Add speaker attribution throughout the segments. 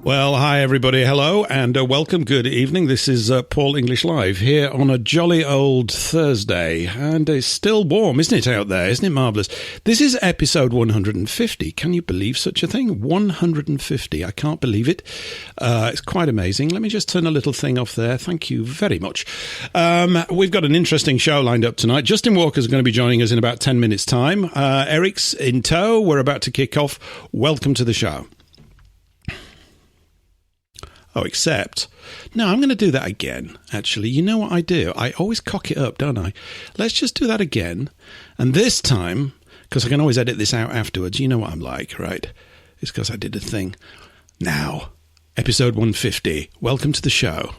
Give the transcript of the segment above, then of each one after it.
Speaker 1: Well, hi everybody, hello and welcome, good evening. This is Paul English Live here on a jolly old Thursday, and it's still warm, isn't it, out there? Isn't it marvellous? This is episode 150. Can you believe such a thing? 150. I can't believe it. It's quite amazing. Let me just turn a little thing off there. Thank you very much. We've got an interesting show lined up tonight. Justin Walker's going to be joining us in about 10 minutes' time. Eric's in tow. We're about to kick off. Welcome to the show. Oh, except, no, I'm going to do that again, actually. You know what I do? I always cock it up, don't I? Let's just do that again. And this time, because I can always edit this out afterwards, you know what I'm like, right? It's because I did a thing. Now, episode 150. Welcome to the show.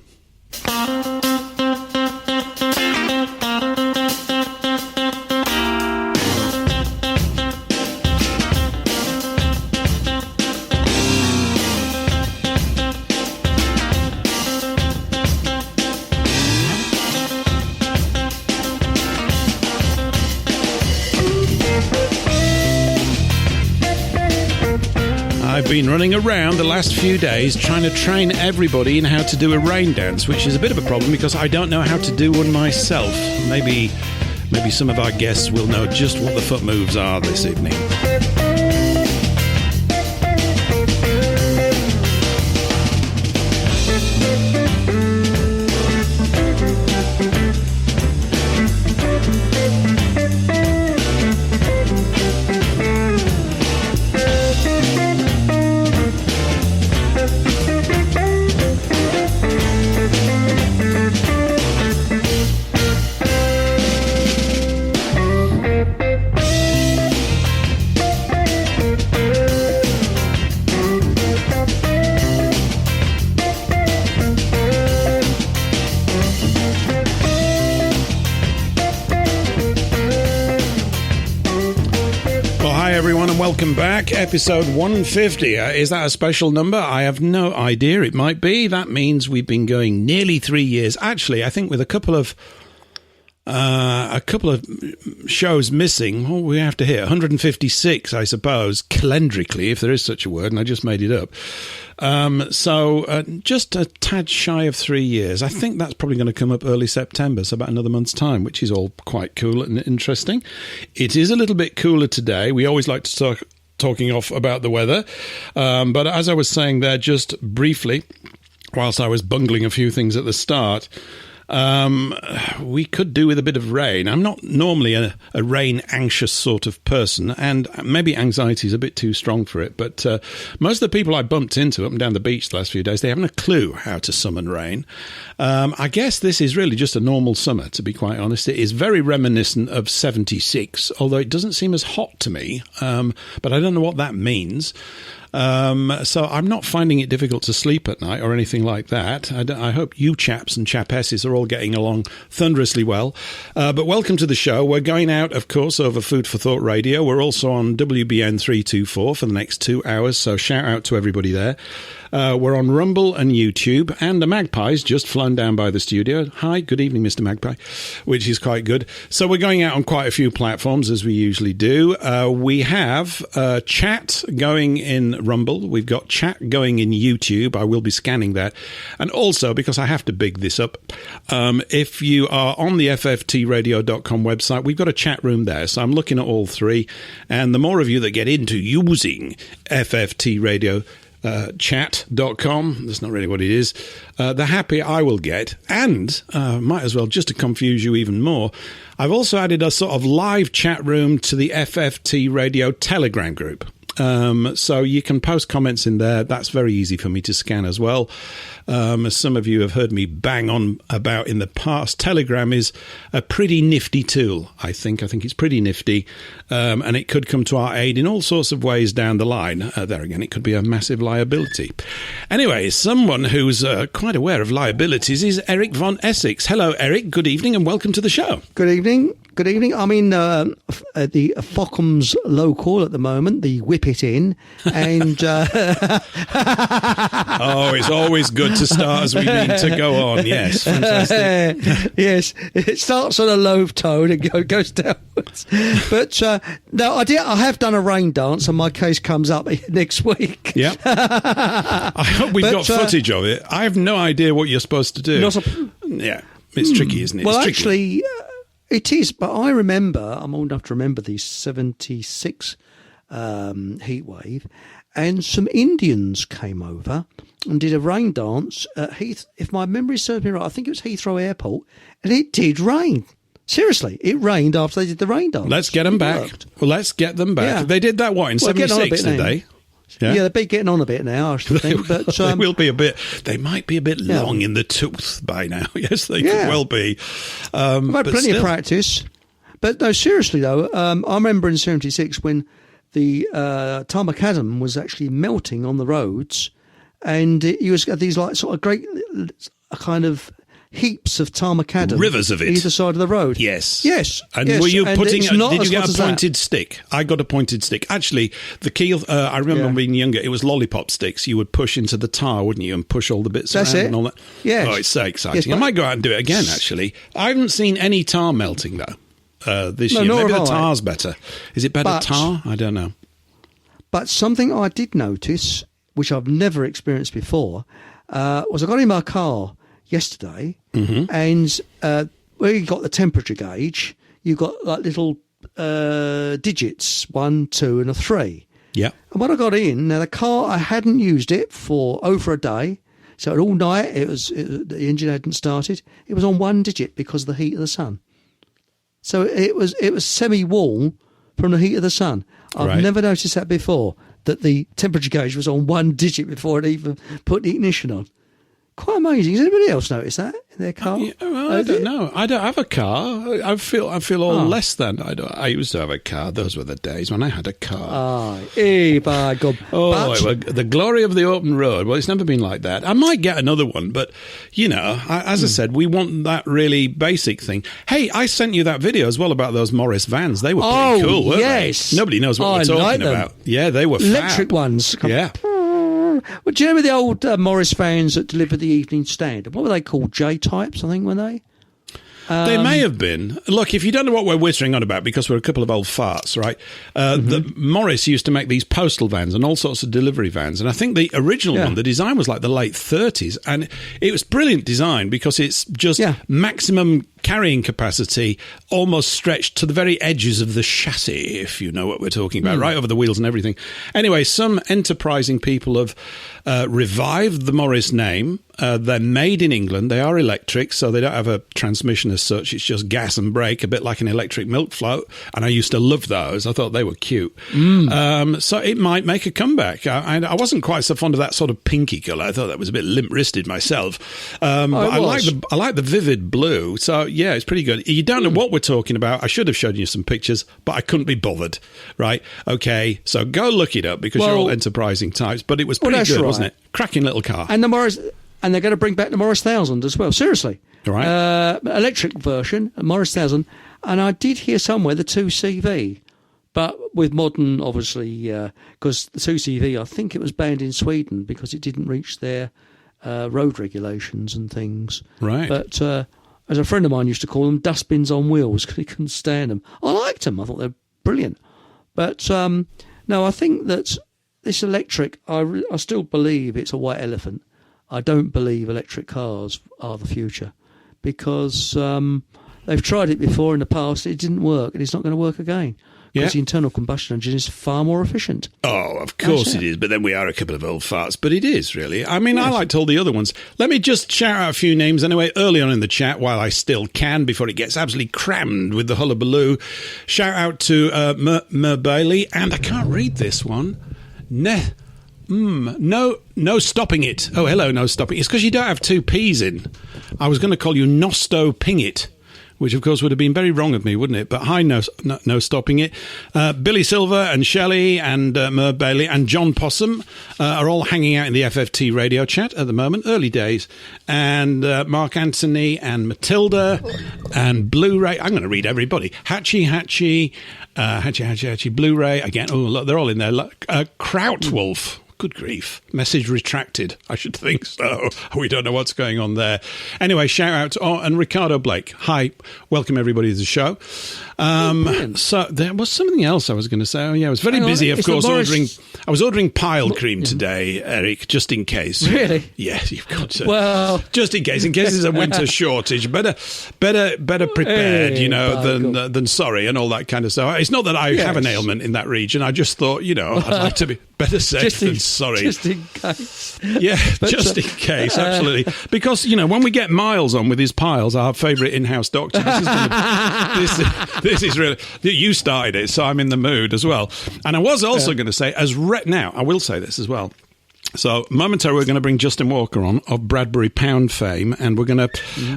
Speaker 1: I've been running around the last few days trying to train everybody in how to do a rain dance, which is a bit of a problem because I don't know how to do one myself. Maybe some of our guests will know just what the foot moves are this evening. Welcome back, episode 150. Is that a special number? I have no idea. It might be. That means we've been going nearly 3 years. Actually, I think with a couple of shows missing, well, we have to hit 156, I suppose, calendrically, if there is such a word, and I just made it up. So just a tad shy of 3 years. I think that's probably going to come up early September, so about another month's time, which is all quite cool and interesting. It is a little bit cooler today. We always like to talking off about the weather. But as I was saying there just briefly, whilst I was bungling a few things at the start, we could do with a bit of rain. I'm not normally a rain anxious sort of person, and maybe anxiety is a bit too strong for it, but most of the people I bumped into up and down the beach the last few days, they haven't a clue how to summon rain. I guess this is really just a normal summer, to be quite honest. It is very reminiscent of 76, although it doesn't seem as hot to me, but I don't know what that means. So I'm not finding it difficult to sleep at night or anything like that. I hope you chaps and chapesses are all getting along thunderously well. But welcome to the show. We're going out, of course, over Food for Thought Radio. We're also on WBN 324 for the next 2 hours, so shout out to everybody there. We're on Rumble and YouTube, and the Magpie's just flown down by the studio. Hi, good evening, Mr. Magpie, which is quite good. So we're going out on quite a few platforms, as we usually do. We have chat going in Rumble. We've got chat going in YouTube. I will be scanning that. And also, because I have to big this up, if you are on the fftradio.com website, we've got a chat room there. So I'm looking at all three. And the more of you that get into using FFT Radio, chat.com, that's not really what it is, the happier I will get. And might as well, just to confuse you even more, I've also added a sort of live chat room to the FFT Radio Telegram group. So you can post comments in there. That's very easy for me to scan as well. As some of you have heard me bang on about in the past, Telegram is a pretty nifty tool, I think. I think it's pretty nifty, and it could come to our aid in all sorts of ways down the line. There again, it could be a massive liability. Anyway, someone who's quite aware of liabilities is Eric von Essex. Hello, Eric. Good evening and welcome to the show.
Speaker 2: Good evening. Good evening. I'm in the Fockham's local at the moment, the Whippet pit in, and
Speaker 1: oh, it's always good to start as we mean to go on. Yes, fantastic.
Speaker 2: Yes, it starts on a low tone and goes downwards. But no, I have done a rain dance, and my case comes up next week.
Speaker 1: Yeah, I hope we've got footage of it. I have no idea what you're supposed to do. Yeah, it's tricky, isn't it?
Speaker 2: Well,
Speaker 1: it's
Speaker 2: actually, it is. But I remember, I'm old enough to remember the 76 heat wave, and some Indians came over and did a rain dance at if my memory serves me right, I think it was Heathrow Airport, and it did rain. Seriously, it rained after they did the rain dance.
Speaker 1: Let's get them back. Well, let's get them back.
Speaker 2: Yeah.
Speaker 1: They did that, what, in 76, did they?
Speaker 2: Yeah, they'll be getting on a bit now, I should think. But
Speaker 1: they will be a bit. They might be a bit long in the tooth by now. Yes, they could well be.
Speaker 2: I've had plenty of practice. But no, seriously though, I remember in 76 when the tar macadam was actually melting on the roads, and you had these like sort of great kind of heaps of tar macadam,
Speaker 1: rivers of it,
Speaker 2: either side of the road.
Speaker 1: Yes.
Speaker 2: And
Speaker 1: were you putting? Did you get a pointed
Speaker 2: that.
Speaker 1: stick? I got a pointed stick. Actually, the key. I remember being younger. It was lollipop sticks. You would push into the tar, wouldn't you, and push all the bits around and all that.
Speaker 2: Yes.
Speaker 1: Oh, it's so exciting! I might go out and do it again. Actually, I haven't seen any tar melting though this year. Maybe the tar's better. Is it better tar? I don't know.
Speaker 2: But something I did notice, which I've never experienced before, was I got in my car yesterday, and where you got the temperature gauge, you got like little digits, 1, 2, and a 3.
Speaker 1: Yeah.
Speaker 2: And when I got in, now the car, I hadn't used it for over a day, so all night the engine hadn't started. It was on 1 digit because of the heat of the sun. So it was semi-warm from the heat of the sun. I've never noticed that before, that the temperature gauge was on 1 digit before it even put the ignition on. Quite amazing. Does anybody else notice that in their car?
Speaker 1: Well, I don't know. I don't have a car. I feel all less than. I used to have a car. Those were the days when I had a car.
Speaker 2: By God.
Speaker 1: The glory of the open road. Well, it's never been like that. I might get another one, but, as I said, we want that really basic thing. Hey, I sent you that video as well about those Morris vans. They were pretty cool, weren't they? Nobody knows what we're talking about. Yeah, they were
Speaker 2: electric ones.
Speaker 1: Yeah.
Speaker 2: Well, do you remember the old Morris vans that delivered the Evening Standard? What were they called? J-types, I think, were they?
Speaker 1: They may have been. Look, if you don't know what we're whittering on about, because we're a couple of old farts, right? The Morris used to make these postal vans and all sorts of delivery vans. And I think the original one, the design was like the late 30s. And it was brilliant design because it's just maximum carrying capacity, almost stretched to the very edges of the chassis, if you know what we're talking about, right over the wheels and everything. Anyway, some enterprising people have revived the Morris name. They're made in England. They are electric, so they don't have a transmission as such. It's just gas and brake, a bit like an electric milk float. And I used to love those. I thought they were cute. So it might make a comeback. I wasn't quite so fond of that sort of pinky colour. I thought that was a bit limp-wristed myself. But I like the vivid blue. So yeah, it's pretty good. You don't know what we're talking about. I should have shown you some pictures, but I couldn't be bothered. Right? Okay, so go look it up because you're all enterprising types. But it was pretty good, wasn't it? Cracking little car.
Speaker 2: And the Morris, and they're going to bring back the Morris 1000 as well. Seriously,
Speaker 1: right?
Speaker 2: Electric version, Morris 1000, and I did hear somewhere the 2CV, but with modern, obviously, because the 2CV, I think it was banned in Sweden because it didn't reach their road regulations and things.
Speaker 1: Right.
Speaker 2: But as a friend of mine used to call them, dustbins on wheels because he couldn't stand them. I liked them. I thought they're brilliant. But no, I think that this electric, I still believe it's a white elephant. I don't believe electric cars are the future because they've tried it before in the past. It didn't work, and it's not going to work again. Because the internal combustion engine is far more efficient.
Speaker 1: Oh, of course it is. But then we are a couple of old farts. But it is, really. I mean, I liked all the other ones. Let me just shout out a few names anyway, early on in the chat, while I still can, before it gets absolutely crammed with the hullabaloo. Shout out to Mer Bailey. And I can't read this one. No stopping it. Oh, hello, no stopping. It's because you don't have two P's in. I was going to call you Nosto Pingit, which of course would have been very wrong of me, wouldn't it? But hi, no stopping it. Billy Silver and Shelley and Merv Bailey and John Possum are all hanging out in the FFT radio chat at the moment, early days. And Mark Anthony and Matilda and Blu-ray. I'm going to read everybody. Hatchie, Blu-ray again. Oh, look, they're all in there. Krautwolf. Good grief. Message retracted. I should think so. We don't know what's going on there. Anyway, shout out to and Ricardo Blake. Hi. Welcome everybody to the show. So there was something else I was going to say. Oh, yeah, I was very busy, of course, I was ordering pile cream today, Eric, just in case.
Speaker 2: Really?
Speaker 1: Yes, you've got to.
Speaker 2: Well,
Speaker 1: just in case there's a winter shortage. Better prepared, than sorry and all that kind of stuff. It's not that I have an ailment in that region. I just thought, I'd like to be better safe than sorry.
Speaker 2: Just in case.
Speaker 1: Yeah, just in case, absolutely. Because, when we get Miles on with his piles, our favourite in-house doctor, this is really... You started it, so I'm in the mood as well. And I was also going to say, now, I will say this as well. So momentarily we're going to bring Justin Walker on of Bradbury Pound fame, and we're going to,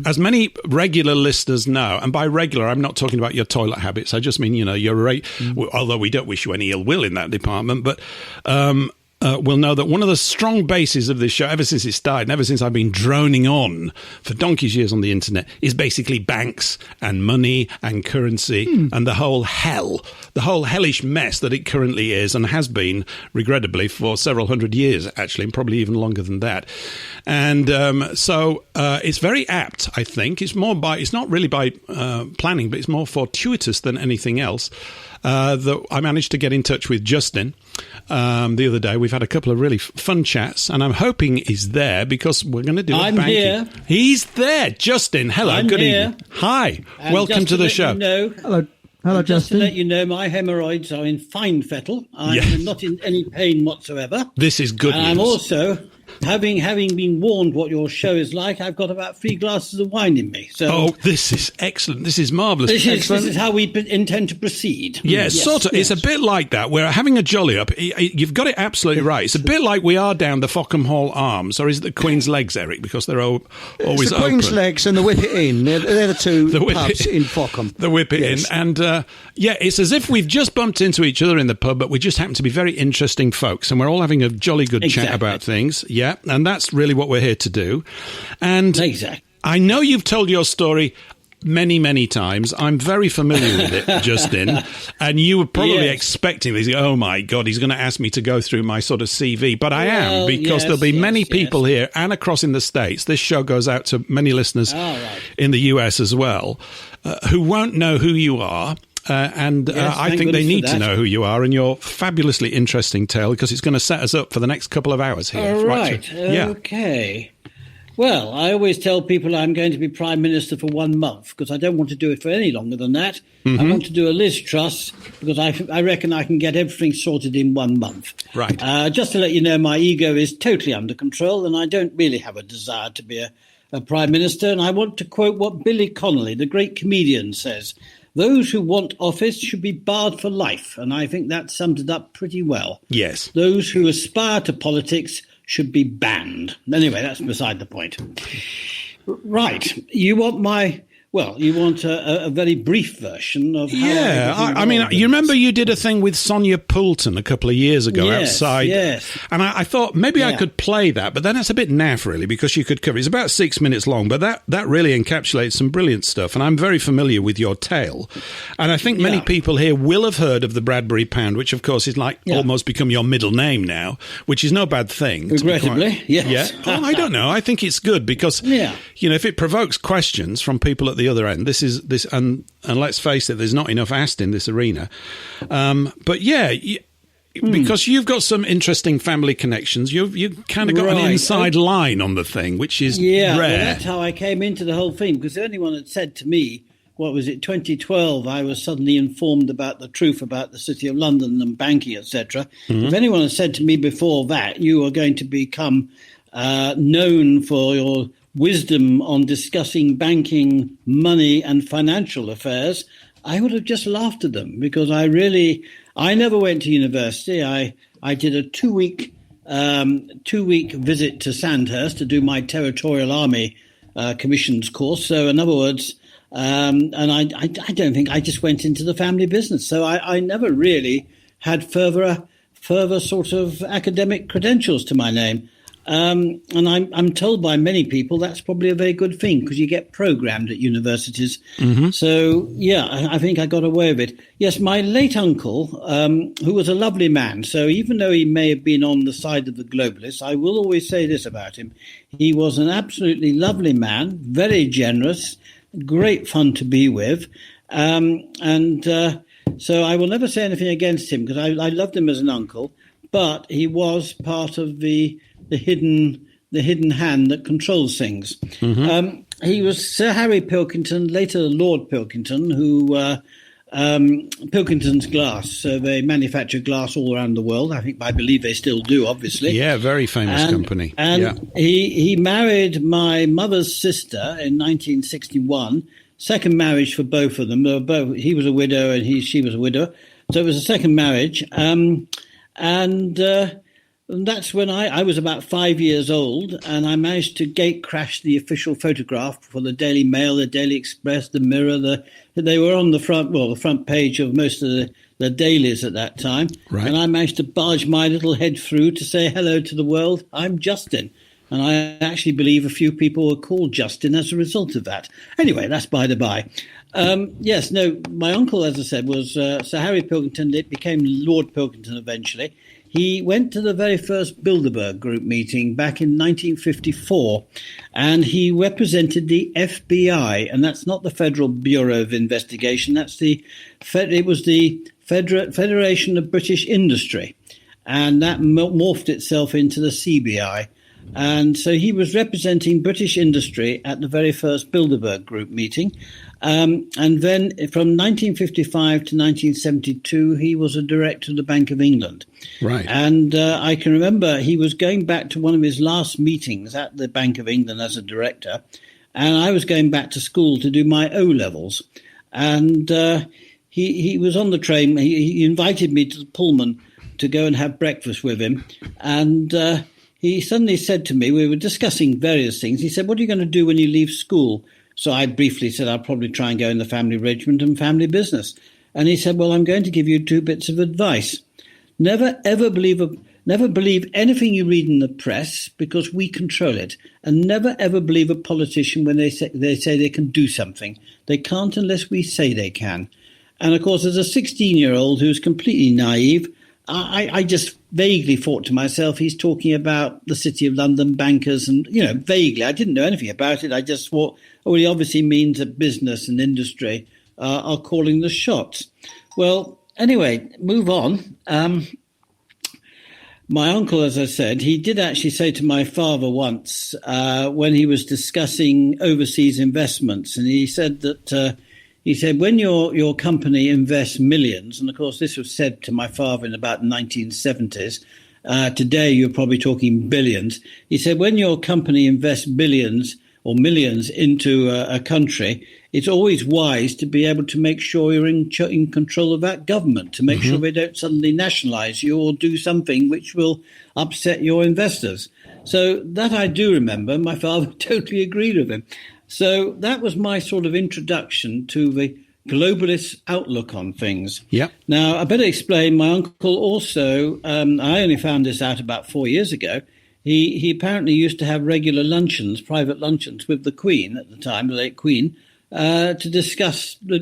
Speaker 1: as many regular listeners know, and by regular I'm not talking about your toilet habits, I just mean, you're although we don't wish you any ill will in that department, but will know that one of the strong bases of this show, ever since it started, and ever since I've been droning on for donkey's years on the internet, is basically banks and money and currency and the whole hellish mess that it currently is and has been, regrettably, for several hundred years, actually, and probably even longer than that. And so it's very apt, I think. It's not really by planning, but it's more fortuitous than anything else. That I managed to get in touch with Justin the other day. We've had a couple of really fun chats, and I'm hoping he's there because we're going to do a banking.
Speaker 3: Here.
Speaker 1: He's there. Justin, hello.
Speaker 3: I'm
Speaker 1: good
Speaker 3: here.
Speaker 1: evening. Hi. Welcome to the show.
Speaker 2: Hello,
Speaker 3: just
Speaker 2: Justin.
Speaker 3: to let you know, my hemorrhoids are in fine fettle. I'm not in any pain whatsoever.
Speaker 1: This is good news.
Speaker 3: I'm also, having been warned what your show is like, I've got about 3 glasses of wine in me. So,
Speaker 1: this is excellent. This is marvellous.
Speaker 3: This is how we intend to proceed.
Speaker 1: Yes, sort of. Yes. It's a bit like that. We're having a jolly up. You've got it absolutely right. It's a bit like we are down the Fockham Hall Arms, or is it the Queen's Legs, Eric? Because they're always
Speaker 2: it's the
Speaker 1: open.
Speaker 2: Queen's Legs and the Whip It In. They're the two pubs in Fockham.
Speaker 1: The Whip It In. And, it's as if we've just bumped into each other in the pub, but we just happen to be very interesting folks, and we're all having a jolly good chat about things. Yeah, and that's really what we're here to do. And I know you've told your story many, many times. I'm very familiar with it, Justin. And you were probably expecting this. Oh, my God, he's going to ask me to go through my sort of CV. But I am, because there'll be many people here and across in the States. This show goes out to many listeners in the US as well, who won't know who you are. I think they need to know who you are and your fabulously interesting tale, because it's going to set us up for the next couple of hours here.
Speaker 3: All right. Okay. Well, I always tell people I'm going to be Prime Minister for 1 month because I don't want to do it for any longer than that. I want to do a Liz Truss because I reckon I can get everything sorted in 1 month.
Speaker 1: Right.
Speaker 3: Just to let you know, my ego is totally under control and I don't really have a desire to be a Prime Minister. And I want to quote what Billy Connolly, the great comedian, says. Those who want office should be barred for life. And I think that sums it up pretty well.
Speaker 1: Yes.
Speaker 3: Those who aspire to politics should be banned. Anyway, that's beside the point. Right. You want a very brief version of how
Speaker 1: I mean, you remember you did a thing with Sonia Poulton a couple of years ago outside.
Speaker 3: Yes.
Speaker 1: And I thought maybe I could play that, but then it's a bit naff, really, because you could cover it. It's about 6 minutes long, but that really encapsulates some brilliant stuff. And I'm very familiar with your tale. And I think many people here will have heard of the Bradbury Pound, which, of course, is almost become your middle name now, which is no bad thing.
Speaker 3: Regrettably, yes.
Speaker 1: Yeah. I don't know. I think it's good because, if it provokes questions from people at the other end, and let's face it, there's not enough asked in this arena. Because you've got some interesting family connections, you've kind of got an inside line on the thing, which is rare.
Speaker 3: Well, that's how I came into the whole thing, because anyone had said to me, 2012, I was suddenly informed about the truth about the City of London and banking, etc. If anyone had said to me before that, you are going to become known for your wisdom on discussing banking, money and financial affairs, I would have just laughed at them, because I never went to university. I did a two-week visit to Sandhurst to do my Territorial Army commissions course. So in other words, And I don't think I just went into the family business. So I never really had further sort of academic credentials to my name. And I'm told by many people that's probably a very good thing because you get programmed at universities. Mm-hmm. So, yeah, I think I got away with it. Yes, my late uncle, who was a lovely man, so even though he may have been on the side of the globalists, I will always say this about him. He was an absolutely lovely man, very generous, great fun to be with. So I will never say anything against him because I loved him as an uncle, but he was part of the hidden hand that controls things. Mm-hmm. He was Sir Harry Pilkington, later Lord Pilkington, who Pilkington's Glass. So they manufacture glass all around the world. I believe they still do, obviously.
Speaker 1: Yeah, very famous company.
Speaker 3: And he married my mother's sister in 1961. Second marriage for both of them. They were both, he was a widow and she was a widow. So it was a second marriage. And that's when I was about 5 years old, and I managed to gate crash the official photograph for the Daily Mail, the Daily Express, the Mirror. They were on the front page of most of the dailies at that time. Right. And I managed to barge my little head through to say hello to the world. I'm Justin. And I actually believe a few people were called Justin as a result of that. Anyway, that's by the by. Yes, no, my uncle, as I said, was Sir Harry Pilkington. It became Lord Pilkington eventually. He went to the very first Bilderberg Group meeting back in 1954, and he represented the FBI, and that's not the Federal Bureau of Investigation. It was the Federation of British Industry, and that morphed itself into the CBI. And so he was representing British industry at the very first Bilderberg Group meeting. And then from 1955 to 1972, he was a director of the Bank of England. Right. And I can remember he was going back to one of his last meetings at the Bank of England as a director. And I was going back to school to do my O-levels. And he was on the train. He invited me to the Pullman to go and have breakfast with him. And he suddenly said to me, we were discussing various things. He said, "What are you going to do when you leave school?" So I briefly said, "I'll probably try and go in the family regiment and family business." And he said, "Well, I'm going to give you 2 bits of advice. Never believe anything you read in the press because we control it. And never ever believe a politician when they say they can do something. They can't unless we say they can." And of course, as a 16-year-old who's completely naive, I just vaguely thought to myself, he's talking about the City of London bankers and, vaguely. I didn't know anything about it. I just thought, he obviously means that business and industry are calling the shots. Well, anyway, move on. My uncle, as I said, he did actually say to my father once when he was discussing overseas investments, and he said that when your company invests millions, and of course this was said to my father in about the 1970s, today you're probably talking billions. He said, when your company invests billions or millions into a country, it's always wise to be able to make sure you're in control of that government, to make sure they don't suddenly nationalize you or do something which will upset your investors. So that I do remember. My father totally agreed with him. So that was my sort of introduction to the globalist outlook on things. Yeah. Now, I better explain, my uncle also, I only found this out about 4 years ago, he apparently used to have regular luncheons, private luncheons with the Queen at the time, the late Queen, to discuss the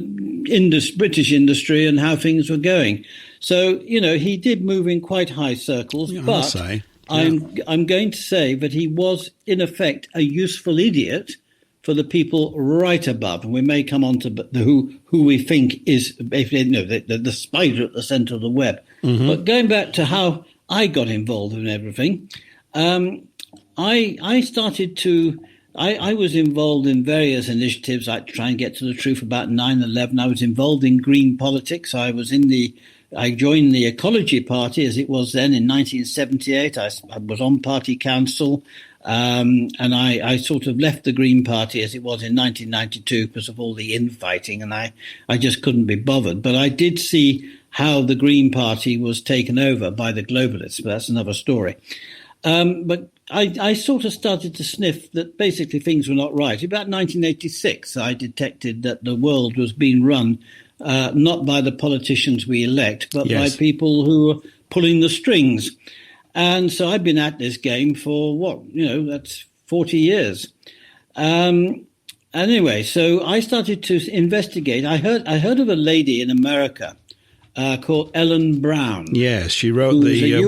Speaker 3: British industry and how things were going. So, he did move in quite high circles, but I'm going to say that he was, in effect, a useful idiot for the people right above, and we may come on to who we think is the spider at the centre of the web. Mm-hmm. But going back to how I got involved in everything, I was involved in various initiatives like to try and get to the truth about 9/11. I was involved in green politics. I joined the Ecology Party as it was then in 1978. I was on party council. And I sort of left the Green Party as it was in 1992 because of all the infighting, and I just couldn't be bothered. But I did see how the Green Party was taken over by the globalists, but that's another story. But I sort of started to sniff that basically things were not right. About 1986, I detected that the world was being run not by the politicians we elect, but by people who are pulling the strings. And so I've been at this game for that's 40 years. Anyway, so I started to investigate. I heard of a lady in America called Ellen Brown.
Speaker 1: Yes, she wrote the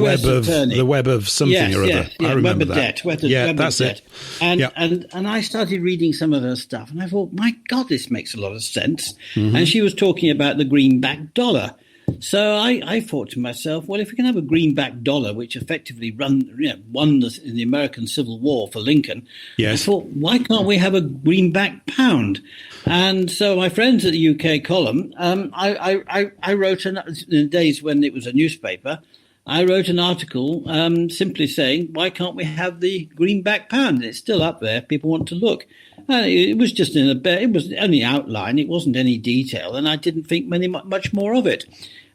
Speaker 1: web of something or other. I remember that.
Speaker 3: Web of Debt. And I started reading some of her stuff, and I thought, my God, this makes a lot of sense. Mm-hmm. And she was talking about the greenback dollar. So I thought to myself, well, if we can have a greenback dollar, which effectively won in the American Civil War for Lincoln, I thought, why can't we have a greenback pound? And so my friends at the UK column, I wrote, in the days when it was a newspaper, I wrote an article simply saying, why can't we have the greenback pound? And it's still up there. People want to look. And it was just it was only outline. It wasn't any detail. And I didn't think much more of it.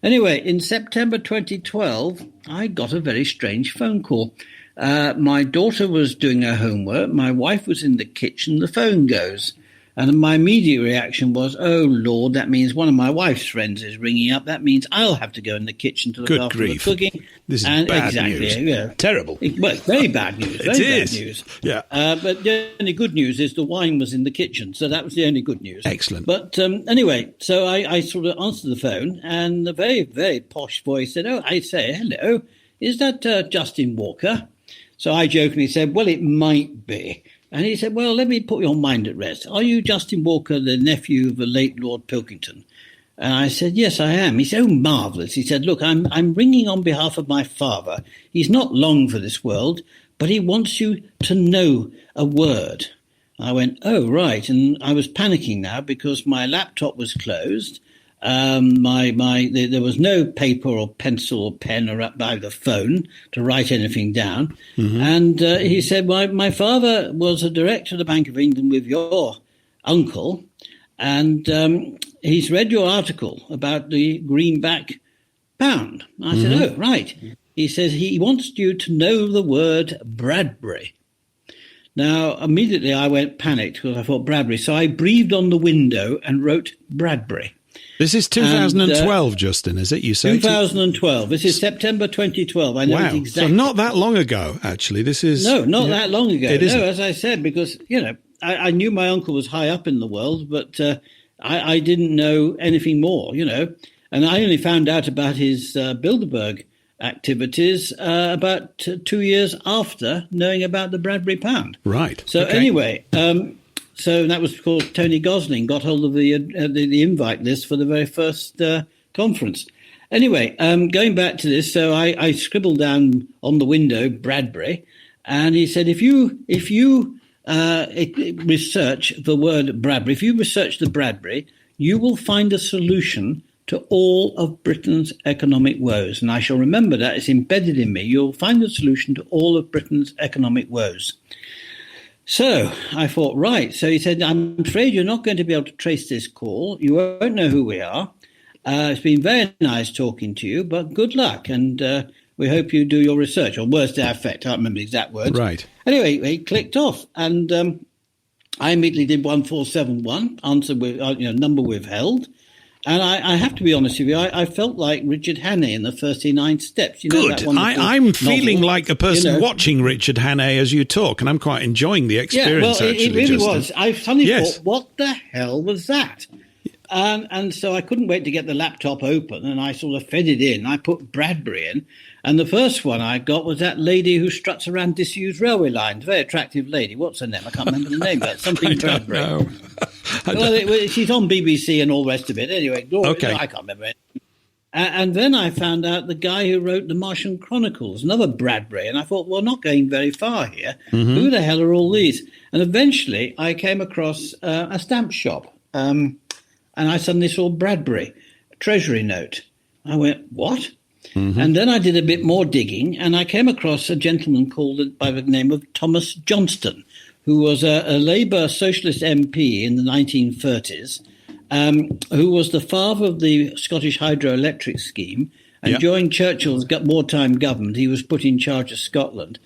Speaker 3: Anyway, in September 2012, I got a very strange phone call. My daughter was doing her homework. My wife was in the kitchen. The phone goes. And my immediate reaction was, oh, Lord, that means one of my wife's friends is ringing up. That means I'll have to go in the kitchen to look after the cooking.
Speaker 1: This is bad news. Yeah. Terrible.
Speaker 3: Very bad news. Very bad news.
Speaker 1: Yeah.
Speaker 3: But the only good news is the wine was in the kitchen. So that was the only good news.
Speaker 1: Excellent.
Speaker 3: But anyway, so I sort of answered the phone, and a very, very posh voice said, oh, I say, hello, is that Justin Walker? So I jokingly said, well, it might be. And he said, well, let me put your mind at rest. Are you Justin Walker, the nephew of the late Lord Pilkington? And I said, yes, I am. He said, oh, marvellous. He said, look, I'm ringing on behalf of my father. He's not long for this world, but he wants you to know a word. I went, oh, right. And I was panicking now because my laptop was closed. There was no paper or pencil or pen or by the phone to write anything down. Mm-hmm. And he said, well, my father was a director of the Bank of England with your uncle, and he's read your article about the greenback pound. I said, oh, right. He says he wants you to know the word Bradbury. Now, immediately I went panicked because I thought Bradbury. So I breathed on the window and wrote Bradbury.
Speaker 1: This is 2012, Justin, is it? You say
Speaker 3: 2012. This is September 2012. I know it exactly.
Speaker 1: So not that long ago, actually. This is
Speaker 3: not that long ago.
Speaker 1: It isn't.
Speaker 3: As I said, because I knew my uncle was high up in the world, but I didn't know anything more. And I only found out about his Bilderberg activities about 2 years after knowing about the Bradbury Pound.
Speaker 1: Right.
Speaker 3: So anyway. So that was called Tony Gosling got hold of the invite list for the very first conference. Anyway, going back to this, so I scribbled down on the window Bradbury, and he said, if you research the word Bradbury, if you research the Bradbury, you will find a solution to all of Britain's economic woes. And I shall remember that. It's embedded in me. You'll find a solution to all of Britain's economic woes. So I thought, right. So he said, I'm afraid you're not going to be able to trace this call. You won't know who we are. It's been very nice talking to you, but good luck. And we hope you do your research, or words to that effect. I can't remember the exact words.
Speaker 1: Right.
Speaker 3: Anyway, he clicked off. And I immediately did 1471, answer with number withheld. And I have to be honest with you, I felt like Richard Hannay in the 39 Steps.
Speaker 1: Good. I'm feeling like a person watching Richard Hannay as you talk, and I'm quite enjoying the experience, actually.
Speaker 3: It really was. I suddenly thought, what the hell was that? And so I couldn't wait to get the laptop open, and I sort of fed it in. I put Bradbury in, and the first one I got was that lady who struts around disused railway lines. Very attractive lady. What's her name? I can't remember the name, but something Bradbury. Well, she's on BBC and all the rest of it. Anyway, I can't remember it. And then I found out the guy who wrote the Martian Chronicles, another Bradbury. And I thought, well, not going very far here. Mm-hmm. Who the hell are all these? And eventually I came across a stamp shop. And I suddenly saw Bradbury, Treasury note. I went, what? Mm-hmm. And then I did a bit more digging, and I came across a gentleman called by the name of Thomas Johnston, who was a Labour Socialist MP in the 1930s, who was the father of the Scottish hydroelectric scheme. And during Churchill's wartime government, he was put in charge of Scotland.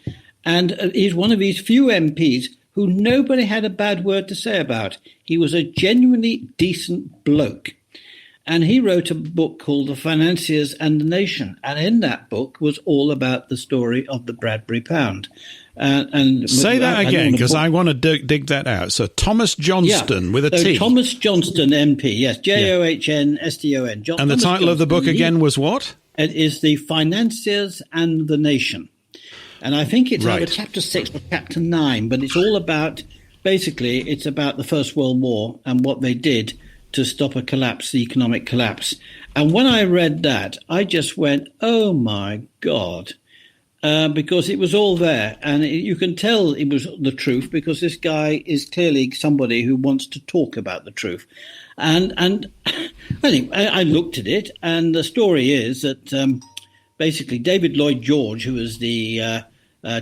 Speaker 3: And he's one of these few MPs who nobody had a bad word to say about. He was a genuinely decent bloke. And he wrote a book called The Financiers and the Nation. And in that book was all about the story of the Bradbury Pound. And
Speaker 1: say that again, because I want to dig that out. So Thomas Johnston with a T.
Speaker 3: Thomas Johnston, MP, yes, Johnston.
Speaker 1: And the title of the book again was what?
Speaker 3: It is The Financiers and the Nation. And I think it's either chapter 6 or chapter 9, but it's all about, basically, it's about the First World War and what they did to stop a collapse, the economic collapse. And when I read that, I just went, oh my God, because it was all there. And you can tell it was the truth because this guy is clearly somebody who wants to talk about the truth. And I looked at it, and the story is that basically David Lloyd George, who was the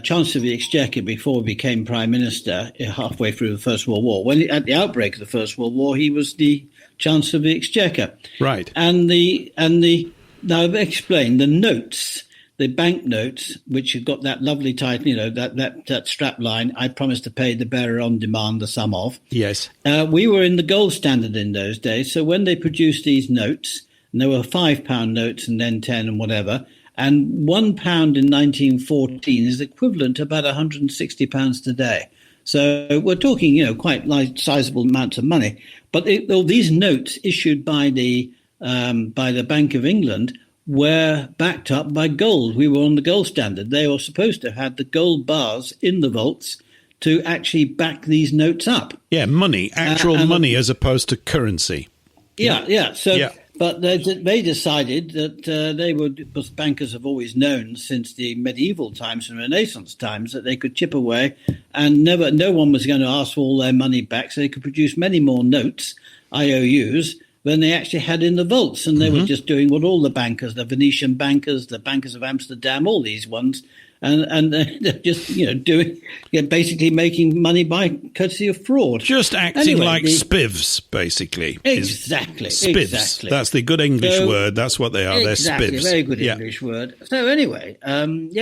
Speaker 3: Chancellor of the Exchequer before he became Prime Minister halfway through the First World War. At the outbreak of the First World War, he was the Chancellor of the Exchequer.
Speaker 1: Right.
Speaker 3: And now I've explained the notes, the banknotes, which have got that lovely title, you know, that strap line, I promise to pay the bearer on demand the sum of. Yes. We were in the gold standard in those days. So when they produced these notes, and there were £5 notes and then 10 and whatever, and £1 in 1914 is equivalent to about £160 today. So we're talking, you know, quite sizable amounts of money. But these notes issued by the Bank of England were backed up by gold. We were on the gold standard. They were supposed to have the gold bars in the vaults to actually back these notes up.
Speaker 1: Yeah, money, actual money as opposed to currency.
Speaker 3: Yeah. So. But they decided that they would, because bankers have always known since the medieval times and Renaissance times that they could chip away and no one was going to ask for all their money back. So they could produce many more notes, IOUs, than they actually had in the vaults. And they were just doing what all the bankers, the Venetian bankers, the bankers of Amsterdam, all these ones, and they're just, you know, doing, basically making money by courtesy of fraud.
Speaker 1: Just acting like spivs, basically.
Speaker 3: Exactly.
Speaker 1: Spivs. Exactly. That's the good English word. That's what they are.
Speaker 3: Exactly,
Speaker 1: they're spivs.
Speaker 3: Very good English word. So anyway,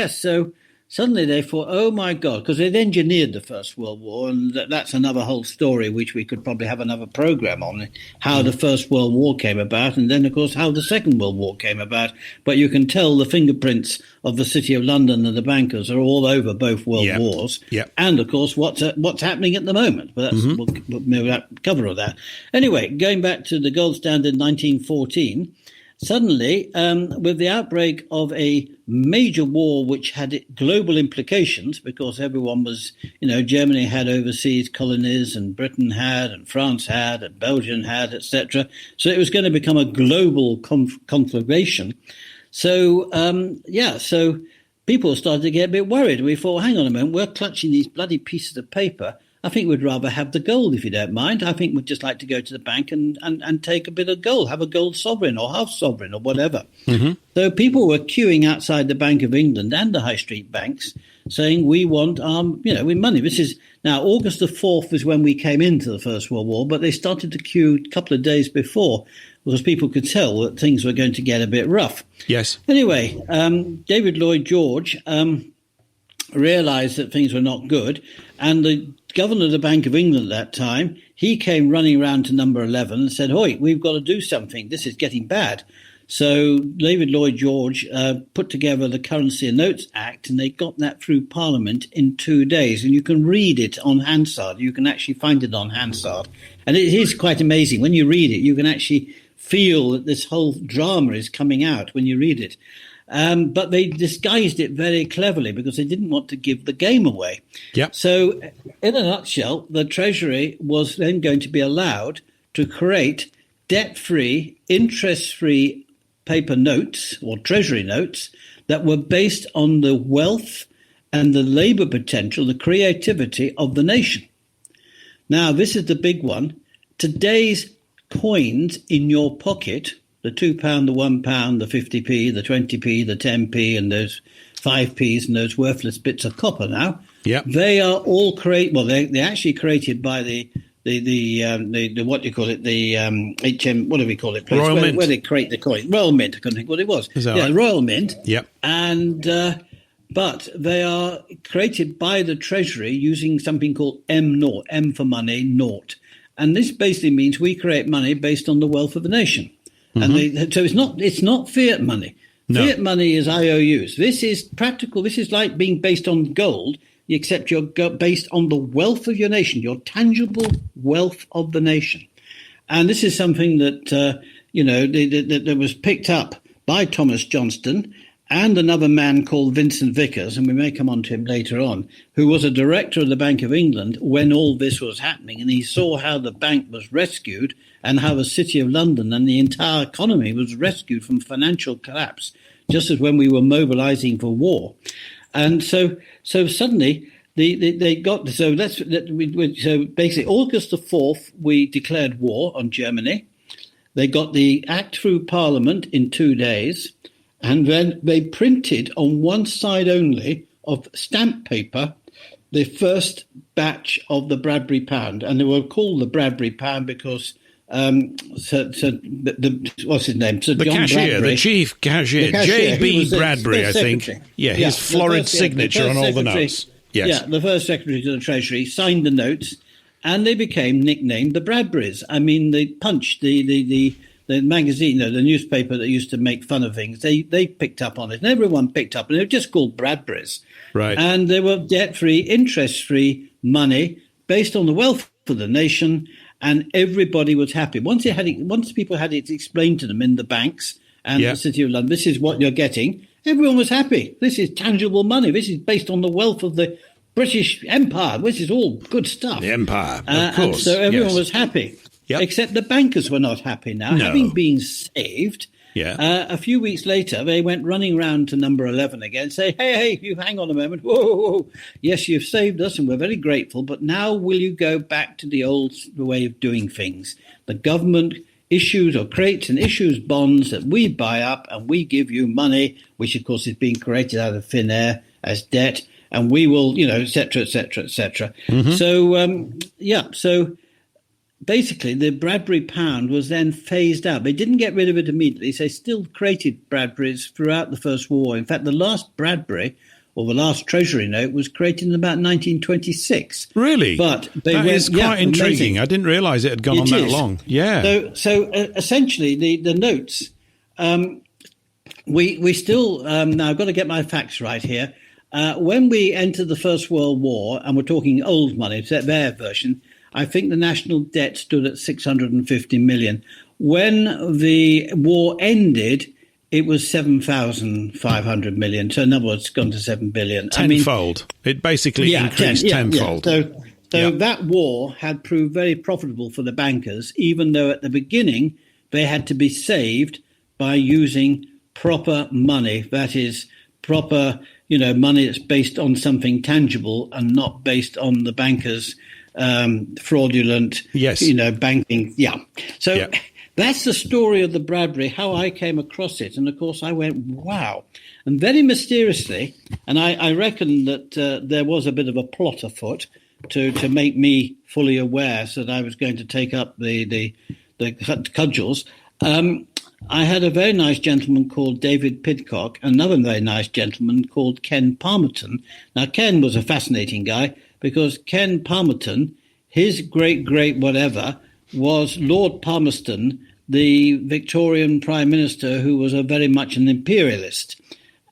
Speaker 3: so suddenly they thought, oh my God, because they'd engineered the First World War, and that's another whole story which we could probably have another program on, how the First World War came about, and then, of course, how the Second World War came about. But you can tell the fingerprints of the City of London and the bankers are all over both world wars. Yep. And, of course, what's happening at the moment. But that's, we'll cover all that. Anyway, going back to the gold standard 1914, suddenly, with the outbreak of a major war which had global implications, because everyone was, Germany had overseas colonies, and Britain had, and France had, and Belgium had, etc. So it was going to become a global conflagration. So, so people started to get a bit worried. We thought, hang on a minute, we're clutching these bloody pieces of paper. I think we'd rather have the gold, if you don't mind. I think we'd just like to go to the bank and take a bit of gold, have a gold sovereign or half sovereign or whatever. So people were queuing outside the Bank of England and the high street banks saying, we want our, money. This is now August the 4th is when we came into the First World War, but they started to queue a couple of days before because people could tell that things were going to get a bit rough. Yes. Anyway, David Lloyd George realised that things were not good, and the governor of the Bank of England at that time, he came running around to number 11 and said, "Hoi, we've got to do something. This is getting bad." So David Lloyd George put together the Currency and Notes Act, and they got that through Parliament in 2 days. And you can read it on Hansard. You can actually find it on Hansard. And it is quite amazing. When you read it, you can actually feel that this whole drama is coming out when you read it. But they disguised it very cleverly because they didn't want to give the game away. Yep. So in a nutshell, the Treasury was then going to be allowed to create debt-free, interest-free paper notes or Treasury notes that were based on the wealth and the labour potential, the creativity of the nation. Now, this is the big one. Today's coins in your pocket, the £2, the £1, the 50p, the 20p, the 10p, and those 5p's and those worthless bits of copper now. Yeah, they are all they're actually created by the what do you call it? The what do we call it? Place
Speaker 1: Royal Mint.
Speaker 3: Where they create the coin. Royal Mint. I couldn't think what it was. The Royal Mint.
Speaker 1: Yep.
Speaker 3: And but they are created by the Treasury using something called M0, M for money, naught. And this basically means we create money based on the wealth of the nation. And so it's not fiat money. No. Fiat money is IOUs. This is practical. This is like being based on gold, except you're based on the wealth of your nation, your tangible wealth of the nation. And this is something that, that was picked up by Thomas Johnston and another man called Vincent Vickers, and we may come on to him later on, who was a director of the Bank of England when all this was happening. And he saw how the bank was rescued and how the City of London and the entire economy was rescued from financial collapse, just as when we were mobilizing for war. And so suddenly they got so basically August the 4th we declared war on Germany. They got the act through Parliament in 2 days, and then they printed on one side only of stamp paper the first batch of the Bradbury Pound, and they were called the Bradbury Pound because what's his name? Sir
Speaker 1: the
Speaker 3: John
Speaker 1: cashier,
Speaker 3: Bradbury,
Speaker 1: the chief cashier, J.B. Bradbury, I think.
Speaker 3: Secretary.
Speaker 1: Yeah, his florid signature on all the notes. Yes.
Speaker 3: Yeah, the first secretary to the Treasury signed the notes, and they became nicknamed the Bradburys. I mean, the Punch, the magazine, the newspaper that used to make fun of things, they picked up on it, and everyone picked up, and they were just called Bradburys. Right. And they were debt-free, interest-free money based on the wealth of the nation, and everybody was happy. Once people had it explained to them in the banks and the City of London, this is what you're getting, everyone was happy. This is tangible money. This is based on the wealth of the British Empire. This is all good stuff.
Speaker 1: The Empire, of course.
Speaker 3: And so everyone was happy. Yep. Except the bankers were not happy now. No. Having been saved, a few weeks later, they went running round to number 11 again and say, hey, you hang on a moment. Whoa. Yes, you've saved us and we're very grateful, but now will you go back to the old way of doing things? The government issues or creates and issues bonds that we buy up and we give you money, which of course is being created out of thin air as debt, and we will, et cetera, et cetera, et cetera. Mm-hmm. So basically, the Bradbury Pound was then phased out. They didn't get rid of it immediately. They still created Bradburys throughout the First War. In fact, the last Bradbury, or the last Treasury note, was created in about 1926.
Speaker 1: Really?
Speaker 3: But
Speaker 1: that is quite intriguing. Amazing. I didn't realise it had gone on that long. Yeah.
Speaker 3: So essentially, the notes, we still, now I've got to get my facts right here. When we entered the First World War, and we're talking old money, their version, I think the national debt stood at 650 million. When the war ended, it was 7,500 million. So in other words, it's gone to 7 billion.
Speaker 1: Tenfold. It basically increased tenfold.
Speaker 3: Yeah. So that war had proved very profitable for the bankers, even though at the beginning they had to be saved by using proper money. That is proper, money that's based on something tangible and not based on the bankers' fraudulent, banking. Yeah. So that's the story of the Bradbury, how I came across it. And of course, I went, wow. And very mysteriously, and I reckon that there was a bit of a plot afoot to make me fully aware so that I was going to take up the cudgels. I had a very nice gentleman called David Pidcock, another very nice gentleman called Ken Palmerton. Now, Ken was a fascinating guy, because Ken Palmerton, his great whatever, was Lord Palmerston, the Victorian Prime Minister, who was very much an imperialist.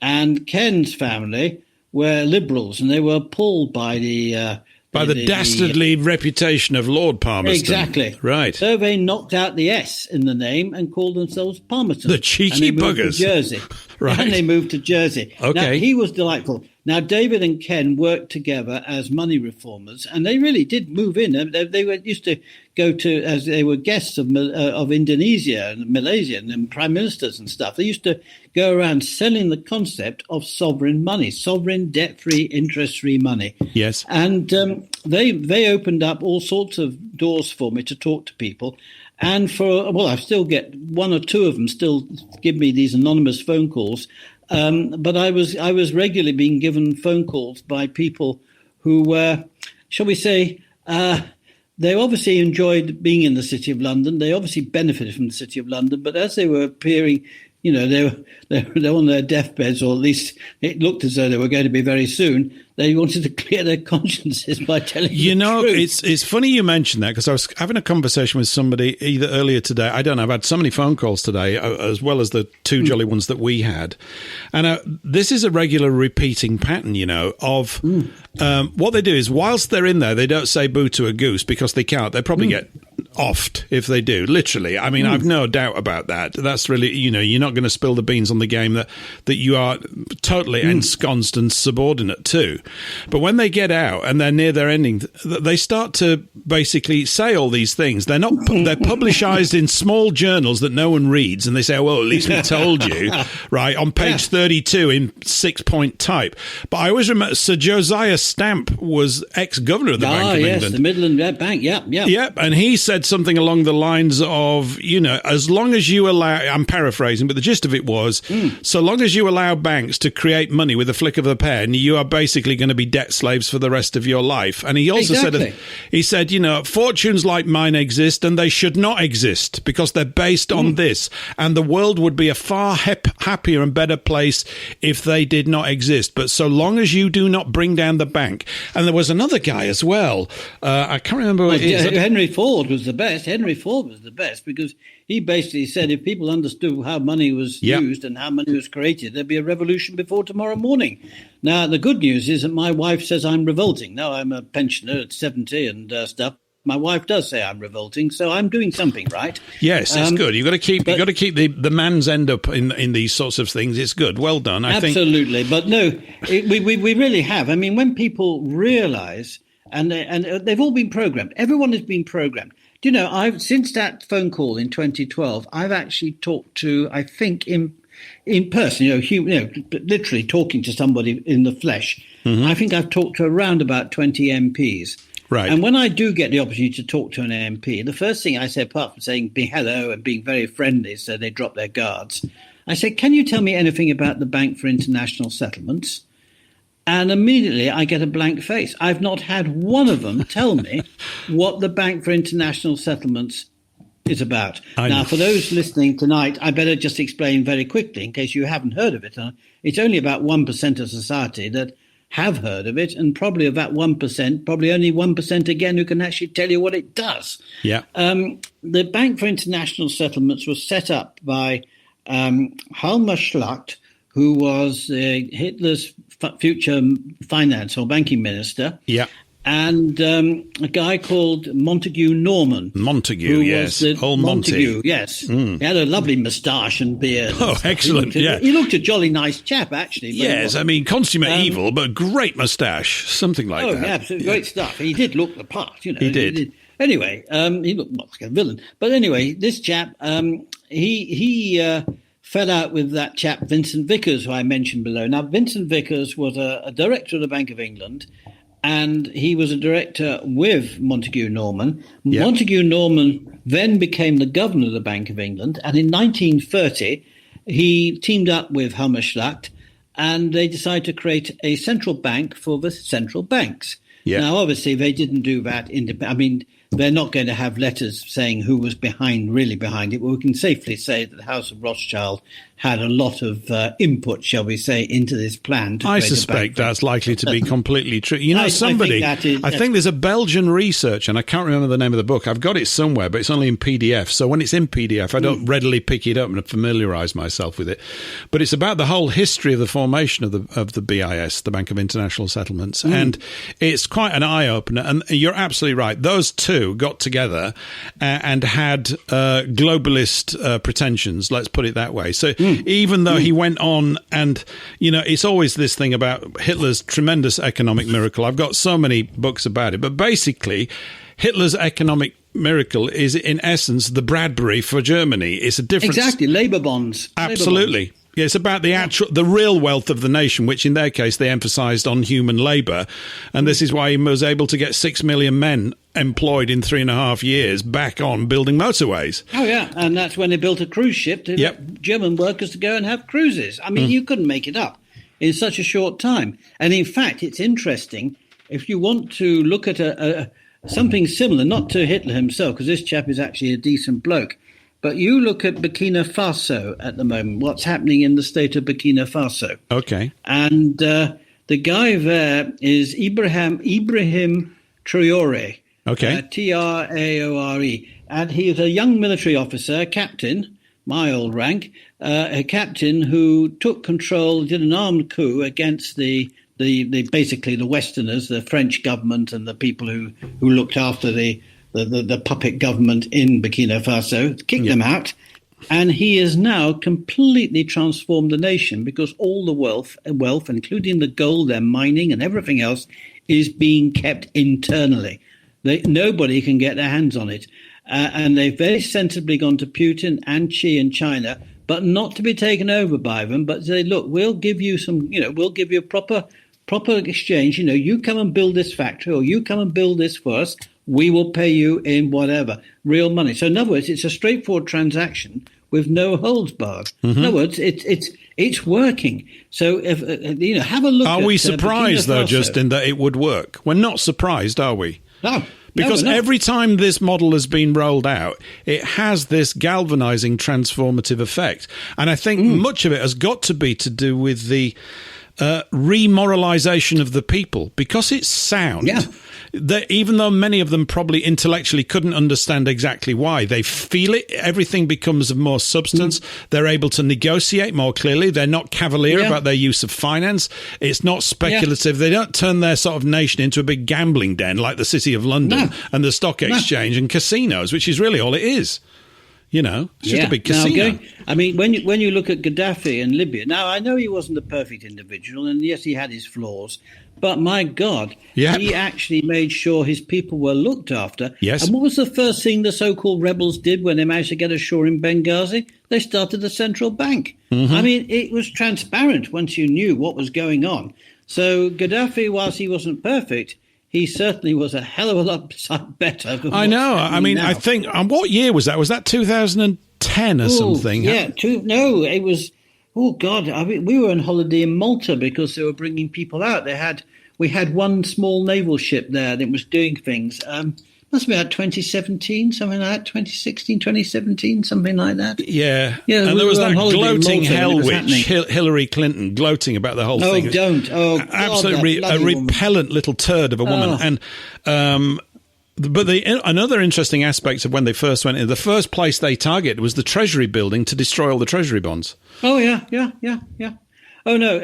Speaker 3: And Ken's family were liberals, and they were appalled by the
Speaker 1: dastardly reputation of Lord Palmerston.
Speaker 3: Exactly.
Speaker 1: Right.
Speaker 3: So they knocked out the S in the name and called themselves Palmerton.
Speaker 1: The cheeky buggers.
Speaker 3: To Jersey.
Speaker 1: Right.
Speaker 3: And they moved to Jersey.
Speaker 1: Okay.
Speaker 3: Now, he was delightful. Now, David and Ken worked together as money reformers, and they really did move in. They used to go to, as they were guests of Indonesia and Malaysia and prime ministers and stuff. They used to go around selling the concept of sovereign money, sovereign debt-free, interest-free money.
Speaker 1: Yes.
Speaker 3: And they opened up all sorts of doors for me to talk to people. And I still get one or two of them still give me these anonymous phone calls. But I was regularly being given phone calls by people who were, shall we say, they obviously enjoyed being in the City of London. They obviously benefited from the City of London. But as they were appearing, they're on their deathbeds, or at least it looked as though they were going to be very soon. They wanted to clear their consciences by telling the truth.
Speaker 1: It's funny you mentioned that, because I was having a conversation with somebody either earlier today. I don't know. I've had so many phone calls today, as well as the two jolly ones that we had. And this is a regular repeating pattern, of what they do is, whilst they're in there, they don't say boo to a goose, because they can't. They probably get offed if they do, literally. I mean, I've no doubt about that. That's really, you're not going to spill the beans on the game that you are totally ensconced and subordinate to. But when they get out and they're near their ending, they start to basically say all these things. They're publicized in small journals that no one reads, and they say, well, at least we told you, right, on page 32 in 6-point type. But I always remember Sir Josiah Stamp was ex-governor of the Bank of England.
Speaker 3: The Midland Bank,
Speaker 1: Yep, and he said something along the lines of, as long as you allow, I'm paraphrasing, but the gist of it was, so long as you allow banks to create money with a flick of a pen, you are basically going to be debt slaves for the rest of your life. And he also said, fortunes like mine exist, and they should not exist, because they're based on this, and the world would be a far happier and better place if they did not exist. But so long as you do not bring down the bank. And there was another guy as well. I can't remember what it is.
Speaker 3: Henry Ford was the best. Henry Ford was the best, because he basically said if people understood how money was used and how money was created, there'd be a revolution before tomorrow morning. Now, the good news is that my wife says I'm revolting. Now, I'm a pensioner at 70 and stuff. My wife does say I'm revolting, so I'm doing something right.
Speaker 1: Yes, it's good. You've got to keep the man's end up in these sorts of things. It's good. Well done.
Speaker 3: Absolutely. But no, we really have. I mean, when people realise, and they've all been programmed. Everyone has been programmed. Do you know, I've since that phone call in 2012, I've actually talked to, I think, in person, literally talking to somebody in the flesh. I think I've talked to around about 20 MPs.
Speaker 1: Right.
Speaker 3: And when I do get the opportunity to talk to an MP, the first thing I say, apart from saying hello and being very friendly so they drop their guards, I say, can you tell me anything about the Bank for International Settlements? And immediately I get a blank face. I've not had one of them tell me what the Bank for International Settlements is about. Now, for those listening tonight, I better just explain very quickly in case you haven't heard of it. It's only about 1% of society that have heard of it, and probably of that 1%, probably only 1% again who can actually tell you what it does.
Speaker 1: Yeah.
Speaker 3: The Bank for International Settlements was set up by Humour, who was Hitler's future finance or banking minister.
Speaker 1: Yeah.
Speaker 3: And a guy called Montague Norman.
Speaker 1: Montague, yes. Old
Speaker 3: Montague, yes. He had a lovely moustache and beard.
Speaker 1: Oh, excellent,
Speaker 3: He looked a jolly nice chap, actually.
Speaker 1: Yes, I mean, consummate evil, but great moustache, something like that.
Speaker 3: Oh, yeah, absolutely. Great stuff. He did look the part,
Speaker 1: He did.
Speaker 3: Anyway, he looked like a villain. But anyway, this chap, he fell out with that chap, Vincent Vickers, who I mentioned below. Now, Vincent Vickers was a director of the Bank of England, and he was a director with Montague Norman. Yep. Montague Norman then became the governor of the Bank of England, and in 1930, he teamed up with Humour, and they decided to create a central bank for the central banks. Yep. Now, obviously, they didn't do that. They're not going to have letters saying who was really behind it. But we can safely say that the House of Rothschild had a lot of input, shall we say, into this plan.
Speaker 1: I suspect that's likely to be completely true. I think there's a Belgian researcher, and I can't remember the name of the book. I've got it somewhere, but it's only in PDF. So when it's in PDF, I don't readily pick it up and familiarise myself with it. But it's about the whole history of the formation of the BIS, the Bank of International Settlements, and it's quite an eye-opener. And you're absolutely right. Those two got together and had globalist pretensions, let's put it that way. So even though he went on and, it's always this thing about Hitler's tremendous economic miracle. I've got so many books about it, but basically Hitler's economic miracle is in essence the Bradbury for Germany. It's a difference.
Speaker 3: Exactly, labour bonds.
Speaker 1: Absolutely. Yeah, it's about the real wealth of the nation, which in their case they emphasised on human labour. And this is why he was able to get 6 million men employed in 3.5 years back on building motorways.
Speaker 3: Oh, yeah. And that's when they built a cruise ship to let German workers to go and have cruises. I mean, you couldn't make it up in such a short time. And in fact, it's interesting, if you want to look at something similar, not to Hitler himself, because this chap is actually a decent bloke, But you look at Burkina Faso at the moment, what's happening in the state of Burkina Faso.
Speaker 1: Okay.
Speaker 3: And the guy there is Ibrahim Traore.
Speaker 1: Okay.
Speaker 3: Traore. And he is a young military officer, captain, my old rank, a captain who took control, did an armed coup against the basically the Westerners, the French government and the people who looked after the puppet government in Burkina Faso, kicked them out. And he has now completely transformed the nation because all the wealth, including the gold they're mining and everything else, is being kept internally. Nobody can get their hands on it. And they've very sensibly gone to Putin and Xi in China, but not to be taken over by them, but say, look, we'll give you we'll give you a proper exchange. You come and build this factory or you come and build this for us. We will pay you in whatever, real money. So in other words, it's a straightforward transaction with no holds barred. In other words, it's working. So if have a look.
Speaker 1: Are we surprised though, Justin, that it would work? We're not surprised, are we?
Speaker 3: No.
Speaker 1: Because every time this model has been rolled out, it has this galvanizing, transformative effect. And I think much of it has got to be to do with the remoralization of the people, because it's sound.
Speaker 3: Yeah.
Speaker 1: That even though many of them probably intellectually couldn't understand exactly why, they feel it. Everything becomes of more substance. They're able to negotiate more clearly. They're not cavalier about their use of finance. It's not speculative. They don't turn their sort of nation into a big gambling den like the City of London and the stock exchange and casinos, which is really all it is. It's just a big casino.
Speaker 3: Now, when you look at Gaddafi in Libya, now I know he wasn't a perfect individual, and yes, he had his flaws, but my God, he actually made sure his people were looked after.
Speaker 1: Yes.
Speaker 3: And what was the first thing the so-called rebels did when they managed to get ashore in Benghazi? They started the central bank. It was transparent once you knew what was going on. So Gaddafi, whilst he wasn't perfect, he certainly was a hell of a lot better.
Speaker 1: I know. I think, what year was that? Was that 2010 or something?
Speaker 3: Yeah. It was, oh God. We were on holiday in Malta because they were bringing people out. We had one small naval ship there that was doing things. Must be about 2017, something like that, 2016, 2017, something like that.
Speaker 1: Yeah.
Speaker 3: And
Speaker 1: there was that gloating hell witch, Hillary Clinton, gloating about the whole thing.
Speaker 3: Oh, don't. Oh, God,
Speaker 1: absolutely a repellent little turd of a woman. And but another interesting aspect of when they first went in, the first place they targeted was the Treasury building to destroy all the Treasury bonds.
Speaker 3: Oh, yeah. Oh, no,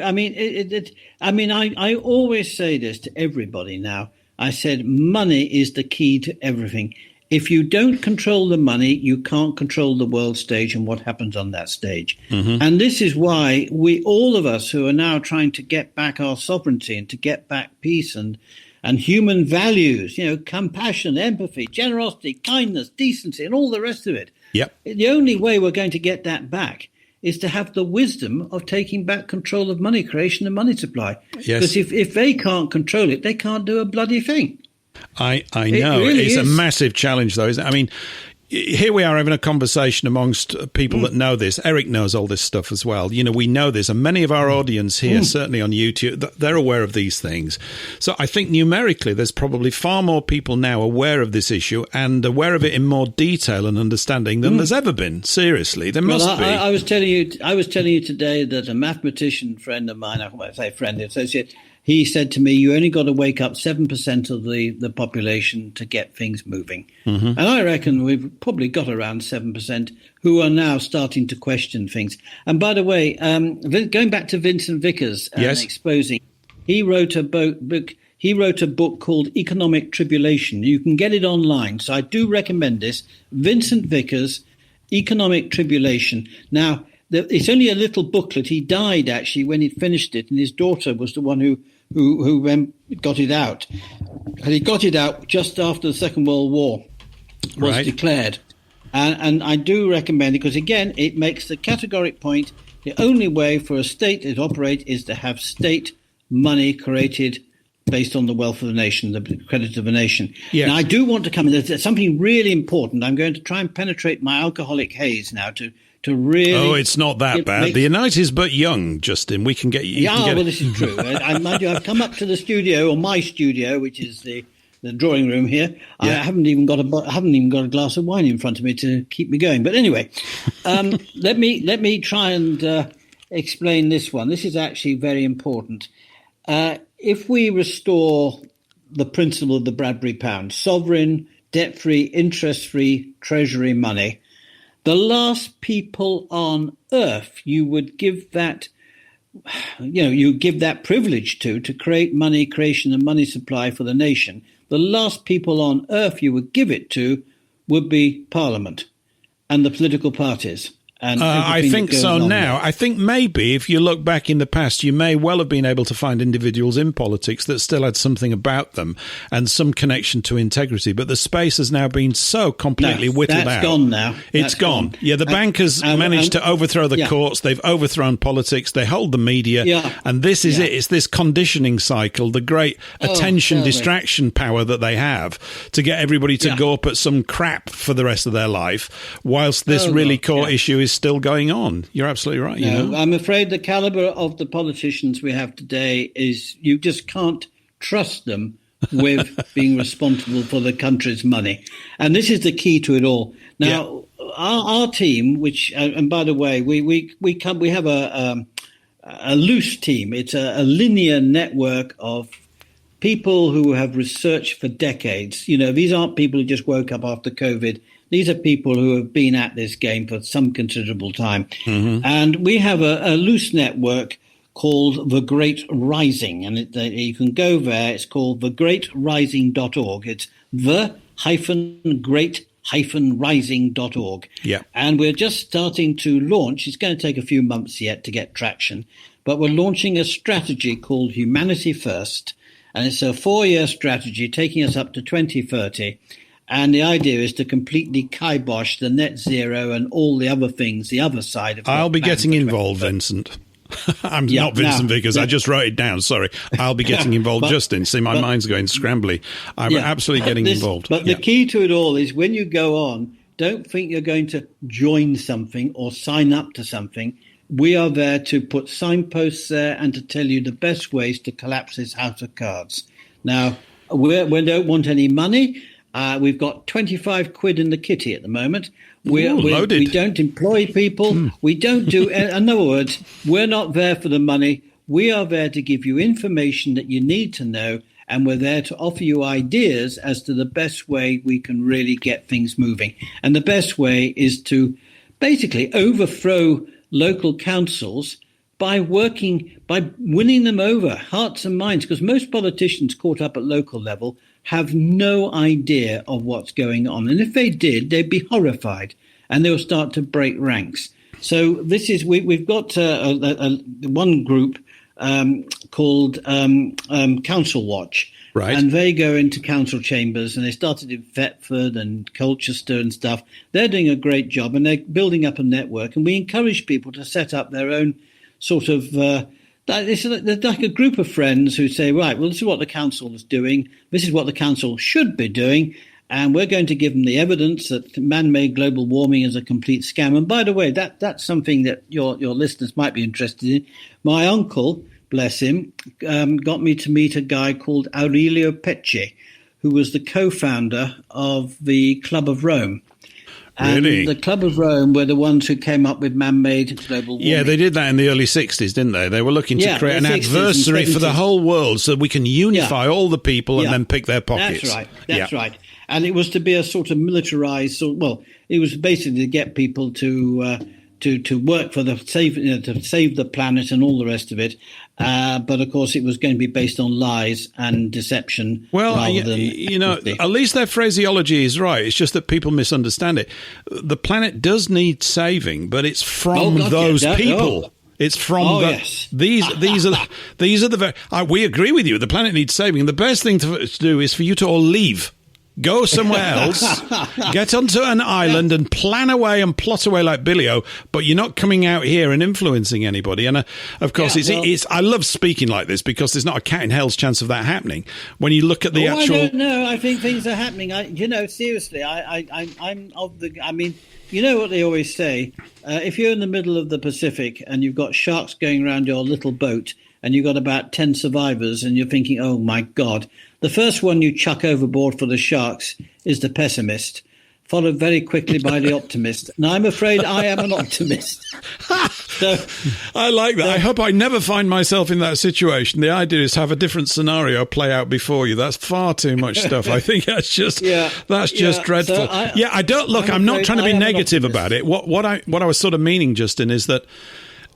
Speaker 3: I always say this to everybody now. I said money is the key to everything. If you don't control the money, you can't control the world stage and what happens on that stage. And this is why all of us who are now trying to get back our sovereignty and to get back peace and human values, compassion, empathy, generosity, kindness, decency, and all the rest of it.
Speaker 1: Yep.
Speaker 3: The only way we're going to get that back is to have the wisdom of taking back control of money creation and money supply. Yes. Because if they can't control it, they can't do a bloody thing.
Speaker 1: I know. It's a massive challenge, though, isn't it? I mean, here we are having a conversation amongst people that know this. Eric knows all this stuff as well. We know this. And many of our audience here, certainly on YouTube, they're aware of these things. So I think numerically, there's probably far more people now aware of this issue and aware of it in more detail and understanding than there's ever been. Seriously, there must be.
Speaker 3: I was telling you today that a mathematician friend of mine, I say friend, associate, he said to me, you only got to wake up 7% of the population to get things moving. And I reckon we've probably got around 7% who are now starting to question things. And by the way, going back to Vincent Vickers and exposing, he wrote a book called Economic Tribulation. You can get it online. So I do recommend this. Vincent Vickers, Economic Tribulation. Now, it's only a little booklet. He died, actually, when he'd finished it, and his daughter was the one who got it out. And he got it out just after the Second World War was declared. And I do recommend it because, again, it makes the categoric point the only way for a state to operate is to have state money created based on the wealth of the nation, the credit of the nation. Yes. Now, I do want to come in. There's something really important. I'm going to try and penetrate my alcoholic haze now to really...
Speaker 1: Oh, it's not that bad. The night is but young, Justin. We can get you...
Speaker 3: Well, this is true. Mind you, I've come up to the studio, or my studio, which is the the drawing room here. I haven't even got a glass of wine in front of me to keep me going. But anyway, let me try and explain this one. This is actually very important. If we restore the principle of the Bradbury Pound, sovereign, debt-free, interest-free treasury money, the last people on earth you would give that, you give that privilege to create money creation and money supply for the nation, the last people on earth you would give it to would be Parliament and the political parties. And
Speaker 1: I think so now. I think maybe if you look back in the past, you may well have been able to find individuals in politics that still had something about them and some connection to integrity. But the space has now been so completely whittled out.
Speaker 3: That's gone now.
Speaker 1: It's gone. Yeah, the bankers managed to overthrow the courts. They've overthrown politics. They hold the media.
Speaker 3: Yeah.
Speaker 1: And this is it. It's this conditioning cycle, the great attention distraction power that they have to get everybody to go up at some crap for the rest of their life, whilst this really core issue is still going on. You're absolutely right.
Speaker 3: No, I'm afraid the caliber of the politicians we have today is you just can't trust them with being responsible for the country's money. And this is the key to it all. Now, our team, which, and by the way, we have a loose team. It's a linear network of people who have researched for decades. These aren't people who just woke up after COVID. These are people who have been at this game for some considerable time. Mm-hmm. And we have a loose network called The Great Rising. And you can go there. It's called thegreatrising.org. It's the-great-rising.org.
Speaker 1: Yeah.
Speaker 3: And we're just starting to launch. It's going to take a few months yet to get traction. But we're launching a strategy called Humanity First. And it's a 4-year strategy taking us up to 2030. And the idea is to completely kibosh the net zero and all the other things, the other side of it.
Speaker 1: I'll be getting involved, Vincent. I'm not Vincent Vickers. I just wrote it down. Sorry. I'll be getting involved, Justin. See, my mind's going scrambly. I'm absolutely getting involved.
Speaker 3: But the key to it all is when you go on, don't think you're going to join something or sign up to something. We are there to put signposts there and to tell you the best ways to collapse this house of cards. Now, we don't want any money. We've got 25 quid in the kitty at the moment. We don't employ people. We don't do, in other words, we're not there for the money. We are there to give you information that you need to know, and we're there to offer you ideas as to the best way we can really get things moving. And the best way is to basically overthrow local councils by winning them over, hearts and minds, because most politicians caught up at local level have no idea of what's going on. And if they did, they'd be horrified and they'll start to break ranks. So this is, we've got one group called Council Watch.
Speaker 1: Right.
Speaker 3: And they go into council chambers, and they started in Thetford and Colchester and stuff. They're doing a great job, and they're building up a network. And we encourage people to set up their own sort of it's like a group of friends who say, right, well, this is what the council is doing. This is what the council should be doing. And we're going to give them the evidence that man-made global warming is a complete scam. And by the way, that's something that your listeners might be interested in. My uncle, bless him, got me to meet a guy called Aurelio Pecci, who was the co-founder of the Club of Rome. And
Speaker 1: really?
Speaker 3: The Club of Rome were the ones who came up with man-made global warming.
Speaker 1: Yeah, they did that in the early 60s, didn't they? They were looking to create an adversary for the whole world so we can unify all the people and then pick their pockets.
Speaker 3: That's right. That's right. And it was to be a sort of militarized, it was basically to get people to work for to save the planet and all the rest of it. But of course, it was going to be based on lies and deception.
Speaker 1: Well, at least their phraseology is right. It's just that people misunderstand it. The planet does need saving, but it's from those people. It's from these are the we agree with you. The planet needs saving. The best thing to do is for you to all leave. Go somewhere else, get onto an island and plan away and plot away like Billy-O, but you're not coming out here and influencing anybody. And of course, I love speaking like this because there's not a cat in hell's chance of that happening. When you look at the actual... I
Speaker 3: don't know. I think things are happening. Seriously, I'm of the... I mean, you know what they always say? If you're in the middle of the Pacific and you've got sharks going around your little boat and you've got about 10 survivors, and you're thinking, oh, my God. The first one you chuck overboard for the sharks is the pessimist, followed very quickly by the optimist. And I'm afraid I am an optimist. So,
Speaker 1: I like that. I hope I never find myself in that situation. The idea is have a different scenario play out before you. That's far too much stuff. I think that's just dreadful. So I'm not trying to be negative about it. What I was sort of meaning, Justin, is that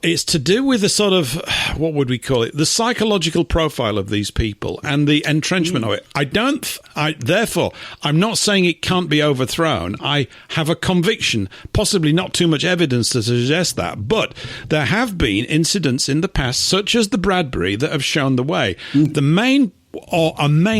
Speaker 1: it's to do with the sort of, what would we call it, the psychological profile of these people and the entrenchment of it. Therefore, I'm not saying it can't be overthrown. I have a conviction, possibly not too much evidence to suggest that, but there have been incidents in the past, such as the Bradbury, that have shown the way. The main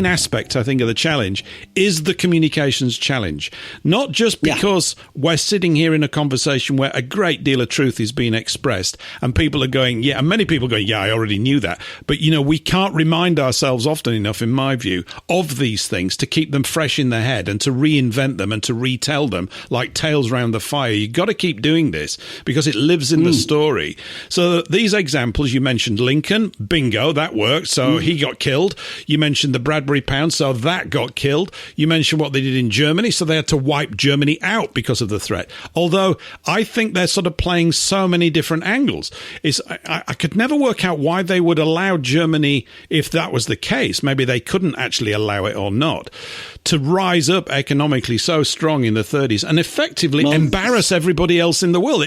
Speaker 1: aspect, I think, of the challenge is the communications challenge. Not just because we're sitting here in a conversation where a great deal of truth is being expressed and people are going, and many people go, I already knew that. But, we can't remind ourselves often enough, in my view, of these things to keep them fresh in the head and to reinvent them and to retell them like tales round the fire. You've got to keep doing this because it lives in the story. So these examples, you mentioned Lincoln, bingo, that worked. So he got killed. You mentioned the Bradbury Pound, so that got killed. You mentioned what they did in Germany, so they had to wipe Germany out because of the threat. Although I think they're sort of playing so many different angles. I could never work out why they would allow Germany, if that was the case, maybe they couldn't actually allow it or not, to rise up economically so strong in the 30s and effectively embarrass everybody else in the world.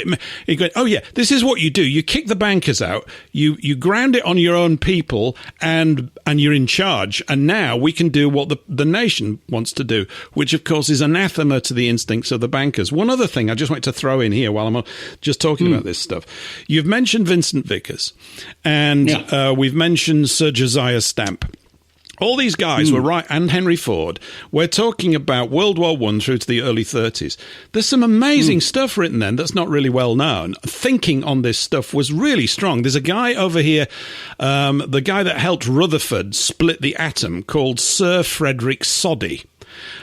Speaker 1: It goes, this is what you do. You kick the bankers out, you ground it on your own people, and you're in charge. And now we can do what the nation wants to do, which, of course, is anathema to the instincts of the bankers. One other thing I just want to throw in here while I'm just talking about this stuff. You've mentioned Vincent Vickers, and we've mentioned Sir Josiah Stamp. All these guys were right, and Henry Ford. We're talking about World War I through to the early 30s. There's some amazing stuff written then that's not really well known. Thinking on this stuff was really strong. There's a guy over here, the guy that helped Rutherford split the atom, called Sir Frederick Soddy.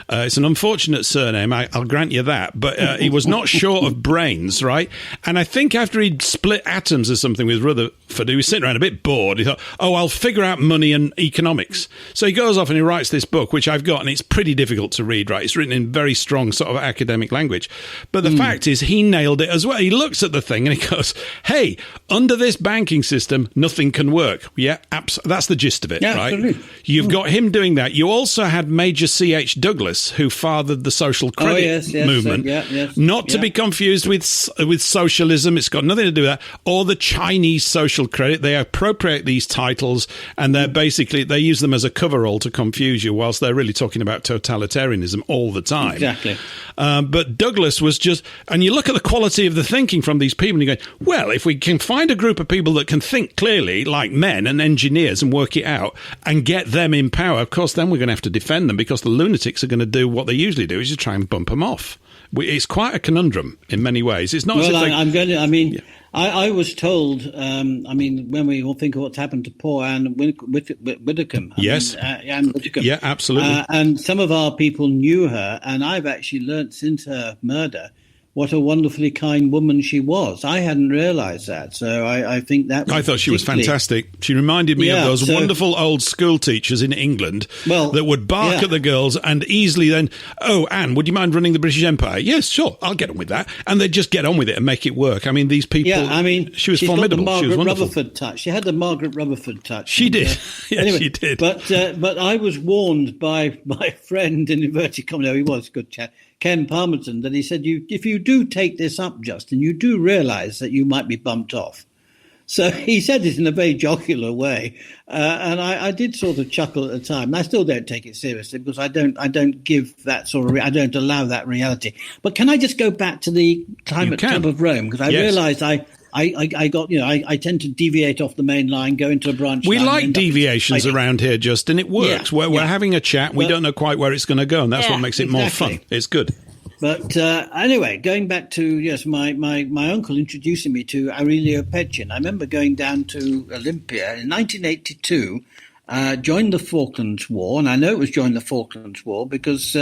Speaker 1: It's an unfortunate surname, I'll grant you that, but he was not short of brains, right? And I think after he'd split atoms or something with Rutherford, he was sitting around a bit bored. He thought, I'll figure out money and economics. So he goes off and he writes this book, which I've got, and it's pretty difficult to read, right? It's written in very strong sort of academic language. But the fact is, he nailed it as well. He looks at the thing and he goes, hey, under this banking system, nothing can work. Yeah, that's the gist of it, right? Absolutely. You've got him doing that. You also had Major C.H. Douglas, who fathered the social credit movement, not to be confused with socialism. It's got nothing to do with that, or the Chinese social credit. They appropriate these titles and they use them as a coverall to confuse you, whilst they're really talking about totalitarianism all the time.
Speaker 3: Exactly.
Speaker 1: But Douglas was just, and you look at the quality of the thinking from these people and you go, well, if we can find a group of people that can think clearly like men and engineers and work it out and get them in power, of course, then we're going to have to defend them, because the lunatics are going to do what they usually do, is to try and bump them off. It's quite a conundrum in many ways. It's not.
Speaker 3: I was told. When we all think of what's happened to poor Anne Widdecombe. Anne Widdecombe.
Speaker 1: Yeah, absolutely.
Speaker 3: And some of our people knew her, and I've actually learnt since her murder what a wonderfully kind woman she was. I hadn't realised that, so I think that.
Speaker 1: I thought she was fantastic. She reminded me of those wonderful old school teachers in England that would bark at the girls and easily then, Anne, would you mind running the British Empire? Yes, sure, I'll get on with that. And they'd just get on with it and make it work. I mean, these people. She was formidable.
Speaker 3: Got the
Speaker 1: she was wonderful.
Speaker 3: Rutherford touch. She had the Margaret Rutherford touch.
Speaker 1: She did. Anyway, she did.
Speaker 3: But I was warned by my friend in inverted commas. He was a good chap, Ken Palmerton, that he said, if you do take this up, Justin, you do realise that you might be bumped off. So he said it in a very jocular way, and I did sort of chuckle at the time. And I still don't take it seriously, because I don't give that sort of I don't allow that reality. But can I just go back to the Climate Club of Rome, because I realised I tend to deviate off the main line, go into a branch.
Speaker 1: We like deviations around here, Justin. It works. We're having a chat. We don't know quite where it's going to go, and that's what makes it more fun. It's good.
Speaker 3: But anyway, going back to, my uncle introducing me to Aurelio Petchin. I remember going down to Olympia in 1982, joined the Falklands War, and I know it was during the Falklands War because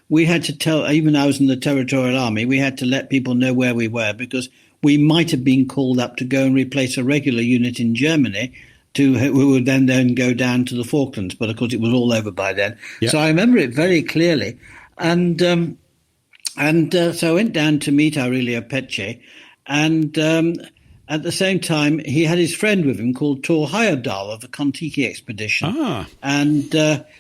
Speaker 3: we had to tell, even I was in the Territorial Army, we had to let people know where we were, because we might have been called up to go and replace a regular unit in Germany we would then go down to the Falklands, but of course it was all over by then.
Speaker 1: Yep.
Speaker 3: So I remember it very clearly, and so I went down to meet Aurelio Peche, and at the same time he had his friend with him called Tor Heyerdahl of the Kon-Tiki expedition, and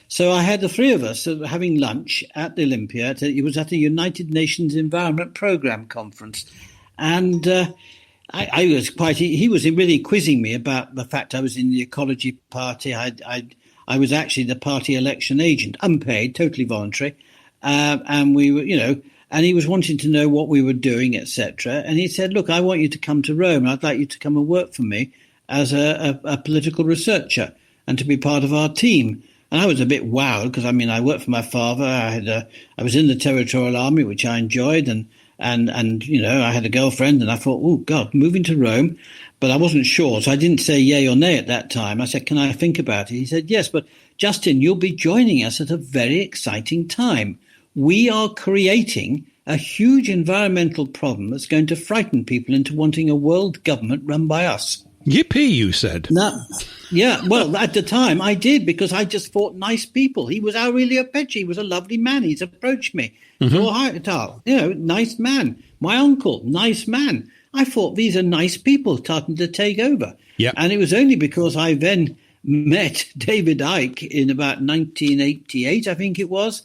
Speaker 3: so I had the three of us having lunch at the Olympia. It was at the United Nations Environment Programme conference, and I was he was really quizzing me about the fact I was in the Ecology Party. I was actually the party election agent, unpaid, totally voluntary. And we were, and he was wanting to know what we were doing, etc. And he said, look, I want you to come to Rome. I'd like you to come and work for me as a political researcher and to be part of our team. And I was a bit wowed because, I worked for my father. I was in the Territorial Army, which I enjoyed, and I had a girlfriend, and I thought, oh, God, moving to Rome. But I wasn't sure, so I didn't say yay or nay at that time. I said, can I think about it? He said, yes, but Justin, you'll be joining us at a very exciting time. We are creating a huge environmental problem that's going to frighten people into wanting a world government run by us.
Speaker 1: Yippee, you said.
Speaker 3: No, yeah, well, at the time I did, because I just thought nice people. He was Aurelio Peche. He was a lovely man. He's approached me. Nice man. My uncle, nice man. I thought these are nice people starting to take over.
Speaker 1: Yep.
Speaker 3: And it was only because I then met David Icke in about 1988, I think it was,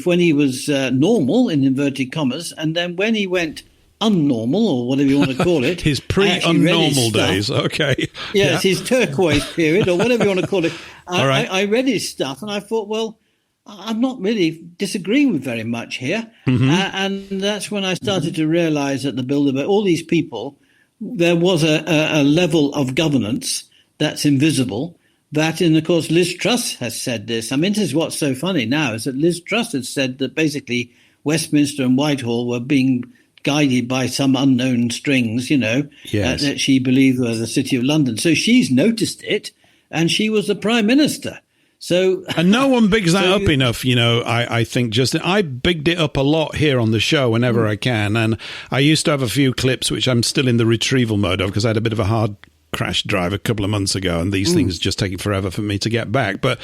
Speaker 3: when he was normal, in inverted commas, and then when he went unnormal, or whatever you want to call it.
Speaker 1: His pre-unnormal days, okay.
Speaker 3: Yes, his turquoise period, or whatever you want to call it.
Speaker 1: Right.
Speaker 3: I read his stuff, and I thought, well, I'm not really disagreeing with very much here.
Speaker 1: Mm-hmm.
Speaker 3: And that's when I started to realize that the Bilderberg, all these people, there was a level of governance that's invisible. That, and of course, Liz Truss has said this. This is what's so funny now, is that Liz Truss has said that basically Westminster and Whitehall were being guided by some unknown strings,
Speaker 1: yes.
Speaker 3: That she believed were the City of London. So she's noticed it, and she was the Prime Minister. So,
Speaker 1: and no one bigs that up enough, I think, Justin. I bigged it up a lot here on the show whenever I can, and I used to have a few clips which I'm still in the retrieval mode of because I had a bit of a hard crash drive a couple of months ago, and these things just take forever for me to get back. But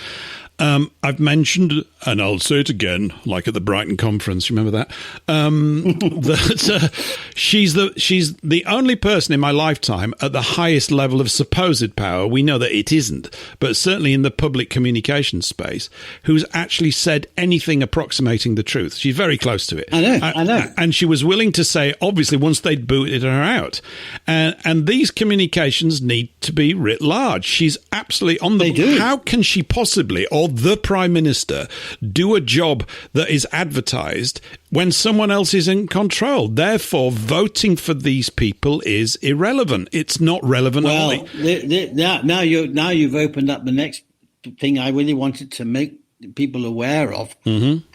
Speaker 1: I've mentioned, and I'll say it again, like at the Brighton conference, remember that? That she's the only person in my lifetime at the highest level of supposed power. We know that it isn't, but certainly in the public communication space, who's actually said anything approximating the truth. She's very close to it.
Speaker 3: I know.
Speaker 1: And she was willing to say, obviously, once they'd booted her out. And these communications need to be writ large. She's absolutely on the...
Speaker 3: They do.
Speaker 1: How can she possibly, or the Prime Minister, do a job that is advertised when someone else is in control? Therefore, voting for these people is irrelevant. It's not relevant.
Speaker 3: Well, now you've opened up the next thing I really wanted to make people aware of,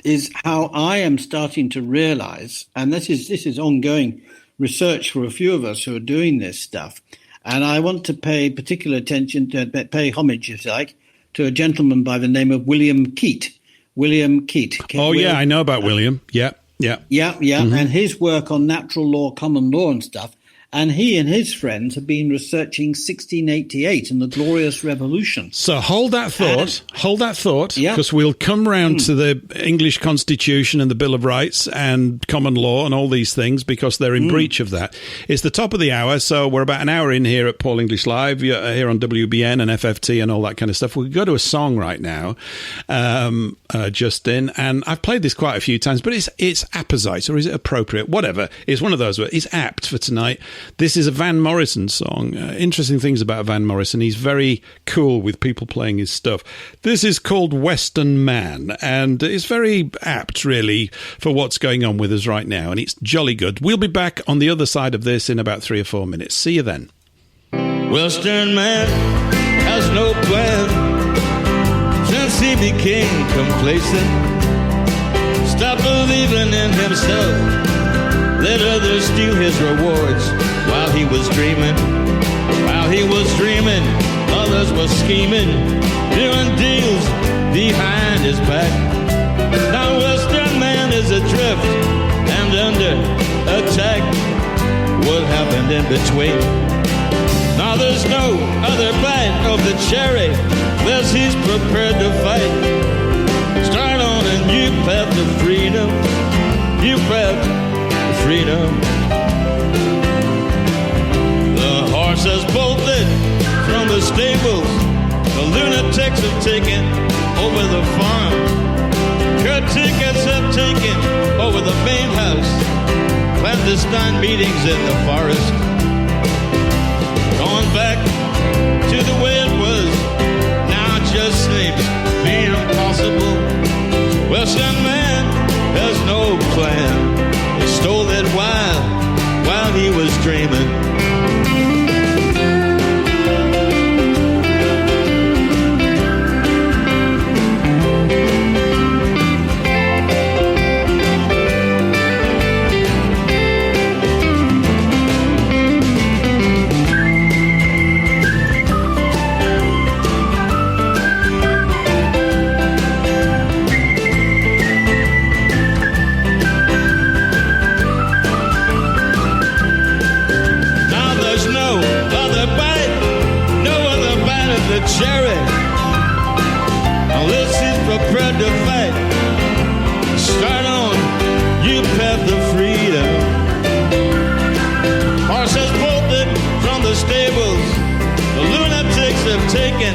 Speaker 3: is how I am starting to realize, and this is ongoing research for a few of us who are doing this stuff, and I want to pay particular attention, pay homage, if you like, to a gentleman by the name of William Keat. William Keat.
Speaker 1: Yeah, I know about William. Yeah.
Speaker 3: And his work on natural law, common law and stuff. And he and his friends have been researching 1688 and the Glorious Revolution.
Speaker 1: So hold that thought,
Speaker 3: Yeah.
Speaker 1: because we'll come round to the English Constitution and the Bill of Rights and common law and all these things, because they're in breach of that. It's the top of the hour, so we're about an hour in here at Paul English Live, here on WBN and FFT and all that kind of stuff. We'll go to a song right now, Justin, and I've played this quite a few times, but it's apposite, or is it appropriate? Whatever. It's one of those words. It's apt for tonight. This is a Van Morrison song. Interesting things about Van Morrison. He's very cool with people playing his stuff. This is called Western Man, and it's very apt, really, for what's going on with us right now, and it's jolly good. We'll be back on the other side of this in about 3 or 4 minutes. See you then.
Speaker 4: Western man has no plan since he became complacent. Stop believing in himself. Let others steal his rewards while he was dreaming. While he was dreaming, others were scheming, doing deals behind his back. Now Western man is adrift and under attack. What happened in between? Now there's no other bite of the cherry unless he's prepared to fight. Start on a new path to freedom, new path to freedom. The horse has bolted from the stables. The lunatics have taken over the farm. Caretakers have taken over the main house. Clandestine meetings in the forest. Going back to the way it was, now it just seems to be impossible. Western man has no plan. He stole that while he was dreaming. Cherry, unless he's prepared to fight. Start on new path to freedom. Horses bolted from the stables. The lunatics have taken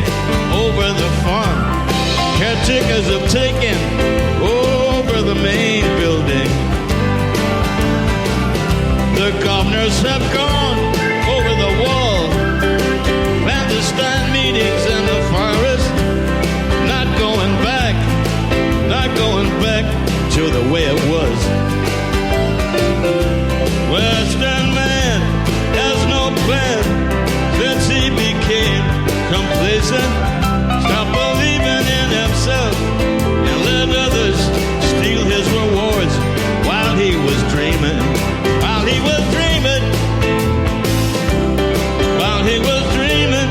Speaker 4: over the farm. Caretakers have taken over the main building. The governors have gone over the wall. Clandestine meetings in the forest. Not going back to the way it was. Western man has no plan since he became complacent. Stop believing in himself and let others steal his rewards while he was dreaming. While he was dreaming. While he was dreaming.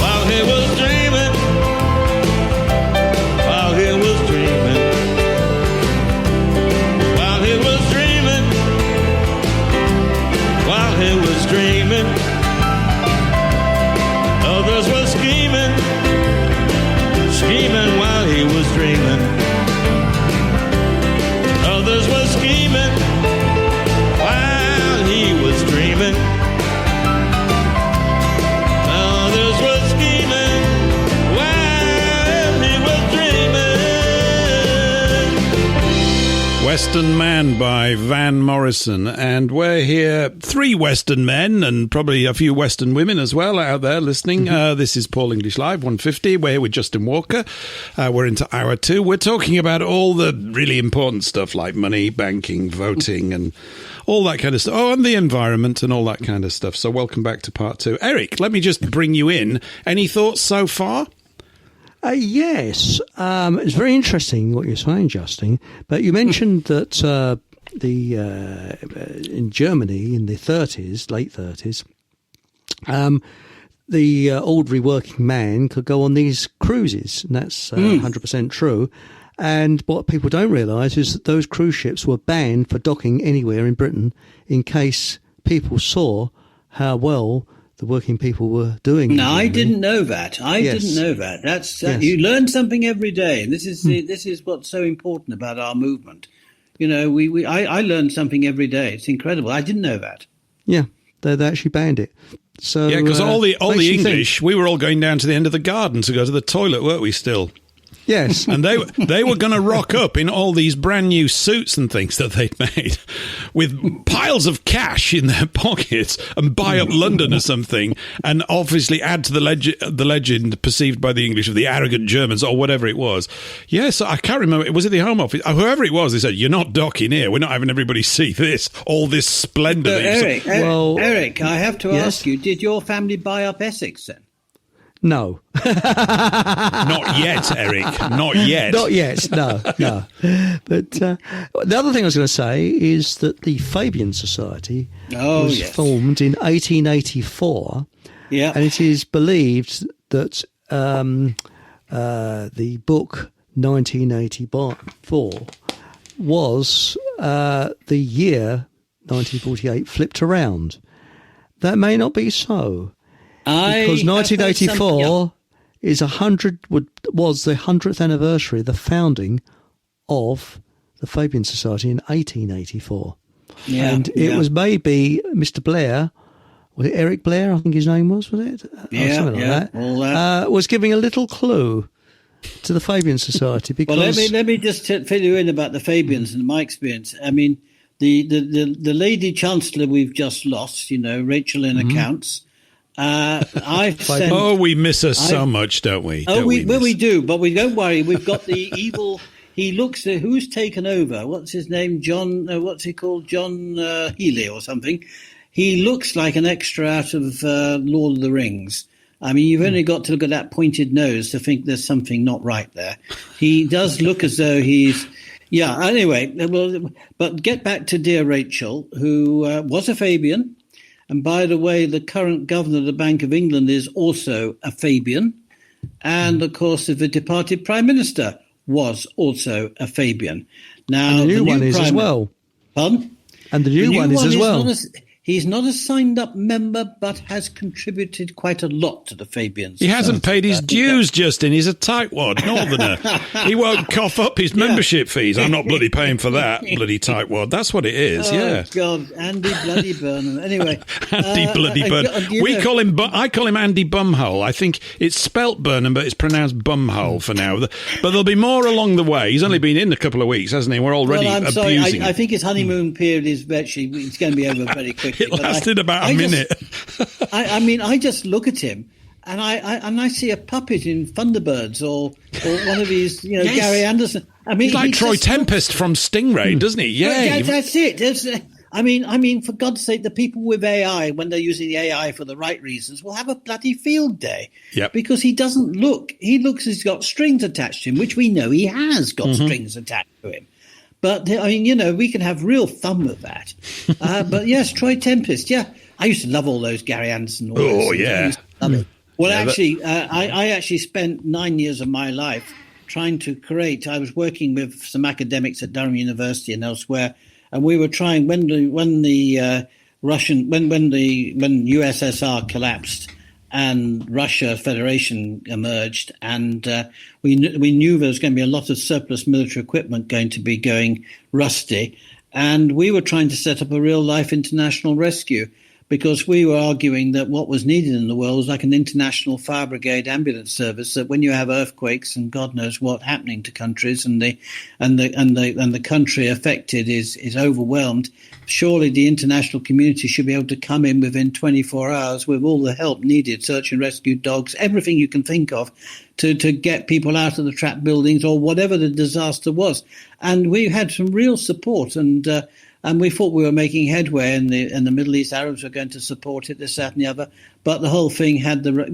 Speaker 4: While he was dreaming. While he was dreaming. While he was dreaming. While he was dreaming. Others were scheming. Scheming while he was dreaming. Others were scheming while he was dreaming. Others were scheming while he was dreaming.
Speaker 1: Western Man by Van Morrison. And we're here, three Western men and probably a few Western women as well out there listening. This is Paul English Live 150. We're here with Justin Walker. We're into hour 2. We're talking about all the really important stuff like money, banking, voting and all that kind of stuff. Oh, and the environment and all that kind of stuff. So welcome back to part 2. Eric, let me just bring you in. Any thoughts so far?
Speaker 2: Yes. It's very interesting what you're saying, Justin. But you mentioned that in Germany in the 30s, late 30s, the ordinary working man could go on these cruises, and that's 100% true. And what people don't realise is that those cruise ships were banned for docking anywhere in Britain in case people saw how well the working people were doing.
Speaker 3: No, I didn't know that. I didn't know that. That's you learn something every day, and this is what's so important about our movement. You know, I learned something every day. It's incredible. I didn't know that.
Speaker 2: Yeah, they actually banned it. So
Speaker 1: yeah, because all the English, we were all going down to the end of the garden to go to the toilet, weren't we? Still.
Speaker 2: Yes.
Speaker 1: And they were going to rock up in all these brand new suits and things that they'd made with piles of cash in their pockets and buy up London or something and obviously add to the legend perceived by the English of the arrogant Germans or whatever it was. Yes, I can't remember. Was it the Home Office? Whoever it was, they said, you're not docking here. We're not having everybody see this, all this splendour.
Speaker 3: Eric, I have to ask you, did your family buy up Essex then?
Speaker 2: No.
Speaker 1: Not yet, Eric. Not yet.
Speaker 2: Not yet, no. But the other thing I was going to say is that the Fabian Society was formed in 1884.
Speaker 3: Yeah.
Speaker 2: And it is believed that the book 1984 was the year 1948 flipped around. that may not be so. Because 1984 was the 100th anniversary of the founding of the Fabian Society in 1884.
Speaker 3: Yeah,
Speaker 2: and it was maybe Mr. Blair, was it Eric Blair, I think his name was it? Something like that.
Speaker 3: All that.
Speaker 2: Was giving a little clue to the Fabian Society. Because
Speaker 3: let me just fill you in about the Fabians and my experience. I mean, the Lady Chancellor we've just lost, Rachel in accounts.
Speaker 1: We miss her so much, don't we?
Speaker 3: We do, but we don't worry. We've got the evil. He looks at who's taken over. What's his name? John. What's he called? John Healy or something. He looks like an extra out of Lord of the Rings. I mean, you've only got to look at that pointed nose to think there's something not right there. He does look as though he's. Yeah. Anyway, but get back to dear Rachel, who was a Fabian. And by the way, the current governor of the Bank of England is also a Fabian. And, of course, the departed Prime Minister was also a Fabian. Now,
Speaker 2: and the new one is as well.
Speaker 3: Pardon?
Speaker 2: And the new one is as well.
Speaker 3: He's not a signed-up member, but has contributed quite a lot to the Fabians.
Speaker 1: He hasn't paid his dues, Justin. He's a tightwad northerner. He won't cough up his membership fees. I'm not bloody paying for that, bloody tightwad. That's what it is,
Speaker 3: Oh, God, Andy bloody Burnham. Anyway.
Speaker 1: Andy bloody Burnham. I call him Andy Bumhole. I think it's spelt Burnham, but it's pronounced Bumhole for now. But there'll be more along the way. He's only been in a couple of weeks, hasn't he? We're already abusing him.
Speaker 3: I think his honeymoon period is virtually, it's going to be over very quickly.
Speaker 1: It lasted about a minute.
Speaker 3: I just look at him and I see a puppet in Thunderbirds or one of these, yes. Gary Anderson. I mean,
Speaker 1: he's like Troy Tempest from Stingray, doesn't he? Yeah,
Speaker 3: that's it. I mean, for God's sake, the people with AI, when they're using the AI for the right reasons, will have a bloody field day.
Speaker 1: Yep.
Speaker 3: Because he doesn't look. He looks as he's got strings attached to him, which we know he has got strings attached to him. But, I mean, we can have real fun with that. But, yes, Troy Tempest, yeah. I used to love all those Gary Anderson.
Speaker 1: Yeah.
Speaker 3: Well, I actually spent 9 years of my life trying to create. I was working with some academics at Durham University and elsewhere, and we were trying, when USSR collapsed and Russia Federation emerged, and we knew there was going to be a lot of surplus military equipment going to be going rusty, and we were trying to set up a real-life international rescue because we were arguing that what was needed in the world was like an international fire brigade ambulance service, that when you have earthquakes and God knows what happening to countries and the country affected is overwhelmed, surely the international community should be able to come in within 24 hours with all the help needed, search and rescue dogs, everything you can think of, to get people out of the trapped buildings or whatever the disaster was. And we had some real support, and we thought we were making headway, and the Middle East Arabs were going to support it, this, that, and the other. But the whole thing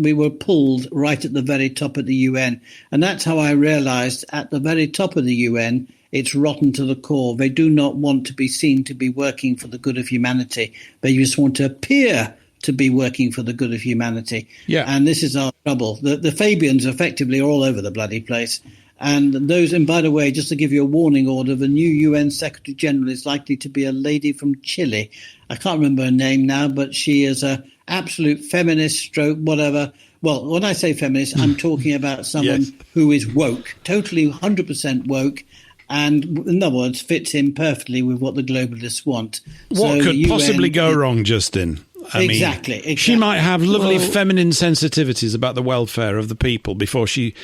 Speaker 3: we were pulled right at the very top of the UN. And that's how I realized at the very top of the UN, it's rotten to the core. They do not want to be seen to be working for the good of humanity. They just want to appear to be working for the good of humanity. Yeah. And this is our trouble. The Fabians effectively are all over the bloody place. And by the way, just to give you a warning order, the new UN Secretary General is likely to be a lady from Chile. I can't remember her name now, but she is a absolute feminist stroke, whatever. Well, when I say feminist, I'm talking about someone who is woke, totally 100% woke, and in other words, fits in perfectly with what the globalists want.
Speaker 1: What could possibly go wrong, Justin?
Speaker 3: Exactly.
Speaker 1: She might have lovely feminine sensitivities about the welfare of the people before she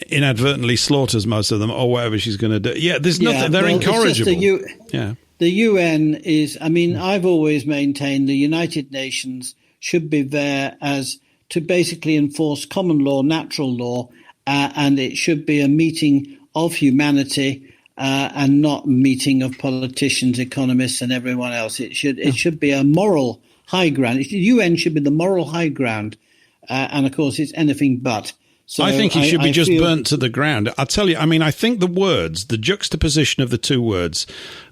Speaker 1: inadvertently slaughters most of them or whatever she's going to do. Yeah, there's nothing. They're incorrigible.
Speaker 3: The UN is, I've always maintained the United Nations should be there as to basically enforce common law, natural law, and it should be a meeting of humanity and not a meeting of politicians, economists, and everyone else. It should be a moral high ground. The UN should be the moral high ground, and of course it's anything but. So
Speaker 1: I think it should be just burnt to the ground. I'll tell you, I think the juxtaposition of the two words,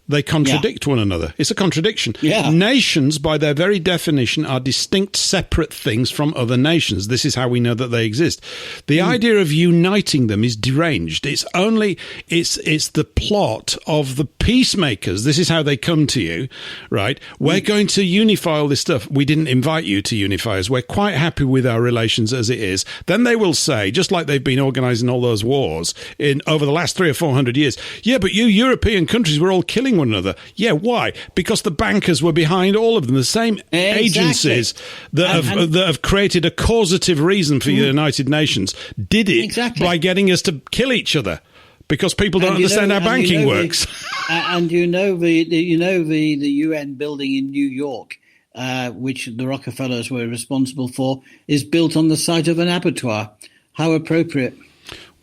Speaker 1: They contradict one another. It's a contradiction.
Speaker 3: Yeah.
Speaker 1: Nations, by their very definition, are distinct, separate things from other nations. This is how we know that they exist. The idea of uniting them is deranged. It's the plot of the peacemakers. This is how they come to you, right? We're going to unify all this stuff. We didn't invite you to unify us. We're quite happy with our relations as it is. Then they will say, just like they've been organising all those wars over the last 300 or 400 years, yeah, but you European countries were all killing one another. Yeah, why? Because the bankers were behind all of them. The same agencies that have created a causative reason for the United Nations did it by getting us to kill each other because people don't understand how banking works.
Speaker 3: And the UN building in New York, which the Rockefellers were responsible for, is built on the site of an abattoir. How appropriate.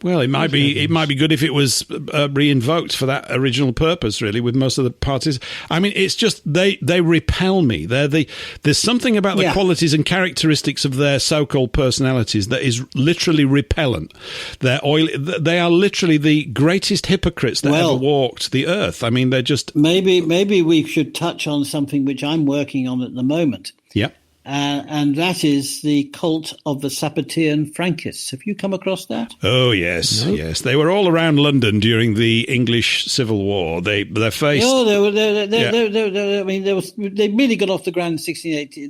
Speaker 1: Well, it might be good if it was re-invoked for that original purpose, really, with most of the parties. I mean, it's just they repel me. There's something about the qualities and characteristics of their so-called personalities that is literally repellent. They are literally the greatest hypocrites that ever walked the earth. I mean, they're just...
Speaker 3: Maybe we should touch on something which I'm working on at the moment.
Speaker 1: Yeah.
Speaker 3: And that is the cult of the Sabbatean Frankists. Have you come across that?
Speaker 1: Oh, yes, yes. They were all around London during the English Civil War. They faced...
Speaker 3: Oh, I mean, they really got off the ground in 1680.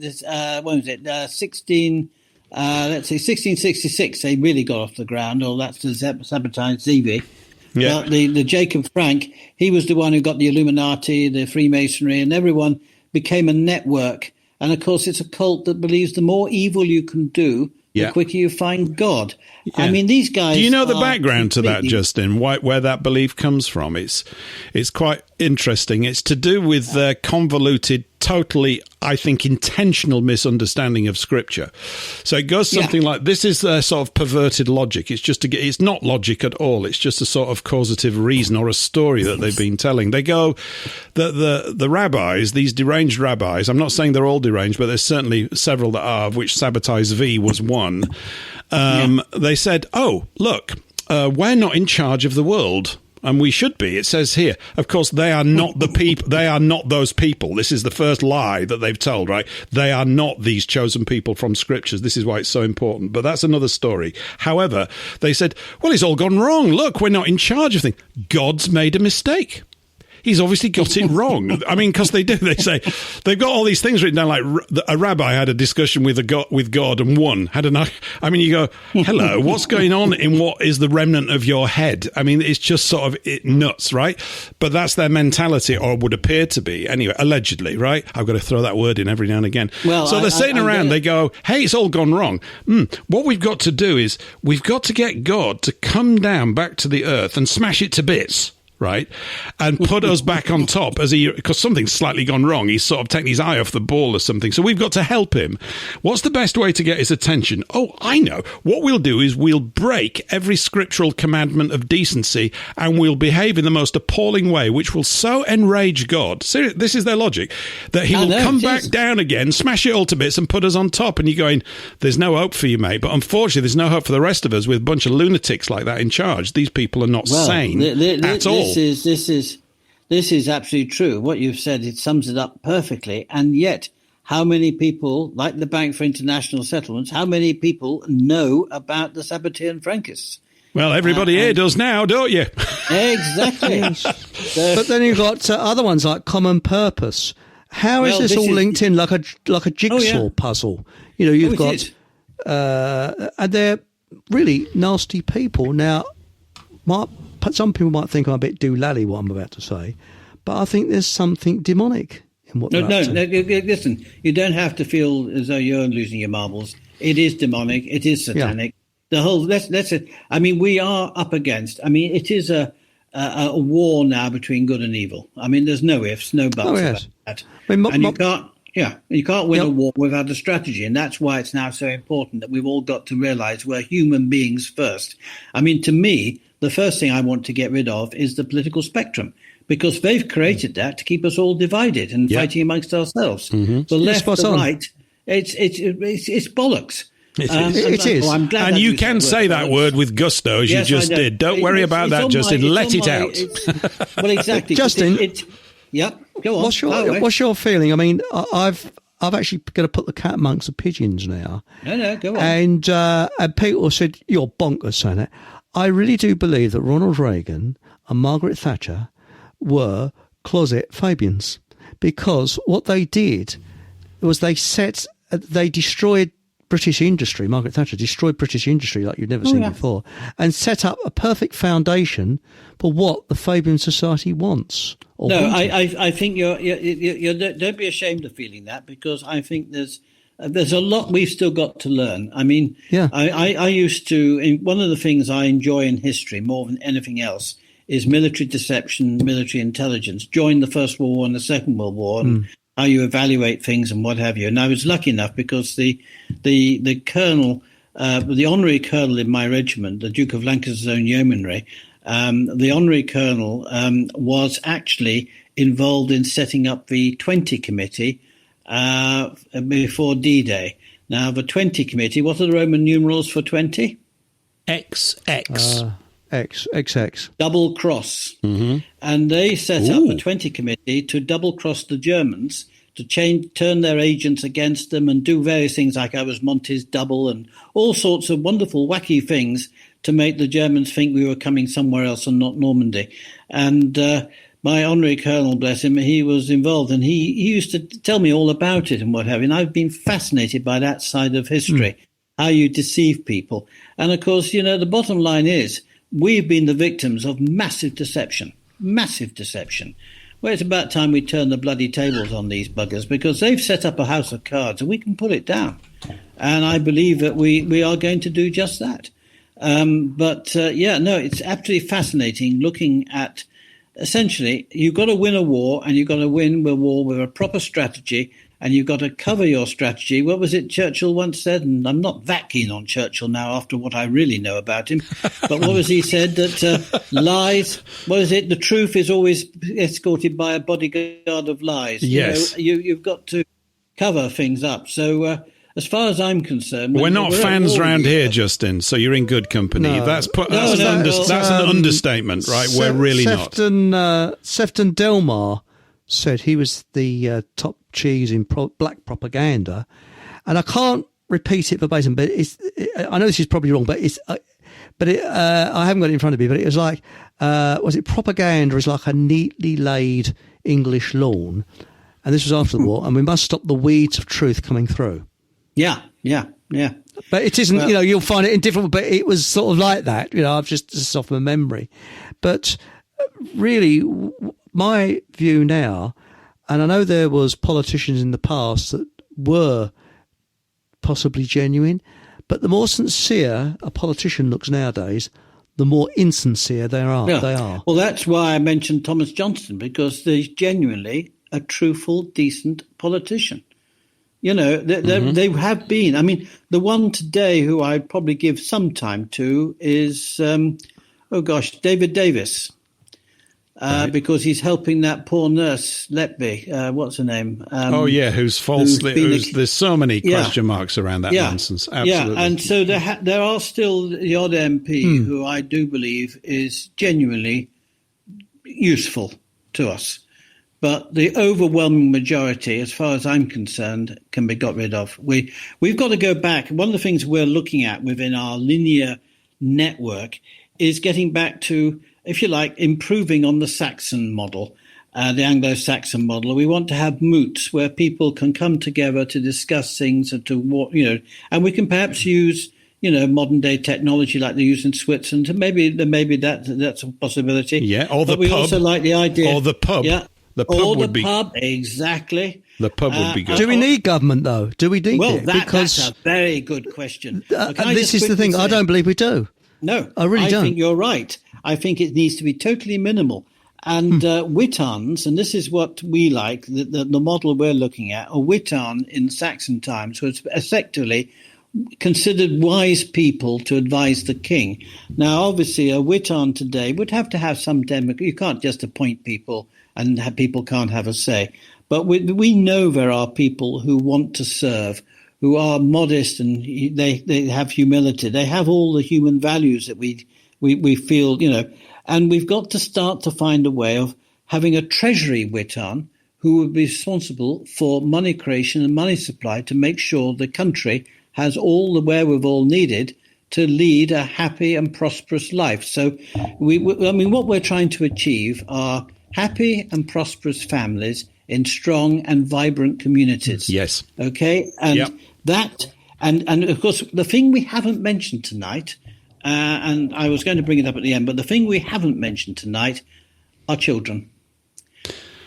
Speaker 3: When was it? 1666. They really got off the ground. Oh, that's the Sabbatean Zevi. Yeah. But the Jacob Frank, he was the one who got the Illuminati, the Freemasonry, and everyone became a network. And, of course, it's a cult that believes the more evil you can do, the quicker you find God. Yeah. I mean, these guys...
Speaker 1: Do you know the background to that, Justin, where that belief comes from? It's quite interesting. It's to do with their convoluted, totally, I think, intentional misunderstanding of Scripture. So it goes something like, this is their sort of perverted logic. It's not logic at all. It's just a sort of causative reason or a story that they've been telling. They go, the rabbis, these deranged rabbis, I'm not saying they're all deranged, but there's certainly several that are, of which Sabotage V was one. They said, oh, look, we're not in charge of the world. And we should be. It says here, of course, they are not the people. They are not those people. This is the first lie that they've told, right? They are not these chosen people from Scriptures. This is why it's so important. But that's another story. However, they said, well, it's all gone wrong. Look, we're not in charge of things. God's made a mistake. He's obviously got it wrong. I mean, because they do. They say they've got all these things written down. Like a rabbi had a discussion with God and won. I mean, you go, hello, what's going on in what is the remnant of your head? I mean, it's just sort of nuts, right? But that's their mentality, or would appear to be anyway. Allegedly, right? I've got to throw that word in every now and again. Well, so they're sitting around. They go, hey, it's all gone wrong. What we've got to do is we've got to get God to come down back to the earth and smash it to bits. Right, and put us back on top because something's slightly gone wrong. He's sort of taken his eye off the ball or something. So we've got to help him. What's the best way to get his attention? Oh, I know. What we'll do is we'll break every scriptural commandment of decency and we'll behave in the most appalling way, which will so enrage God. Seriously, this is their logic, that he will come back down again, smash it all to bits and put us on top. And you're going, there's no hope for you, mate. But unfortunately, there's no hope for the rest of us with a bunch of lunatics like that in charge. These people are not sane at all.
Speaker 3: This is absolutely true. What you've said, it sums it up perfectly. And yet, how many people, like the Bank for International Settlements, how many people know about the Sabbatean Frankists?
Speaker 1: Well, everybody here does now, don't you?
Speaker 3: Exactly.
Speaker 2: But then you've got other ones like Common Purpose. How is this all linked in like a jigsaw puzzle? You know, you've got, and they're really nasty people. Now, some people might think I'm a bit doolally what I'm about to say, but I think there's something demonic in what they're up to.
Speaker 3: No, listen, you don't have to feel as though you're losing your marbles. It is demonic. It is satanic. Yeah. The whole, I mean, we are up against, I mean, it is a war now between good and evil. I mean, there's no ifs, no buts about that. I mean, you can't win a war without a strategy, and that's why it's now so important that we've all got to realize we're human beings first. I mean, to me, the first thing I want to get rid of is the political spectrum, because they've created that to keep us all divided and fighting amongst ourselves. Mm-hmm. The left, the right, it's bollocks.
Speaker 2: It is.
Speaker 3: I'm glad
Speaker 1: and you can say that word with gusto, as you just did. Don't worry about that, Justin. Let it out.
Speaker 3: Well, exactly.
Speaker 2: Justin,
Speaker 3: Yep. Go on.
Speaker 2: What's your feeling? I mean, I've actually got to put the cat amongst the pigeons now.
Speaker 3: No, go on.
Speaker 2: And people said, you're bonkers saying that. I really do believe that Ronald Reagan and Margaret Thatcher were closet Fabians, because what they did was they destroyed British industry. Margaret Thatcher destroyed British industry like you've never seen before, and set up a perfect foundation for what the Fabian Society wants.
Speaker 3: I think you're don't be ashamed of feeling that, because I think there's a lot we've still got to learn. I mean, I used to, one of the things I enjoy in history more than anything else is military deception, military intelligence. Join the First World War and the Second World War, and how you evaluate things and what have you. And I was lucky enough because the colonel, the honorary colonel in my regiment, the Duke of Lancaster's Own Yeomanry, the honorary colonel was actually involved in setting up the 20 Committee before D-Day. Now, the 20 Committee, what are the Roman numerals for 20?
Speaker 1: XX.
Speaker 2: XX.
Speaker 3: Double cross. Mm-hmm. And they set up the 20 Committee to double cross the Germans, to turn their agents against them and do various things like I was Monty's double and all sorts of wonderful, wacky things to make the Germans think we were coming somewhere else and not Normandy. And my honorary colonel, bless him, he was involved, and he used to tell me all about it and what have you. And I've been fascinated by that side of history, how you deceive people. And, of course, the bottom line is we've been the victims of massive deception. Well, it's about time we turn the bloody tables on these buggers, because they've set up a house of cards and we can pull it down. And I believe that we are going to do just that. It's absolutely fascinating looking at, essentially, you've got to win a war, and you've got to win the war with a proper strategy, and you've got to cover your strategy. What was it Churchill once said? And I'm not that keen on Churchill now after what I really know about him. But what was he said? That lies, what is it? The truth is always escorted by a bodyguard of lies.
Speaker 1: Yes.
Speaker 3: You've got to cover things up. So as far as I'm concerned...
Speaker 1: We're not fans round here, Justin, so you're in good company.
Speaker 2: No.
Speaker 1: That's an understatement, right? We're really not.
Speaker 2: Sefton Delmar said he was the top cheese in black propaganda, and I can't repeat it verbatim, but I know this is probably wrong, but I haven't got it in front of me, but it was like, was it propaganda is like a neatly laid English lawn, and this was after the war, and we must stop the weeds of truth coming through.
Speaker 3: Yeah.
Speaker 2: But it isn't, you'll find it in different, but it was sort of like that, I've just off my memory. But really, my view now, and I know there was politicians in the past that were possibly genuine, but the more sincere a politician looks nowadays, the more insincere they are.
Speaker 3: Yeah.
Speaker 2: They are.
Speaker 3: Well, that's why I mentioned Thomas Johnson, because there's genuinely a truthful, decent politician. They have been. I mean, the one today who I'd probably give some time to is, David Davis. Because he's helping that poor nurse, Letby, what's her name?
Speaker 1: Who's falsely... there's so many question marks around that nonsense. Absolutely.
Speaker 3: Yeah, and so there are still the odd MP who I do believe is genuinely useful to us. But the overwhelming majority, as far as I'm concerned, can be got rid of. We've got to go back. One of the things we're looking at within our linear network is getting back to, if you like, improving on the Saxon model, the Anglo-Saxon model. We want to have moots where people can come together to discuss things and and we can perhaps use, modern day technology like they use in Switzerland. And maybe that's a possibility.
Speaker 1: Yeah, or the
Speaker 3: pub. We also like the idea.
Speaker 1: Or the pub. Yeah. The pub would be...
Speaker 3: pub, exactly.
Speaker 1: The pub would be good.
Speaker 2: Do we need government, though? Do we need it?
Speaker 3: That's a very good question.
Speaker 2: This is the thing. I don't believe we do.
Speaker 3: No,
Speaker 2: I really don't.
Speaker 3: I think you're right. I think it needs to be totally minimal. And witans, and this is what we like, the model we're looking at, a witan in Saxon times was effectively considered wise people to advise the king. Now, obviously, a witan today would have to have some democracy. You can't just appoint people and people can't have a say. But we know there are people who want to serve, who are modest, and they have humility. They have all the human values that we feel, and we've got to start to find a way of having a treasury witan who would be responsible for money creation and money supply to make sure the country has all the wherewithal needed to lead a happy and prosperous life. So, what we're trying to achieve are happy and prosperous families in strong and vibrant communities.
Speaker 1: Yes.
Speaker 3: Okay? And
Speaker 1: yep.
Speaker 3: And of course, the thing we haven't mentioned tonight, and I was going to bring it up at the end, but the thing we haven't mentioned tonight are children.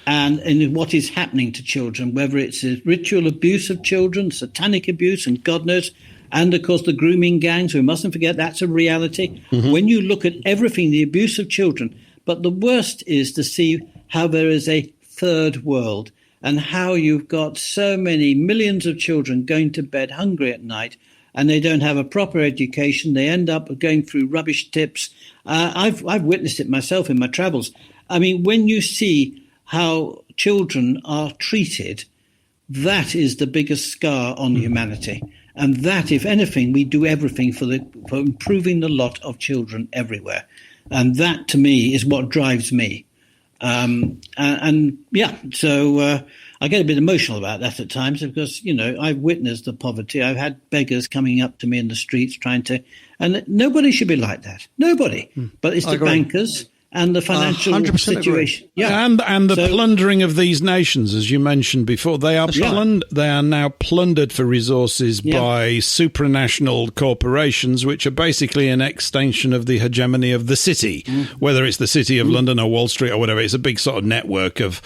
Speaker 3: And what is happening to children, whether it's a ritual abuse of children, satanic abuse, and God knows, and of course the grooming gangs, we mustn't forget that's a reality. Mm-hmm. When you look at everything, the abuse of children, but the worst is to see how there is a third world and how you've got so many millions of children going to bed hungry at night and they don't have a proper education. They end up going through rubbish tips. I've witnessed it myself in my travels. I mean, when you see how children are treated, that is the biggest scar on humanity. And that, if anything, we do everything for improving the lot of children everywhere. And that, to me, is what drives me. So I get a bit emotional about that at times because, I've witnessed the poverty. I've had beggars coming up to me in the streets and nobody should be like that. Nobody. But it's the bankers and the financial situation.
Speaker 1: Yeah. And the plundering of these nations, as you mentioned before, they are they are now plundered for resources by supranational corporations, which are basically an extension of the hegemony of the city, whether it's the City of London or Wall Street or whatever. It's a big sort of network of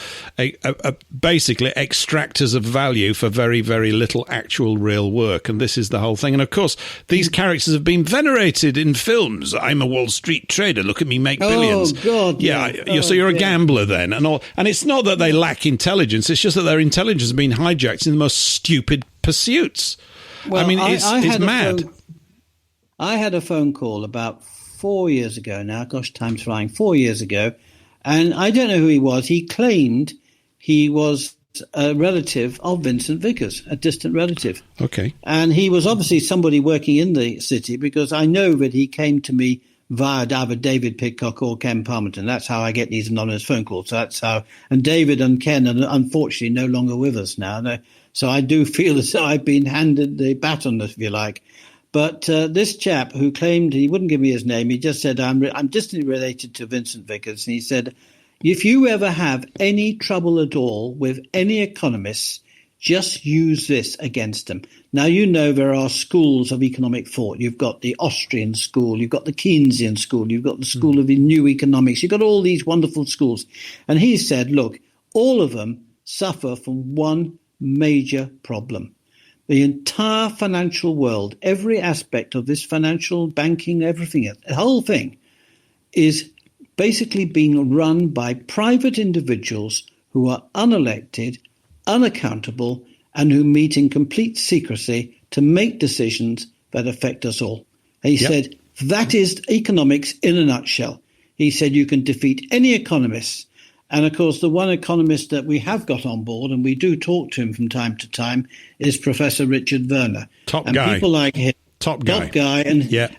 Speaker 1: basically extractors of value for very, very little actual real work. And this is the whole thing. And of course, these characters have been venerated in films. I'm a Wall Street trader. Look at me make billions.
Speaker 3: God,
Speaker 1: so you're a gambler then, and all, and it's not that they lack intelligence; it's just that their intelligence has been hijacked in the most stupid pursuits.
Speaker 3: Well,
Speaker 1: I mean, it's mad.
Speaker 3: I had a phone call about 4 years ago now. Gosh, time's flying. 4 years ago, and I don't know who he was. He claimed he was a relative of Vincent Vickers, a distant relative.
Speaker 1: Okay, and
Speaker 3: he was obviously somebody working in the city because I know that he came to me via either David Pidcock or Ken Palmerton. That's how I get these anonymous phone calls. So that's how. And David and Ken are unfortunately no longer with us now. So I do feel as though I've been handed the baton, if you like. But this chap who claimed he wouldn't give me his name, he just said, I'm distantly related to Vincent Vickers. And he said, if you ever have any trouble at all with any economists, just use this against them. Now, there are schools of economic thought. You've got the Austrian school, you've got the Keynesian school, you've got the school of new economics, you've got all these wonderful schools. And he said, look, all of them suffer from one major problem. The entire financial world, every aspect of this financial banking, everything, the whole thing is basically being run by private individuals who are unelected, unaccountable, and who meet in complete secrecy to make decisions that affect us all. He said, that is economics in a nutshell. He said, you can defeat any economist. And of course, the one economist that we have got on board, and we do talk to him from time to time, is Professor Richard Werner.
Speaker 1: Top guy.
Speaker 3: People like him.
Speaker 1: Top guy.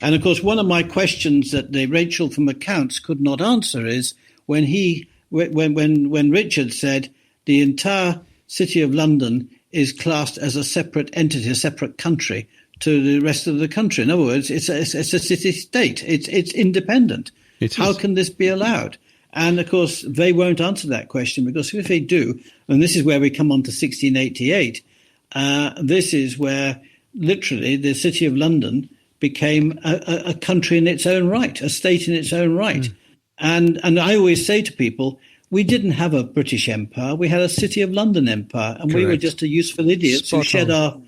Speaker 3: And of course, one of my questions that Rachel from Accounts could not answer is when Richard said the entire City of London is classed as a separate entity, a separate country to the rest of the country. In other words, it's a city-state. It's independent. How can this be allowed? And, of course, they won't answer that question because if they do, and this is where we come on to 1688, this is where literally the City of London became a country in its own right, a state in its own right. And I always say to people, we didn't have a British Empire. We had a City of London Empire, and we were just a useful idiots who shed our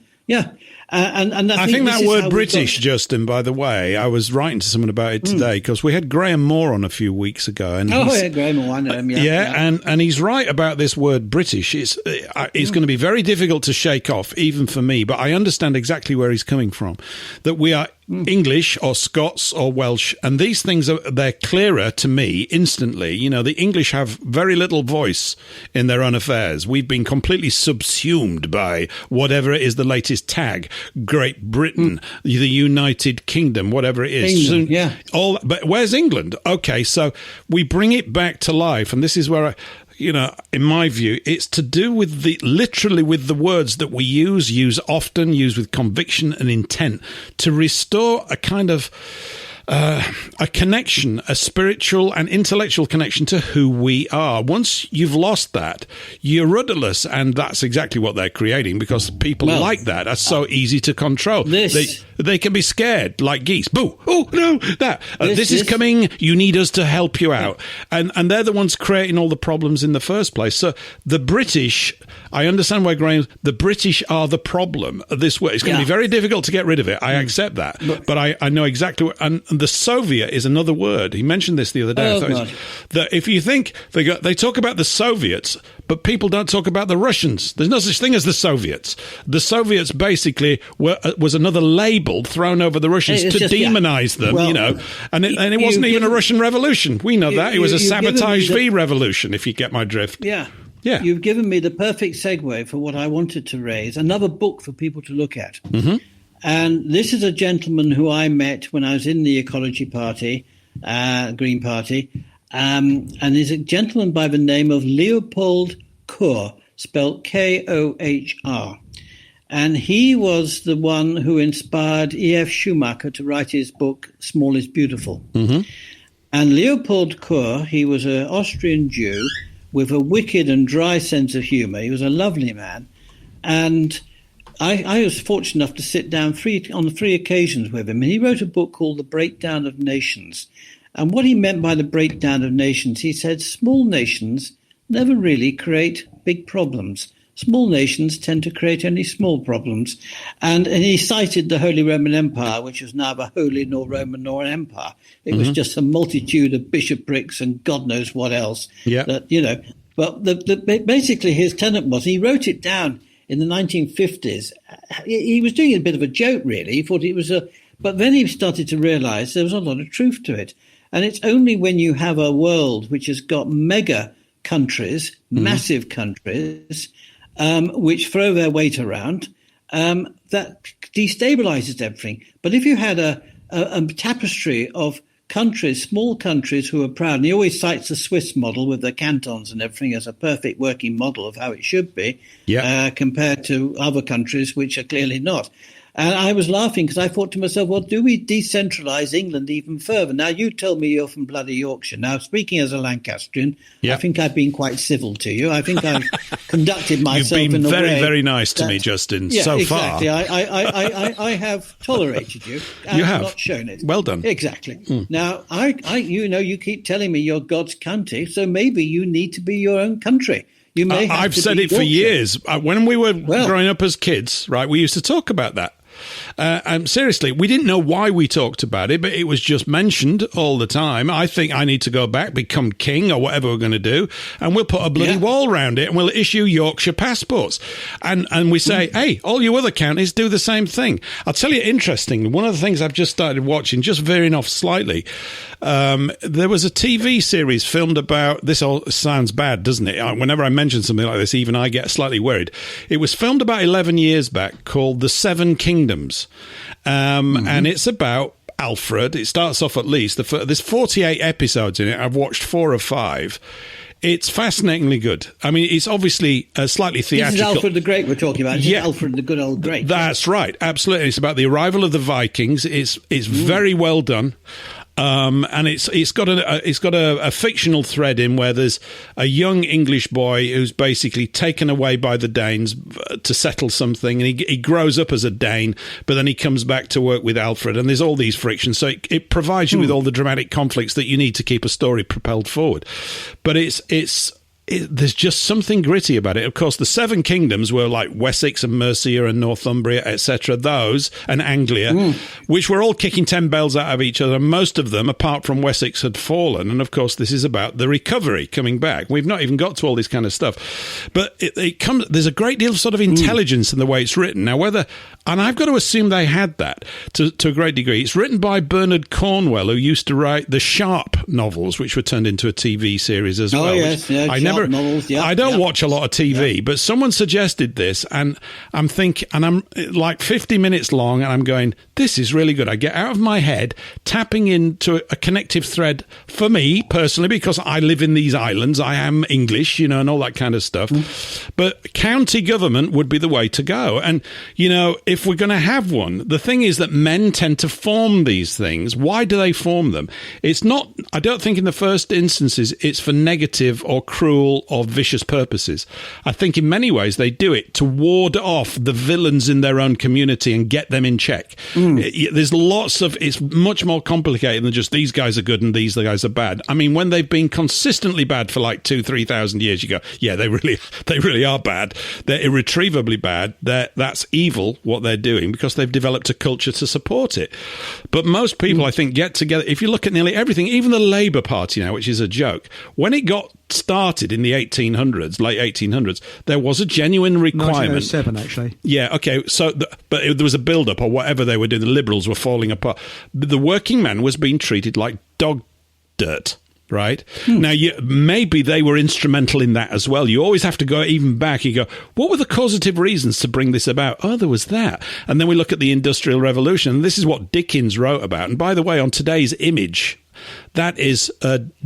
Speaker 3: And I think that word British,
Speaker 1: Justin, by the way, I was writing to someone about it today because we had Graham Moore on a few weeks ago. And
Speaker 3: Graham Moore, I know him.
Speaker 1: And he's right about this word British. It's going to be very difficult to shake off, even for me, but I understand exactly where he's coming from, that we are English or Scots or Welsh, and these things they're clearer to me instantly. You know, the English have very little voice in their own affairs. We've been completely subsumed by whatever it is the latest tag, Great Britain, the United Kingdom, whatever it is.
Speaker 3: England, yeah.
Speaker 1: But where's England? Okay, so we bring it back to life, and this is where in my view, it's to do with literally with the words that we use often, use with conviction and intent to restore a kind of a connection, a spiritual and intellectual connection to who we are. Once you've lost that, you're rudderless, and that's exactly what they're creating, because people like that are so easy to control. They can be scared like geese. Boo! Oh no, that this is coming. You need us to help you out, and they're the ones creating all the problems in the first place. So the British, I understand why Graham. The British are the problem of this way. It's going to be very difficult to get rid of it. I accept that, but I know exactly what. And the Soviet is another word. He mentioned this the other day. That if you think they talk about the Soviets, but people don't talk about the Russians. There's no such thing as the Soviets. The Soviets basically was another label thrown over the Russians to demonize them, and it wasn't even a Russian revolution. We know that. It was a sabotage V revolution, if you get my drift.
Speaker 3: Yeah.
Speaker 1: Yeah.
Speaker 3: You've given me the perfect segue for what I wanted to raise, another book for people to look at.
Speaker 1: Mm-hmm.
Speaker 3: And this is a gentleman who I met when I was in the Ecology Party, Green Party, and he's a gentleman by the name of Leopold Kohr, spelled Kohr. And he was the one who inspired E.F. Schumacher to write his book, Small is Beautiful.
Speaker 1: Mm-hmm.
Speaker 3: And Leopold Kohr, he was an Austrian Jew with a wicked and dry sense of humour. He was a lovely man. And I was fortunate enough to sit down on 3 occasions with him. And he wrote a book called The Breakdown of Nations. And what he meant by the breakdown of nations, he said, small nations never really create big problems. Small nations tend to create only small problems. And he cited the Holy Roman Empire, which was neither holy nor Roman nor an empire. It was just a multitude of bishoprics and God knows what else.
Speaker 1: Yeah.
Speaker 3: But basically his tenet was, he wrote it down in the 1950s. He was doing a bit of a joke, really. He thought it was but then he started to realize there was a lot of truth to it. And it's only when you have a world which has got mega countries, massive countries, which throw their weight around, that destabilizes everything. But if you had a tapestry of countries, small countries who are proud, and he always cites the Swiss model with the cantons and everything as a perfect working model of how it should be, compared to other countries which are clearly not. And I was laughing because I thought to myself, well, do we decentralise England even further? Now, you tell me you're from bloody Yorkshire. Now, speaking as a Lancastrian, I think I've been quite civil to you. I think I've conducted myself in a way.
Speaker 1: You've been very, very nice to me, Justin, so far.
Speaker 3: Exactly. I have tolerated you.
Speaker 1: You have.
Speaker 3: Not shown it.
Speaker 1: Well done.
Speaker 3: Exactly. Now, you keep telling me you're God's country, so maybe you need to be your own country. You may have
Speaker 1: I've
Speaker 3: to
Speaker 1: said
Speaker 3: be
Speaker 1: it for
Speaker 3: Yorkshire.
Speaker 1: years. When we were growing up as kids, right, we used to talk about that. Seriously, we didn't know why we talked about it, but it was just mentioned all the time. I think I need to go back, become king or whatever we're going to do, and we'll put a bloody wall around it and we'll issue Yorkshire passports. And we say, hey, all you other counties do the same thing. I'll tell you, interestingly, one of the things I've just started watching, just veering off slightly, there was a TV series filmed about, this all sounds bad, doesn't it? Whenever I mention something like this, even I get slightly worried. It was filmed about 11 years back called The Seven Kingdoms. And it's about Alfred. It starts off at least. There's 48 episodes in it. I've watched 4 or 5. It's fascinatingly good. I mean, it's obviously slightly theatrical.
Speaker 3: This is Alfred the Great we're talking about.
Speaker 1: Yeah.
Speaker 3: Alfred the good old great.
Speaker 1: That's right. Absolutely. It's about the arrival of the Vikings. It's very well done. And it's got a fictional thread in where there's a young English boy who's basically taken away by the Danes to settle something, and he grows up as a Dane, but then he comes back to work with Alfred, and there's all these frictions. So it provides you with all the dramatic conflicts that you need to keep a story propelled forward. But it's there's just something gritty about it. Of course, the seven kingdoms were like Wessex and Mercia and Northumbria, etc. Those, and Anglia, which were all kicking 10 bells out of each other. Most of them, apart from Wessex, had fallen. And of course, this is about the recovery coming back. We've not even got to all this kind of stuff. But it comes. There's a great deal of sort of intelligence in the way it's written. Now, and I've got to assume they had that to a great degree. It's written by Bernard Cornwell, who used to write the Sharp novels, which were turned into a TV series as well.
Speaker 3: Yes, novels,
Speaker 1: I don't watch a lot of TV, but someone suggested this, and I'm like 50 minutes long, and I'm going, this is really good. I get out of my head, tapping into a connective thread for me personally, because I live in these islands. I am English, and all that kind of stuff. But county government would be the way to go. And, if we're going to have one, the thing is that men tend to form these things. Why do they form them? It's not, I don't think in the first instances, it's for negative or cruel or vicious purposes. I think in many ways they do it to ward off the villains in their own community and get them in check. There's it's much more complicated than just these guys are good and these guys are bad. I mean, when they've been consistently bad for like 2,000-3,000 years, you go, yeah, they really are bad. They're irretrievably bad. That's evil what they're doing, because they've developed a culture to support it. But most people, I think, get together. If you look at nearly everything, even the Labour Party now, which is a joke, when it got started in the late 1800s, there was a genuine requirement.
Speaker 2: 1907, actually.
Speaker 1: Yeah, okay. So, there was a build-up, or whatever they were doing. The Liberals were falling apart. The working man was being treated like dog dirt. Right? Now, maybe they were instrumental in that as well. You always have to go even back. You go, what were the causative reasons to bring this about? Oh, there was that. And then we look at the Industrial Revolution. And this is what Dickens wrote about. And by the way, on today's image, that is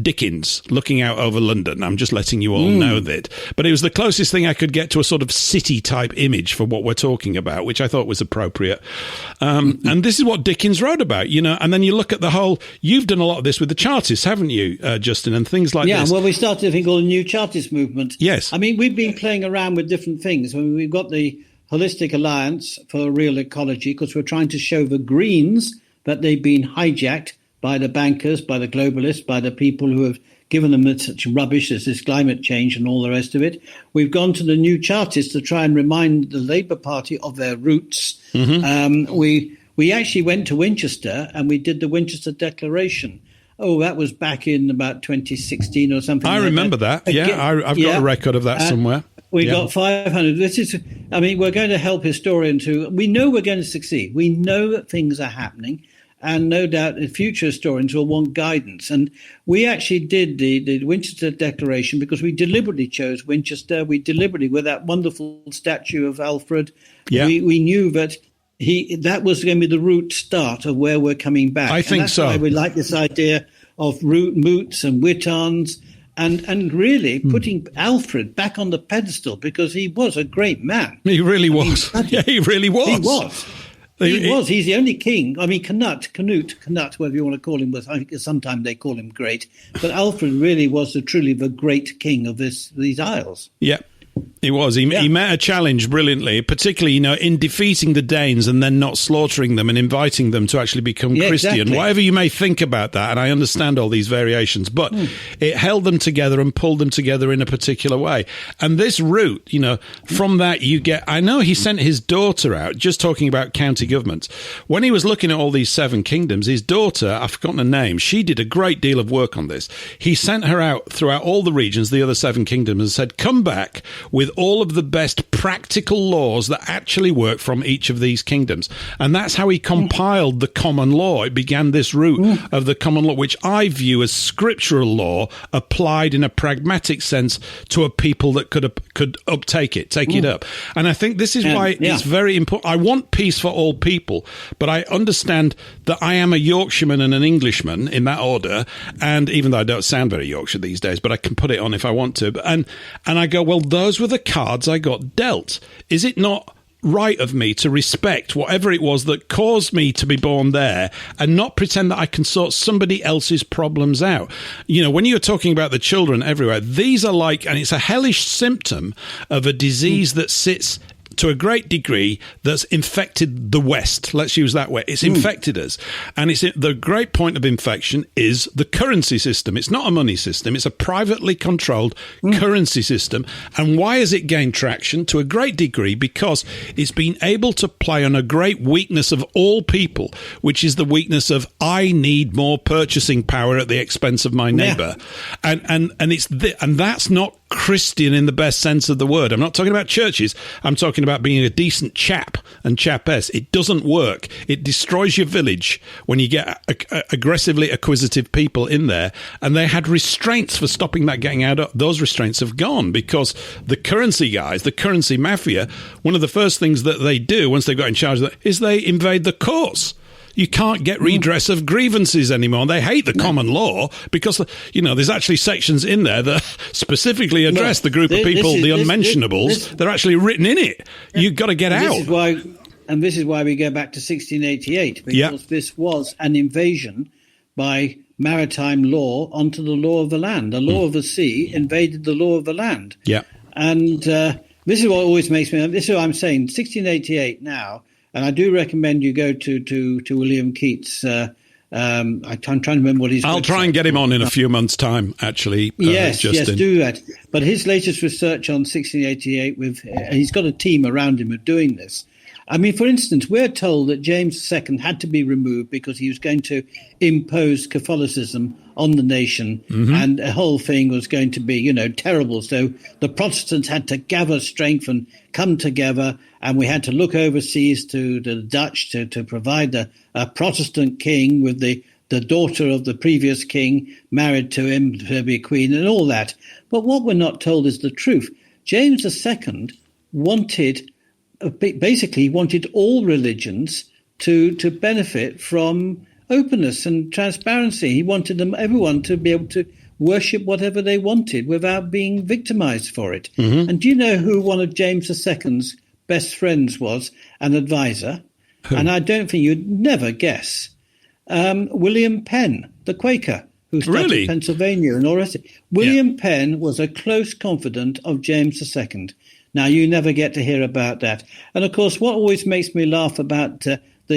Speaker 1: Dickens looking out over London. I'm just letting you all know that. But it was the closest thing I could get to a sort of city-type image for what we're talking about, which I thought was appropriate. And this is what Dickens wrote about, And then you look at the whole... You've done a lot of this with the Chartists, haven't you, Justin, and things like this?
Speaker 3: Yeah, well, we started a thing called the New Chartist Movement.
Speaker 1: Yes.
Speaker 3: I mean, we've been playing around with different things. I mean, we've got the Holistic Alliance for Real Ecology, because we're trying to show the Greens that they've been hijacked by the bankers, by the globalists, by the people who have given them such rubbish as this climate change and all the rest of it. We've gone to the New Chartists to try and remind the Labour Party of their roots. We actually went to Winchester and we did the Winchester Declaration. Oh, that was back in about 2016 or something.
Speaker 1: I remember that. Yeah, I've got a record of that somewhere.
Speaker 3: We got 500. We're going to help historians we know we're going to succeed. We know that things are happening. And no doubt the future historians will want guidance. And we actually did the Winchester Declaration because we deliberately chose Winchester. We deliberately, with that wonderful statue of Alfred, we knew that that was going to be the root start of where we're coming back.
Speaker 1: I think so.
Speaker 3: Why we like this idea of moots and witons and really putting Alfred back on the pedestal, because he was a great man.
Speaker 1: He really was. He really was.
Speaker 3: He was. He was. He's the only king. I mean, Canute, whatever you want to call him, I think sometimes they call him great. But Alfred really was truly the great king of these isles.
Speaker 1: Yeah. He was. He met a challenge brilliantly, particularly, in defeating the Danes and then not slaughtering them and inviting them to actually become Christian.
Speaker 3: Exactly.
Speaker 1: Whatever you may think about that, and I understand all these variations, but it held them together and pulled them together in a particular way. And this route, from that you get... I know he sent his daughter out, just talking about county governments. When he was looking at all these seven kingdoms, his daughter, I've forgotten her name, she did a great deal of work on this. He sent her out throughout all the regions, the other seven kingdoms, and said, come back with all of the best practical laws that actually work from each of these kingdoms. And that's how he compiled the common law. It began this route of the common law, which I view as scriptural law applied in a pragmatic sense to a people that could take it up. And I think this is why it's very important. I want peace for all people, but I understand that I am a Yorkshireman and an Englishman in that order. And even though I don't sound very Yorkshire these days, but I can put it on if I want to. And I go, well, those were the cards I got dealt. Is it not right of me to respect whatever it was that caused me to be born there and not pretend that I can sort somebody else's problems out? When you're talking about the children everywhere, these are and it's a hellish symptom of a disease that sits to a great degree that's infected the West. Let's use that word. It's infected us. And the great point of infection is the currency system. It's not a money system. It's a privately controlled currency system. And why has it gained traction? To a great degree because it's been able to play on a great weakness of all people, which is the weakness of I need more purchasing power at the expense of my neighbour. Yeah. And that's not Christian in the best sense of the word. I'm not talking about churches. I'm talking about being a decent chap and chapess. It doesn't work. It destroys your village when you get aggressively acquisitive people in there. And they had restraints for stopping that getting out. Those restraints have gone because the currency guys, the currency mafia, one of the first things that they do once they've got in charge of that is they invade the courts. You can't get redress of grievances anymore. They hate the common law because, there's actually sections in there that specifically address the group of people, the unmentionables. They're actually written in it. You've got to get out.
Speaker 3: This is why we go back to 1688, because this was an invasion by maritime law onto the law of the land. The law of the sea invaded the law of the land.
Speaker 1: Yeah.
Speaker 3: And this is what always makes me... This is what I'm saying. 1688 now... And I do recommend you go to William Keats. I'm trying to remember what he's...
Speaker 1: I'll try and get him on in a few months' time, actually.
Speaker 3: Yes, do that. But his latest research on 1688, he's got a team around him of doing this. I mean, for instance, we're told that James II had to be removed because he was going to impose Catholicism on the nation, and the whole thing was going to be, terrible. So the Protestants had to gather strength and come together, and we had to look overseas to the Dutch to provide a Protestant king with the daughter of the previous king married to him to be queen and all that. But what we're not told is the truth. James II wanted all religions to benefit from openness and transparency. He wanted everyone to be able to worship whatever they wanted without being victimized for it. And do you know who one of James II's best friends was, an advisor?
Speaker 1: Who?
Speaker 3: And I don't think you'd never guess. William Penn, the Quaker, who started Pennsylvania and all the rest of it. William Penn was a close confidant of James II. Now, you never get to hear about that. And, of course, what always makes me laugh about what do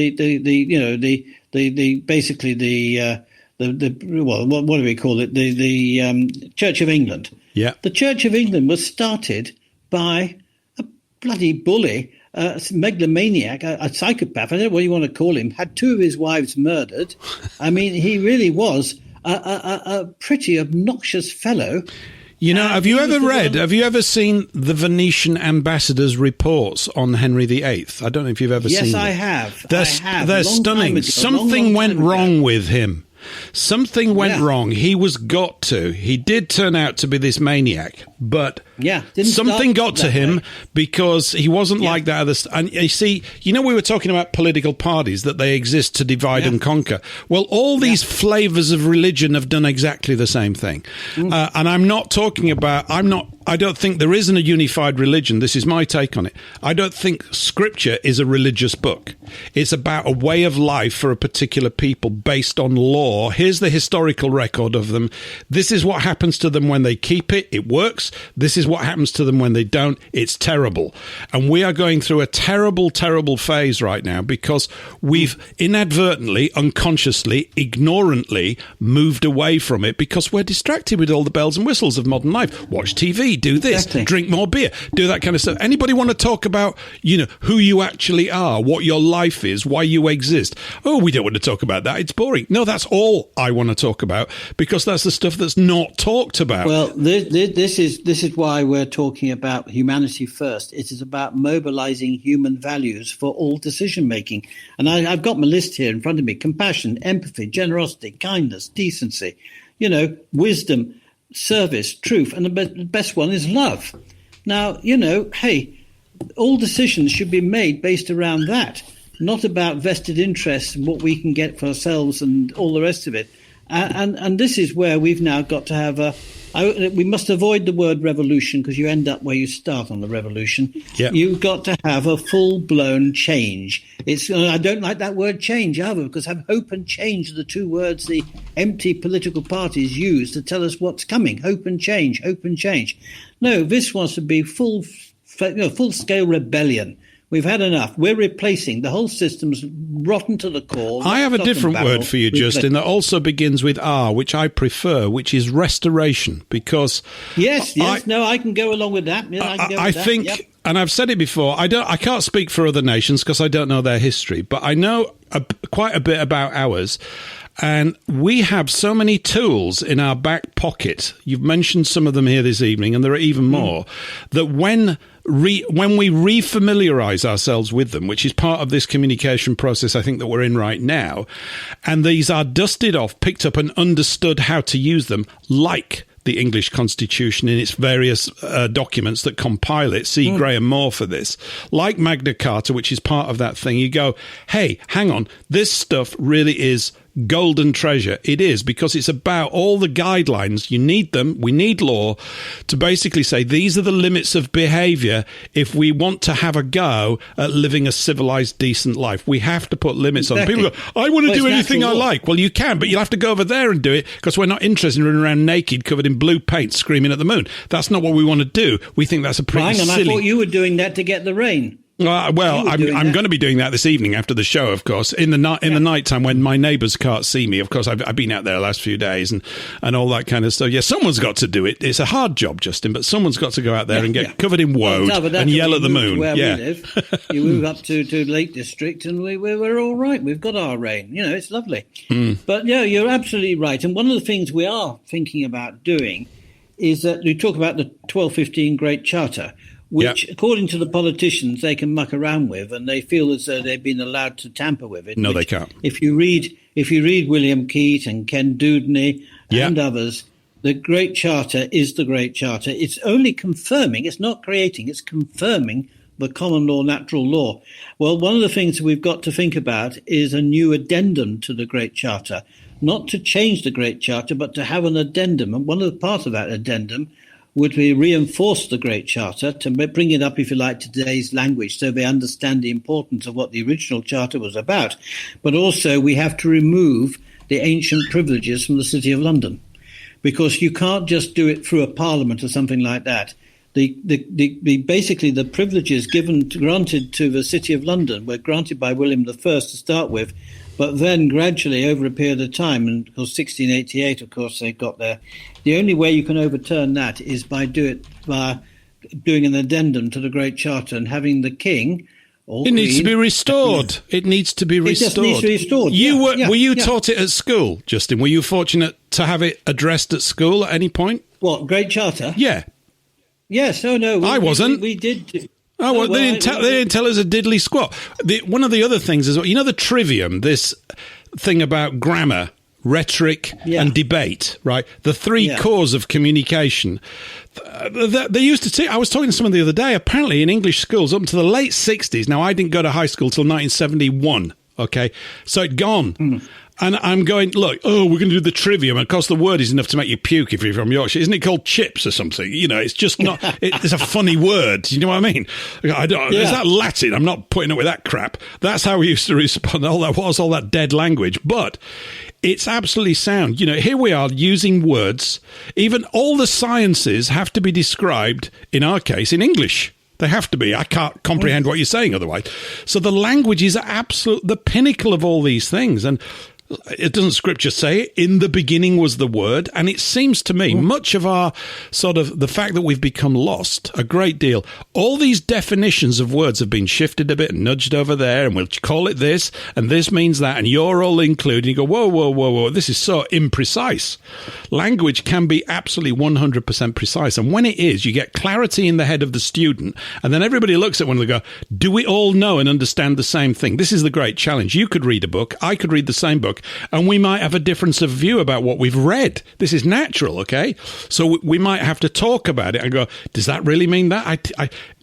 Speaker 3: we call it? The Church of England.
Speaker 1: Yeah.
Speaker 3: The Church of England was started by a bloody bully, a megalomaniac, a psychopath, I don't know what you want to call him, had two of his wives murdered. I mean, he really was a pretty obnoxious fellow.
Speaker 1: Have you ever seen the Venetian ambassador's reports on Henry VIII? I don't know if you've ever seen them.
Speaker 3: Yes, I have.
Speaker 1: They're stunning. Something went wrong with him. Something went wrong. He was got to. He did turn out to be this maniac, but something got to him because he wasn't like that other. And you see, we were talking about political parties, that they exist to divide and conquer. Well, all these flavors of religion have done exactly the same thing. And I'm not talking about. I don't think there isn't a unified religion. This is my take on it. I don't think Scripture is a religious book. It's about a way of life for a particular people based on law. Here's the historical record of them. This is what happens to them when they keep it. It works. This is what happens to them when they don't. It's terrible. And we are going through a terrible, terrible phase right now because we've inadvertently, unconsciously, ignorantly moved away from it because we're distracted with all the bells and whistles of modern life. Watch TV. Do this, drink more beer, do that kind of stuff. Anybody want to talk about, who you actually are, what your life is, why you exist? Oh, we don't want to talk about that. It's boring. No, that's all I want to talk about because that's the stuff that's not talked about.
Speaker 3: Well, this is why we're talking about humanity first. It is about mobilizing human values for all decision making. And I've got my list here in front of me: compassion, empathy, generosity, kindness, decency, wisdom, service, truth, and the best one is love. Now, hey, all decisions should be made based around that, not about vested interests and what we can get for ourselves and all the rest of it. And this is where we've now got to have we must avoid the word revolution because you end up where you start on the revolution.
Speaker 1: Yep.
Speaker 3: You've got to have a full-blown change. I don't like that word change either because hope and change are the two words the empty political parties use to tell us what's coming. Hope and change, hope and change. No, this wants to be full-scale rebellion. We've had enough. We're replacing. The whole system's rotten to the core.
Speaker 1: I have a different word for you, Justin, that also begins with R, which I prefer, which is restoration, because...
Speaker 3: Yes, I can go along with that. Yeah,
Speaker 1: I think,
Speaker 3: yep.
Speaker 1: And I've said it before, I can't speak for other nations because I don't know their history, but I know quite a bit about ours. And we have so many tools in our back pocket. You've mentioned some of them here this evening, and there are even more, that when we refamiliarize ourselves with them, which is part of this communication process I think that we're in right now, and these are dusted off, picked up and understood how to use them, like the English Constitution in its various documents that compile it. See Graham Moore for this. Like Magna Carta, which is part of that thing. You go, hey, hang on, this stuff really is golden treasure. It is, because it's about all the guidelines. You need them. We need law to basically say these are the limits of behaviour if we want to have a go at living a civilised, decent life. We have to put limits on. People go, I want to do anything I like. Well, you can, but you'll have to go over there and do it, because we're not interested in running around naked, covered in blue paint, screaming at the moon. That's not what we want to do. We think that's a pretty silly...
Speaker 3: I thought you were doing that to get the rain.
Speaker 1: Well, I'm going to be doing that this evening after the show, of course, in the night time when my neighbours can't see me. Of course, I've been out there the last few days and all that kind of stuff. Yeah, someone's got to do it. It's a hard job, Justin, but someone's got to go out there and get covered in woad and yell at the moon.
Speaker 3: Where we live, you move up to Lake District and we're all right. We've got our rain. You know, it's lovely. But yeah, you're absolutely right. And one of the things we are thinking about doing is that we talk about the 1215 Great Charter, which, according to the politicians, they can muck around with, and they feel as though they've been allowed to tamper with it.
Speaker 1: No, they can't.
Speaker 3: If you read William Keat and Ken Dewdney and others, the Great Charter is the Great Charter. It's only confirming, it's not creating, it's confirming the common law, natural law. Well, one of the things we've got to think about is a new addendum to the Great Charter, not to change the Great Charter, but to have an addendum. And one of the parts of that addendum would we reinforce the Great Charter to bring it up, if you like, to today's language, so they understand the importance of what the original Charter was about. But also we have to remove the ancient privileges from the City of London, because you can't just do it through a parliament or something like that. Basically the privileges granted to the City of London were granted by William I to start with, but then gradually over a period of time, and of course 1688, of course, they got there. The only way you can overturn that is by doing an addendum to the Great Charter and having the king...
Speaker 1: It needs to be restored. It needs to be restored.
Speaker 3: It just needs to be restored.
Speaker 1: Were you taught it at school, Justin? Were you fortunate to have it addressed at school at any point?
Speaker 3: What, Great Charter?
Speaker 1: Yeah.
Speaker 3: Yes. Oh, no.
Speaker 1: I wasn't.
Speaker 3: We did...
Speaker 1: Oh, well, they didn't tell us a diddly squat. One of the other things is, you know, the trivium, this thing about grammar, rhetoric and debate, right? The three cores of communication. They used to say, I was talking to someone the other day, apparently in English schools up to the late 60s. Now, I didn't go to high school till 1971, okay? So it'd gone. And I'm going, look, we're going to do the trivium. And of course, the word is enough to make you puke if you're from Yorkshire. Isn't it called chips or something? You know, it's just not, it's a funny word. You know what I mean? Is that Latin? I'm not putting up with that crap. That's how we used to respond. All that dead language. But it's absolutely sound. You know, here we are using words. Even all the sciences have to be described, in our case, in English. They have to be. I can't comprehend what you're saying otherwise. So the language is the pinnacle of all these things. And it doesn't Scripture say it? In the beginning was the Word. And it seems to me much of our sort of the fact that we've become lost a great deal. All these definitions of words have been shifted a bit and nudged over there, and we'll call it this and this means that, and you're all included. You go, whoa, this is so imprecise. Language can be absolutely 100% precise. And when it is, you get clarity in the head of the student, and then everybody looks at one and they go, do we all know and understand the same thing? This is the great challenge. You could read a book, I could read the same book, and we might have a difference of view about what we've read. This is natural, okay? So we might have to talk about it and go, does that really mean that?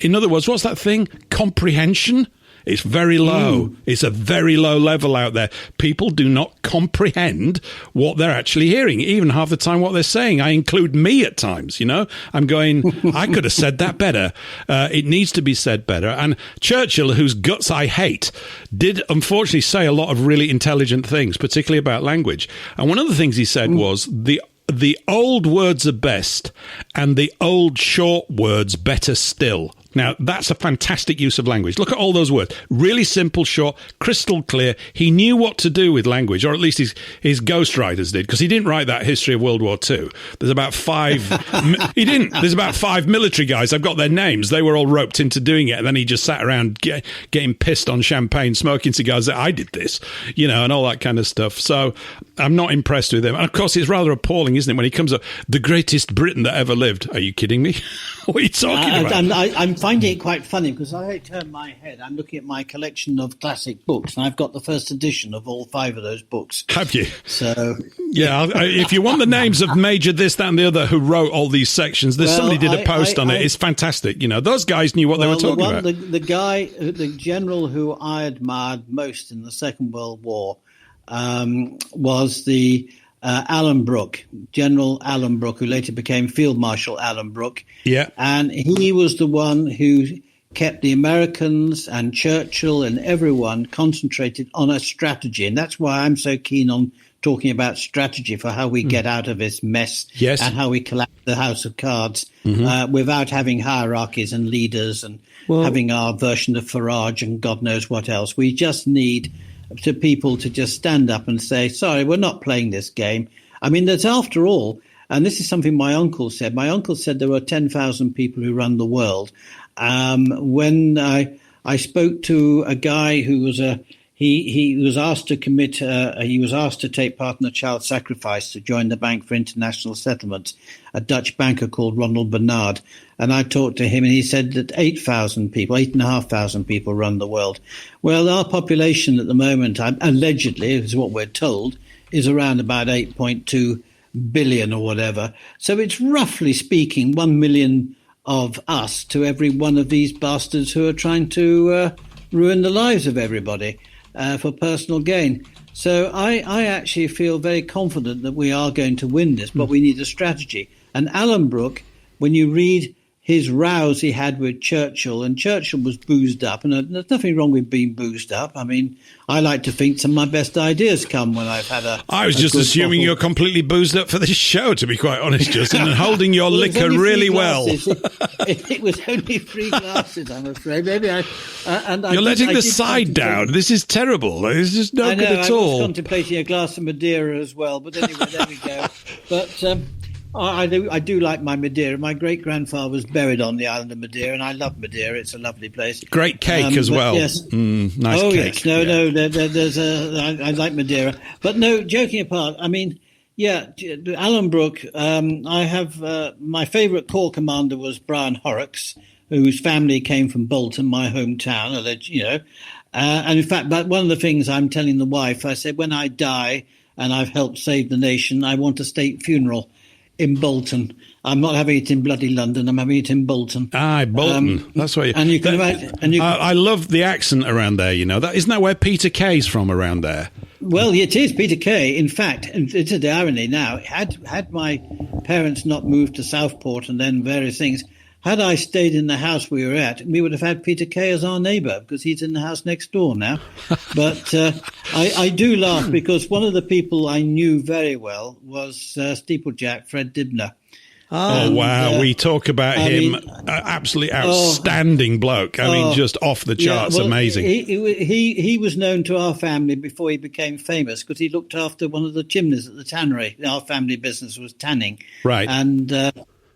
Speaker 1: In other words, what's that thing? Comprehension? It's very low. It's a very low level out there. People do not comprehend what they're actually hearing, even half the time what they're saying. I include me at times, you know. I'm going, I could have said that better. It needs to be said better. And Churchill, whose guts I hate, did unfortunately say a lot of really intelligent things, particularly about language. And one of the things he said was, the old words are best, and the old short words better still. Now, that's a fantastic use of language. Look at all those words. Really simple, short, crystal clear. He knew what to do with language, or at least his ghostwriters did, because he didn't write that history of World War II. There's about 5... he didn't. There's about 5 military guys. I've got their names. They were all roped into doing it, and then he just sat around getting pissed on champagne, smoking cigars that I did this, and all that kind of stuff. So I'm not impressed with him. And, of course, it's rather appalling, isn't it, when he comes up, the greatest Briton that ever lived. Are you kidding me? What are you talking about?
Speaker 3: I'm finding it quite funny because I turn my head. I'm looking at my collection of classic books, and I've got the first edition of all 5 of those books.
Speaker 1: Have you?
Speaker 3: So
Speaker 1: yeah, if you want the names of Major this, that, and the other who wrote all these sections, somebody did a post on it. It's fantastic. Those guys knew what they were talking about.
Speaker 3: The general who I admired most in the Second World War was the Alan Brooke, General Alan Brooke, who later became Field Marshal Alan Brooke.
Speaker 1: Yeah.
Speaker 3: And he was the one who kept the Americans and Churchill and everyone concentrated on a strategy. And that's why I'm so keen on talking about strategy for how we get out of this mess,
Speaker 1: yes,
Speaker 3: and how we collapse the House of Cards without having hierarchies and leaders and having our version of Farage and God knows what else. We just need people to just stand up and say, sorry, we're not playing this game. I mean, that's after all, and this is something my uncle said. My uncle said there were 10,000 people who run the world. When I spoke to a guy who was he was asked to he was asked to take part in a child sacrifice to join the Bank for International Settlements, a Dutch banker called Ronald Bernard. And I talked to him, and he said that 8,500 people run the world. Well, our population at the moment, allegedly, is what we're told, is around about 8.2 billion or whatever. So it's roughly speaking 1 million of us to every one of these bastards who are trying to ruin the lives of everybody for personal gain. So I actually feel very confident that we are going to win this, but we need a strategy. And Alan Brooke, when you read his rows he had with Churchill, and Churchill was boozed up, and there's nothing wrong with being boozed up. I mean, I like to think some of my best ideas come when I've had
Speaker 1: I was just assuming you're completely boozed up for this show, to be quite honest, Justin, and holding your liquor really well.
Speaker 3: It was only 3 glasses, I'm afraid. Maybe
Speaker 1: you're letting the side down. This is terrible. This is no good at all.
Speaker 3: I was contemplating a glass of Madeira as well, but anyway, there we go. But I do like my Madeira. My great-grandfather was buried on the island of Madeira, and I love Madeira. It's a lovely place.
Speaker 1: Great cake as well.
Speaker 3: Yes.
Speaker 1: Nice cake.
Speaker 3: Yes. I like Madeira. But no, joking apart, I mean, yeah, Alan Brooke, I have my favourite corps commander was Brian Horrocks, whose family came from Bolton, my hometown, and in fact, but one of the things I'm telling the wife, I said, when I die and I've helped save the nation, I want a state funeral in Bolton. I'm not having it in bloody London. I'm having it in Bolton.
Speaker 1: Bolton. That's where
Speaker 3: you can imagine. I
Speaker 1: love the accent around there. Isn't that where Peter Kay's from around there?
Speaker 3: Well, it is Peter Kay. In fact, it's the irony now. Had my parents not moved to Southport and then various things, had I stayed in the house we were at, we would have had Peter Kay as our neighbour because he's in the house next door now. But I do laugh because one of the people I knew very well was Steeplejack Fred Dibner.
Speaker 1: Oh, wow. We talk about him, absolutely outstanding bloke. I mean, just off the charts, amazing.
Speaker 3: He was known to our family before he became famous because he looked after one of the chimneys at the tannery. Our family business was tanning.
Speaker 1: Right.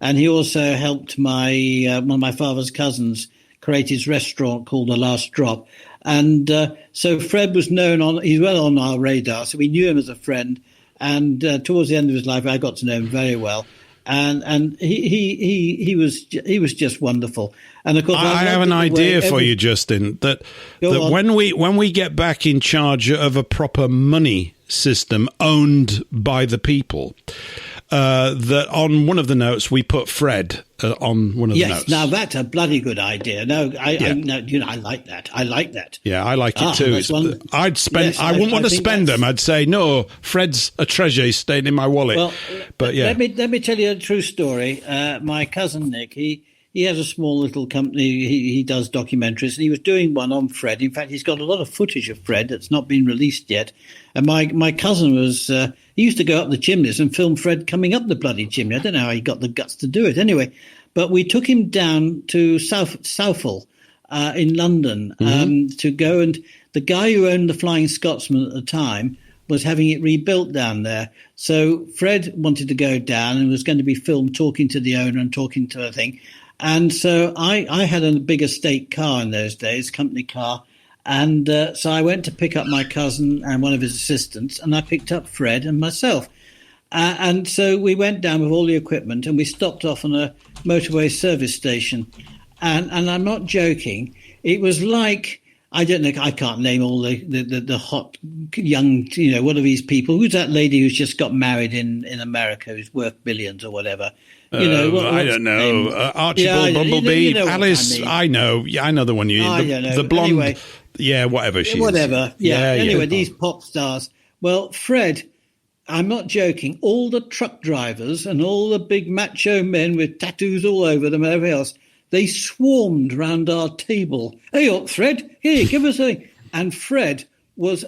Speaker 3: And he also helped one of my father's cousins create his restaurant called The Last Drop. And so Fred was he's well on our radar, so we knew him as a friend. And towards the end of his life, I got to know him very well. And he was just wonderful. And of course,
Speaker 1: I have an idea for you, Justin, that when we get back in charge of a proper money system owned by the people, that on one of the notes we put Fred on one of the notes.
Speaker 3: Yes, now that's a bloody good idea. No, I like that. I like that.
Speaker 1: Yeah, I like it too. I'd spend. Yes, I wouldn't want to spend them. I'd say no. Fred's a treasure. He's staying in my wallet. Well, but yeah,
Speaker 3: let me tell you a true story. My cousin Nick, he has a small little company. He does documentaries, and he was doing one on Fred. In fact, he's got a lot of footage of Fred that's not been released yet. And my cousin was he used to go up the chimneys and film Fred coming up the bloody chimney. I don't know how he got the guts to do it. Anyway, But we took him down to Southall in London to go, and the guy who owned the Flying Scotsman at the time was having it rebuilt down there. So Fred wanted to go down and was going to be filmed talking to the owner and talking to the thing. And so I had a big estate car in those days, company car. And so I went to pick up my cousin and one of his assistants, and I picked up Fred and myself. And so we went down with all the equipment, and we stopped off on a motorway service station. And I'm not joking. It was like, I don't know, I can't name all the hot young, what are these people? Who's that lady who's just got married in America who's worth billions or whatever?
Speaker 1: I don't know. Archibald Bumblebee, Alice. I know. Yeah, I know the one you. The blonde. Anyway, yeah, whatever she is.
Speaker 3: Whatever. Yeah. Anyway, these pop stars. Well, Fred, I'm not joking. All the truck drivers and all the big macho men with tattoos all over them and everything else, they swarmed round our table. Hey, Fred, here, give us a. And Fred was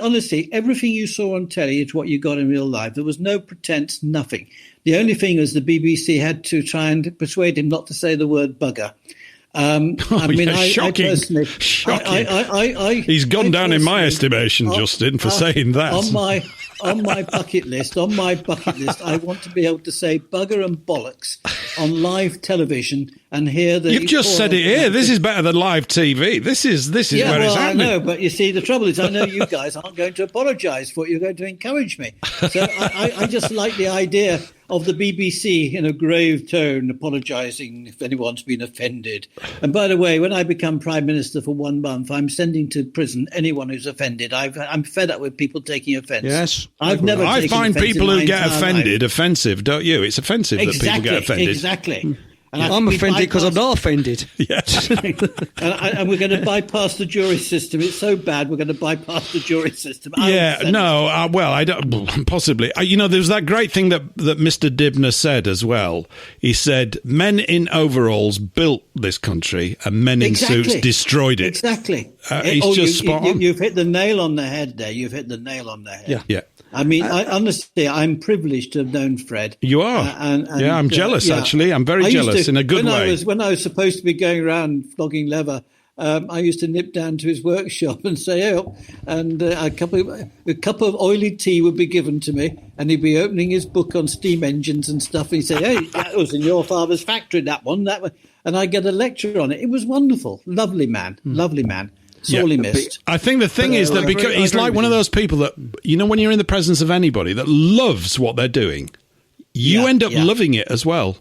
Speaker 3: honestly, everything you saw on telly is what you got in real life. There was no pretense, nothing. The only thing was the BBC had to try and persuade him not to say the word bugger.
Speaker 1: Shocking. He's gone down in my estimation, Justin, for saying that.
Speaker 3: On my bucket list, I want to be able to say bugger and bollocks on live television and hear the.
Speaker 1: You've just said it here. This is better than live TV. This is where it's happening.
Speaker 3: I know, but you see, the trouble is, I know you guys aren't going to apologise for it. You're going to encourage me. So I just like the idea of the BBC in a grave tone apologising if anyone's been offended. And by the way, when I become Prime Minister for 1 month, I'm sending to prison anyone who's offended. I'm fed up with people taking offence.
Speaker 1: Yes.
Speaker 3: I
Speaker 1: find people who get offended offensive, don't you? It's offensive that people get offended.
Speaker 3: Exactly.
Speaker 2: And I'm offended because I'm not offended.
Speaker 1: Yes.
Speaker 3: and we're going to bypass the jury system. It's so bad, we're going to bypass the jury system.
Speaker 1: I don't. Possibly. There's that great thing that Mr. Dibner said as well. He said, men in overalls built this country and men in suits destroyed it.
Speaker 3: Exactly.
Speaker 1: He's spot on.
Speaker 3: You've hit the nail on the head there. You've hit the nail on the head.
Speaker 1: Yeah.
Speaker 3: I mean, honestly, I'm privileged to have known Fred.
Speaker 1: You are. I'm jealous, actually. I'm very jealous in a good way.
Speaker 3: When I was supposed to be going around flogging leather, I used to nip down to his workshop and say, "Oh," and a cup of oily tea would be given to me, and he'd be opening his book on steam engines and stuff. And he'd say, "Hey, that was in your father's factory, that one." And I'd get a lecture on it. It was wonderful. Lovely man. Sorely missed.
Speaker 1: I think the thing is that because he's like one of those people that, when you're in the presence of anybody that loves what they're doing, you end up loving it as well.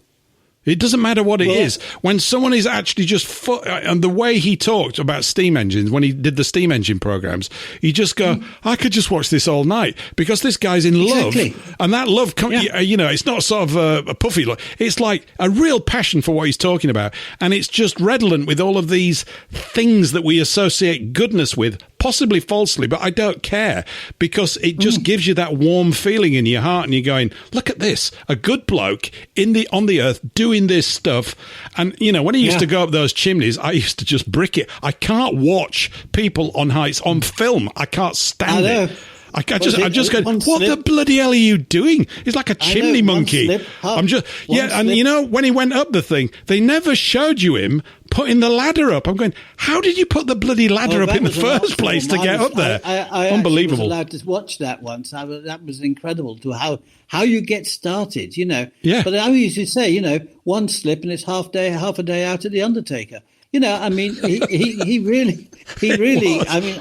Speaker 1: It doesn't matter what it is. When someone is actually just and the way he talked about steam engines when he did the steam engine programs, you just go, I could just watch this all night because this guy's in love, and that love, it's not sort of a puffy look. It's like a real passion for what he's talking about, and it's just redolent with all of these things that we associate goodness with. Possibly falsely, but I don't care because it just gives you that warm feeling in your heart, and you're going, "Look at this! A good bloke on the earth doing this stuff." And when he used to go up those chimneys, I used to just brick it. I can't watch people on heights on film. I can't stand it. I just go, what the bloody hell are you doing? He's like a chimney monkey. When he went up the thing, they never showed you him putting the ladder up. I'm going, how did you put the bloody ladder up in the first place to get up there?
Speaker 3: I
Speaker 1: Unbelievable.
Speaker 3: I was allowed to watch that once. That was incredible to how you get started,
Speaker 1: Yeah.
Speaker 3: But I used to say, one slip and it's half a day out at the Undertaker. I mean, he really, I mean...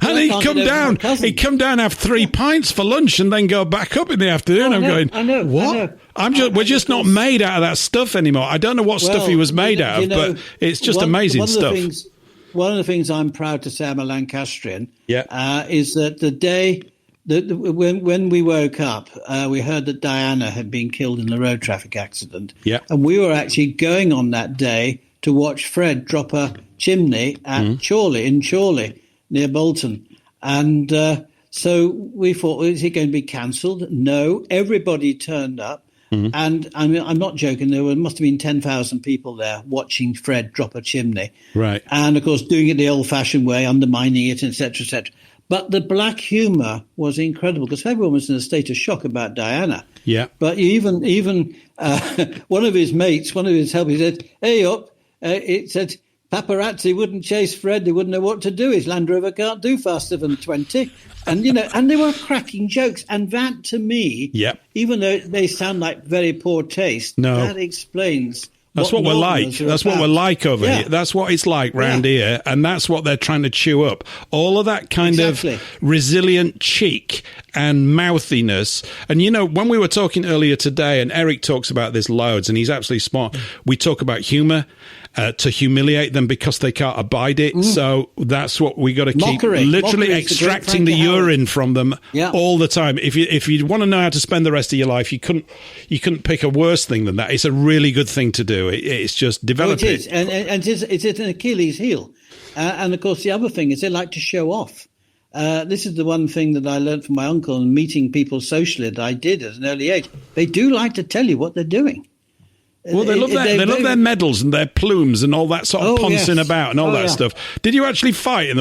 Speaker 1: And he'd come down, have 3 pints for lunch, and then go back up in the afternoon.
Speaker 3: I know.
Speaker 1: What? We're just not made out of that stuff anymore. I don't know what stuff he was made out of, but it's just amazing stuff.
Speaker 3: One of the things I'm proud to say I'm a Lancastrian is that the day when we woke up, we heard that Diana had been killed in a road traffic accident.
Speaker 1: Yeah.
Speaker 3: And we were actually going on that day to watch Fred drop a chimney at Chorley, near Bolton. And so we thought, is it going to be cancelled? No, everybody turned up. And I'm not joking, must have been 10,000 people there watching Fred drop a chimney.
Speaker 1: Right.
Speaker 3: And, of course, doing it the old-fashioned way, undermining it, et cetera, et cetera. But the black humour was incredible because everyone was in a state of shock about Diana.
Speaker 1: Yeah.
Speaker 3: But even one of his mates, one of his helpers said, "Hey up," it said, "Paparazzi wouldn't chase Fred. They wouldn't know what to do. His Land Rover can't do faster than 20." And, and they were cracking jokes. And that, to me, even though they sound like very poor taste, that explains
Speaker 1: That's what we're like. That's what we're like over here. That's what it's like round here. And that's what they're trying to chew up. All of that kind of resilient cheek and mouthiness. And, when we were talking earlier today, and Eric talks about this loads, and he's absolutely smart, we talk about humour. To humiliate them because they can't abide it. So that's what we got to keep literally extracting the urine from them all the time. If you want to know how to spend the rest of your life, you couldn't pick a worse thing than that. It's a really good thing to do. It's just develop it.
Speaker 3: And it's an Achilles heel. And of course, the other thing is they like to show off. This is the one thing that I learned from my uncle and meeting people socially that I did at an early age. They do like to tell you what they're doing.
Speaker 1: Well, they love their medals and their plumes and all that sort of poncing about and all that stuff. Did you actually fight?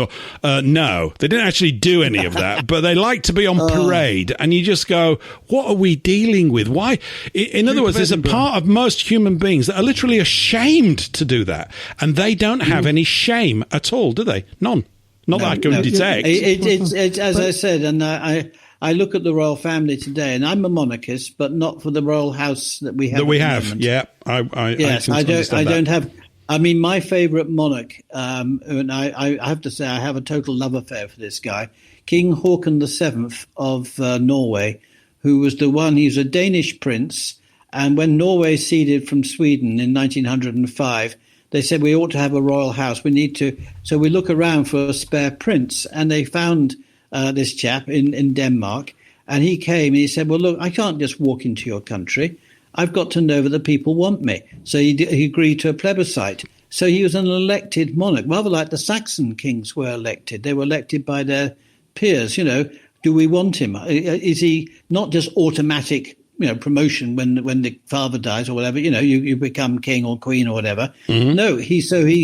Speaker 1: No, they didn't actually do any of that, but they like to be on parade. And you just go, what are we dealing with? Why? In other words, there's a part of most human beings that are literally ashamed to do that. And they don't have any shame at all, do they? None. Not that I can detect.
Speaker 3: It's as I said, and I look at the royal family today, and I'm a monarchist, but not for the royal house that we have.
Speaker 1: Yeah, I
Speaker 3: don't have. I mean, my favourite monarch, and I have to say, I have a total love affair for this guy, King Haakon VII of Norway, who was he's a Danish prince, and when Norway ceded from Sweden in 1905. They said we ought to have a royal house. We need to. So we look around for a spare prince, and they found this chap in Denmark, and he came and he said, well, look, I can't just walk into your country. I've got to know that the people want me. So he agreed to a plebiscite. So he was an elected monarch, rather like the Saxon kings were elected. They were elected by their peers. Do we want him? Is he not just automatic promotion when the father dies or whatever, you become king or queen or whatever. Mm-hmm. No, he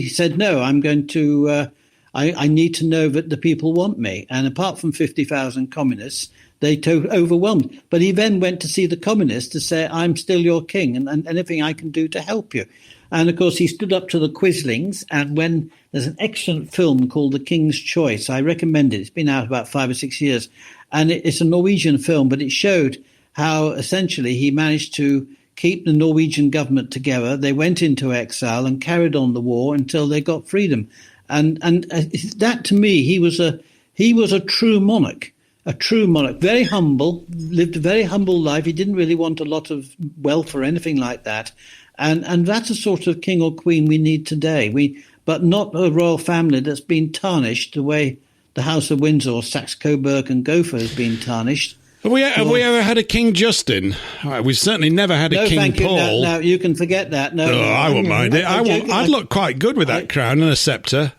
Speaker 3: said, no, I'm going to, I need to know that the people want me. And apart from 50,000 communists, they overwhelmed. But he then went to see the communists to say, I'm still your king and anything I can do to help you. And of course, he stood up to the Quislings. And when there's an excellent film called The King's Choice, I recommend it. It's been out about 5 or 6 years. And it's a Norwegian film, but it showed how essentially he managed to keep the Norwegian government together. They went into exile and carried on the war until they got freedom. And that to me, he was a true monarch, very humble, lived a very humble life. He didn't really want a lot of wealth or anything like that. And that's a sort of king or queen we need today. But not a royal family that's been tarnished the way the House of Windsor or Saxe-Coburg and Gotha has been tarnished.
Speaker 1: Have we ever had a King Justin? We've certainly never had a King Paul.
Speaker 3: No, you can forget that. No,
Speaker 1: I wouldn't mind it. I'd look quite good with that crown and a sceptre.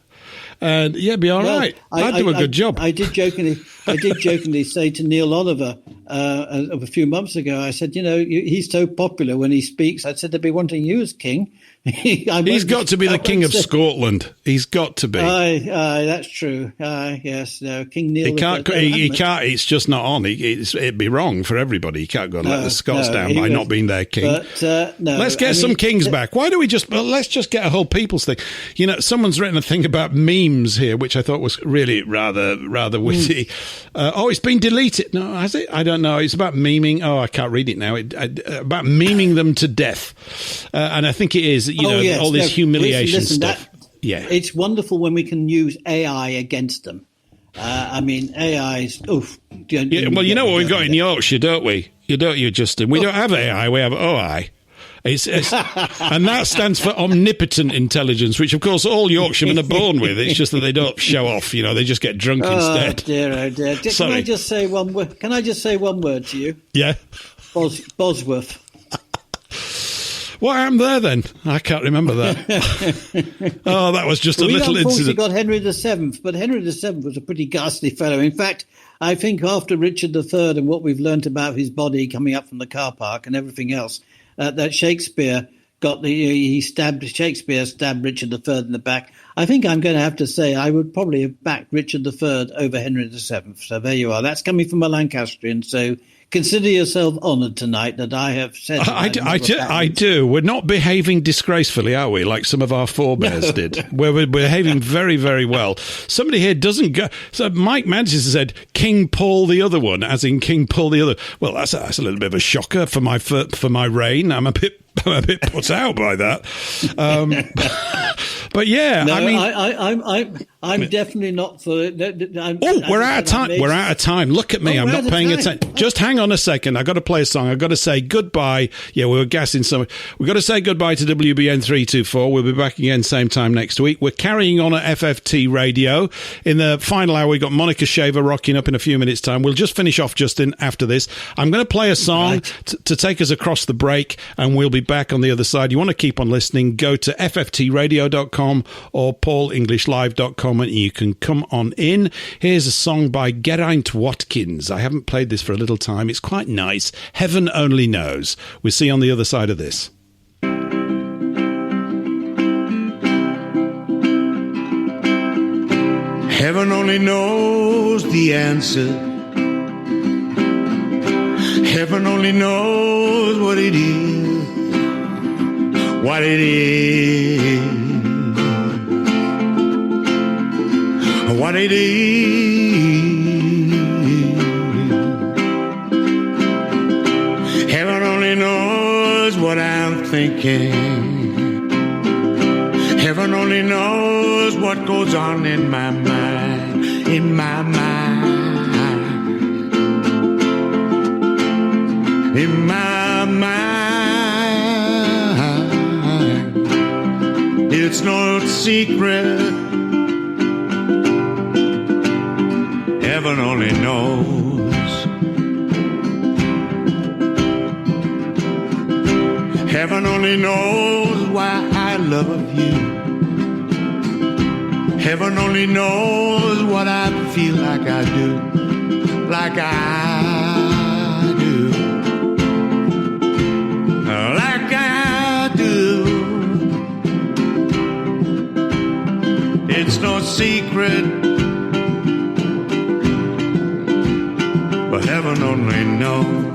Speaker 1: And be all right. I'd do a good job.
Speaker 3: I did jokingly say to Neil Oliver a few months ago, I said, he's so popular when he speaks. I said they'd be wanting you as king.
Speaker 1: He's got to be the King of Scotland. He's got to be.
Speaker 3: That's true. Yes, no, King Neil.
Speaker 1: He can't. It's just not on. It'd be wrong for everybody. He can't go and let the Scots down by not being their king. But, let's get some kings back. Why do we let's just get a whole people's thing? Someone's written a thing about memes here, which I thought was really rather witty. It's been deleted. No, has it? I don't know. It's about memeing. I can't read it now. About memeing them to death, and I think it is. All this humiliation stuff.
Speaker 3: It's wonderful when we can use AI against them. AI's. Oof.
Speaker 1: Well, you know what we've got in Yorkshire, don't we? You, Justin? We don't have AI. We have OI. And that stands for omnipotent intelligence, which, of course, all Yorkshiremen are born with. It's just that they don't show off. They just get drunk instead.
Speaker 3: Oh dear. Can I just say one word? Can I just say one word to you?
Speaker 1: Yeah.
Speaker 3: Bosworth.
Speaker 1: What happened there then? I can't remember that. That was just a little incident.
Speaker 3: We got Henry VII, but Henry VII was a pretty ghastly fellow. In fact, I think after Richard III and what we've learnt about his body coming up from the car park and everything else, that Shakespeare Shakespeare stabbed Richard III in the back. I think I'm going to have to say I would probably have backed Richard III over Henry VII. So there you are. That's coming from a Lancastrian. So consider yourself honoured tonight that I have said.
Speaker 1: I do. We're not behaving disgracefully, are we? Like some of our forebears did. We're behaving very, very well. Somebody here doesn't go. So Mike Manchester said King Paul the other one, as in King Paul the other. Well, that's a little bit of a shocker for my reign. I'm a bit put out by that. But yeah,
Speaker 3: no,
Speaker 1: I mean,
Speaker 3: I'm definitely not for it.
Speaker 1: We're out of time. We're out of time. Look at me. I'm not paying attention. Just hang on a second. I've got to play a song. I've got to say goodbye. Yeah, we were gassing some. We've got to say goodbye to WBN 324. We'll be back again same time next week. We're carrying on at FFT Radio. In the final hour, we've got Monika Schaefer rocking up in a few minutes' time. We'll just finish off, Justin, after this. I'm going to play a song to take us across the break, and we'll be back on the other side. You want to keep on listening, go to fftradio.com or paulenglishlive.com and you can come on in. Here's a song by Geraint Watkins. I haven't played this for a little time. It's quite nice. Heaven Only Knows. We'll see you on the other side of this.
Speaker 5: Heaven only knows the answer. Heaven only knows what it is. What it is. What it is. Heaven only knows what I'm thinking. Heaven only knows what goes on in my mind, in my mind, in my mind. It's no secret. Heaven only knows. Heaven only knows why I love you. Heaven only knows what I feel like I do. Like I do. Like I do. It's no secret. But heaven only knows.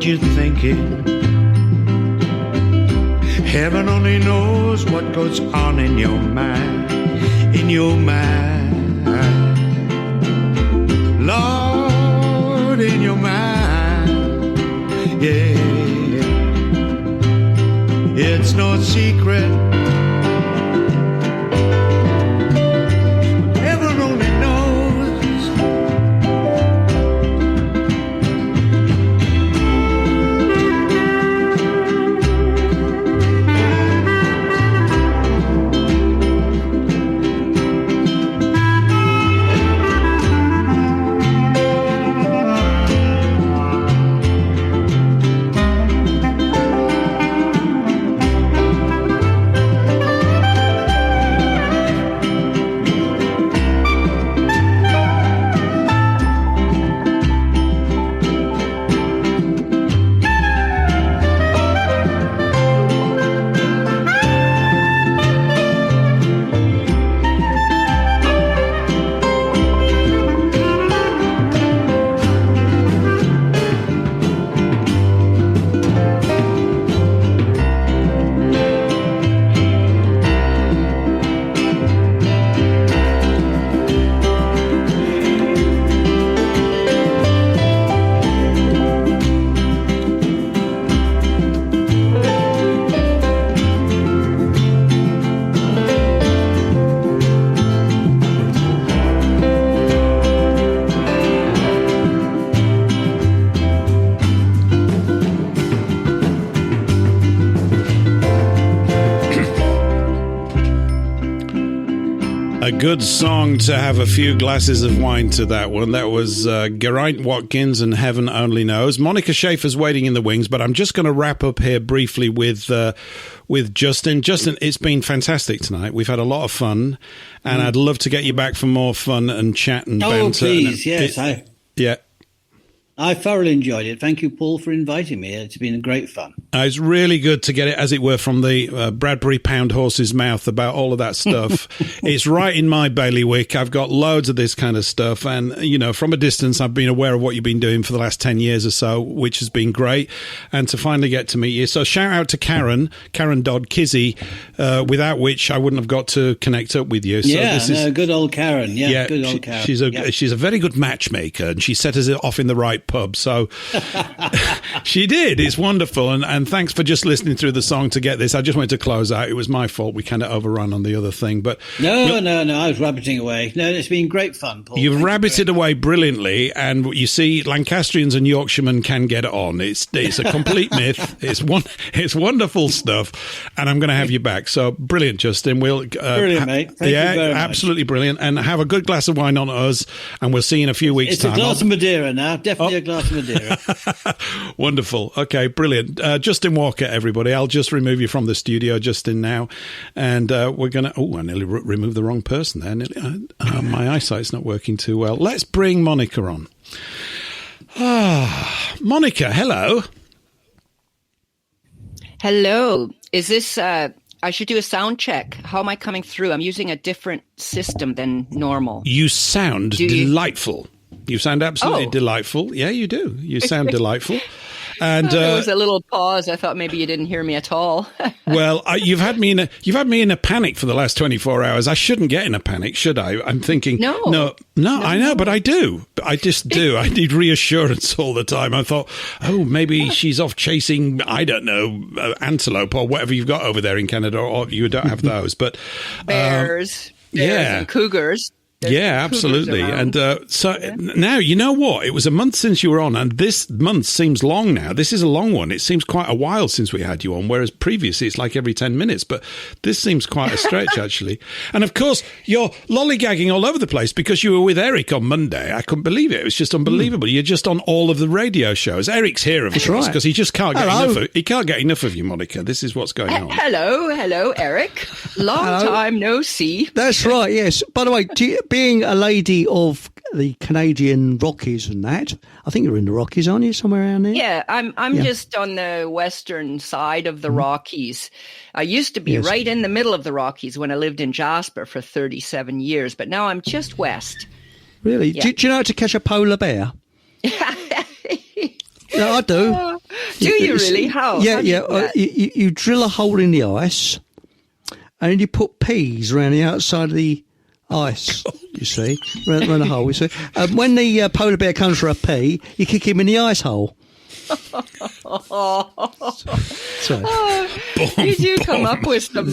Speaker 5: You're thinking. Heaven only knows what goes on in your mind, in your mind. Lord, in your mind. Yeah, it's no secret. Heaven only knows.
Speaker 1: good song to have a few glasses of wine to that one. That was Geraint Watkins and Heaven Only Knows. Monika Schaefer's waiting in the wings, but I'm just going to wrap up here briefly with Justin. Justin, it's been fantastic tonight. We've had a lot of fun, and I'd love to get you back for more fun and chat and banter.
Speaker 3: Oh, please, yes. I thoroughly enjoyed it. Thank you, Paul, for inviting me. It's been great fun.
Speaker 1: It's really good to get it, as it were, from the Bradbury Pound horse's mouth about all of that stuff. It's right in my bailiwick. I've got loads of this kind of stuff. And, you know, from a distance, I've been aware of what you've been doing for the last 10 years or so, which has been great. And to finally get to meet you. So shout out to Karen Dodd-Kizzy, without which I wouldn't have got to connect up with you. So
Speaker 3: good old Karen. Yeah, good old Karen.
Speaker 1: She's a very good matchmaker, and she set us off in the right pub. So she did. It's wonderful. And thanks for just listening through the song to get this. I just wanted to close out. It was my fault. We kind of overrun on the other thing. But
Speaker 3: No, I was rabbiting away. No, it's been great fun, Paul.
Speaker 1: You've rabbited away brilliantly. And you see, Lancastrians and Yorkshiremen can get on. It's a complete myth. It's wonderful stuff. And I'm going to have you back. So brilliant, Justin.
Speaker 3: Brilliant, mate. Thank you very much.
Speaker 1: Absolutely brilliant. And have a good glass of wine on us. And we'll see you in a few weeks' time.
Speaker 3: It's a glass of Madeira now. Definitely a glass of Madeira.
Speaker 1: Wonderful. Okay, brilliant. Justin Walker, everybody. I'll just remove you from the studio, Justin, now. And we're going to... Oh, I nearly removed the wrong person there. My eyesight's not working too well. Let's bring Monika on. Monika, hello.
Speaker 6: Hello. Is this... I should do a sound check. How am I coming through? I'm using a different system than normal.
Speaker 1: You sound delightful. You sound absolutely delightful. Yeah, you do. You sound delightful. And
Speaker 6: there was a little pause. I thought maybe you didn't hear me at all.
Speaker 1: Well, you've had me in a panic for the last 24 hours. I shouldn't get in a panic, should I? I'm thinking, no, I know, but I do. I just do. I need reassurance all the time. I thought, maybe she's off chasing, I don't know, antelope or whatever you've got over there in Canada, or you don't have those, but
Speaker 6: bears and cougars.
Speaker 1: Yeah, absolutely. And so now, you know what? It was a month since you were on, and this month seems long now. This is a long one. It seems quite a while since we had you on, whereas previously it's like every 10 minutes. But this seems quite a stretch, actually. And of course, you're lollygagging all over the place because you were with Eric on Monday. I couldn't believe it. It was just unbelievable. You're just on all of the radio shows. Eric's here, of course, because he just can't get enough of you, Monika. This is what's going on.
Speaker 6: Hello, Eric. Long time no see.
Speaker 2: That's right, yes. By the way, being a lady of the Canadian Rockies and that, I think you're in the Rockies, aren't you? Somewhere around there?
Speaker 6: Yeah, I'm just on the western side of the Rockies. I used to be right in the middle of the Rockies when I lived in Jasper for 37 years, but now I'm just west.
Speaker 2: Really? Yeah. Do you know how to catch a polar bear? No, I do.
Speaker 6: Do you really? How?
Speaker 2: Yeah,
Speaker 6: How
Speaker 2: you drill a hole in the ice, and then you put peas around the outside of the ice, you see, around the hole, you see. When the polar bear comes for a pee, you kick him in the ice hole.
Speaker 6: You do come up with some.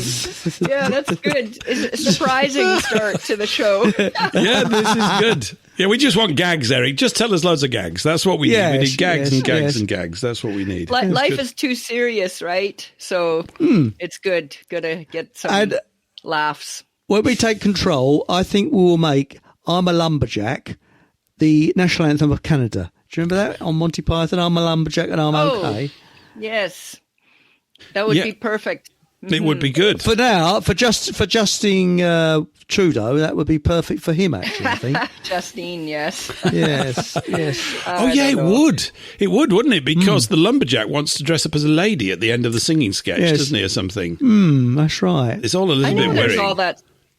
Speaker 6: Yeah, that's good. It's a surprising start to the show.
Speaker 1: Yeah, this is good. Yeah, we just want gags, Eric. Just tell us loads of gags. That's what we need. We need gags and gags and gags. That's what we need.
Speaker 6: Life is too serious, right? So it's good. Gotta get some laughs.
Speaker 2: When we take control, I think we will make I'm a Lumberjack the national anthem of Canada. Do you remember that on Monty Python? I'm a lumberjack and I'm okay.
Speaker 6: Yes, that would be perfect.
Speaker 1: It would be good.
Speaker 2: For now, for Justin Trudeau, that would be perfect for him, actually, I think.
Speaker 6: Justine, yes.
Speaker 2: Yes.
Speaker 1: It would. It would, wouldn't it? Because the lumberjack wants to dress up as a lady at the end of the singing sketch, doesn't he, or something?
Speaker 2: That's right.
Speaker 1: It's all a little bit weird.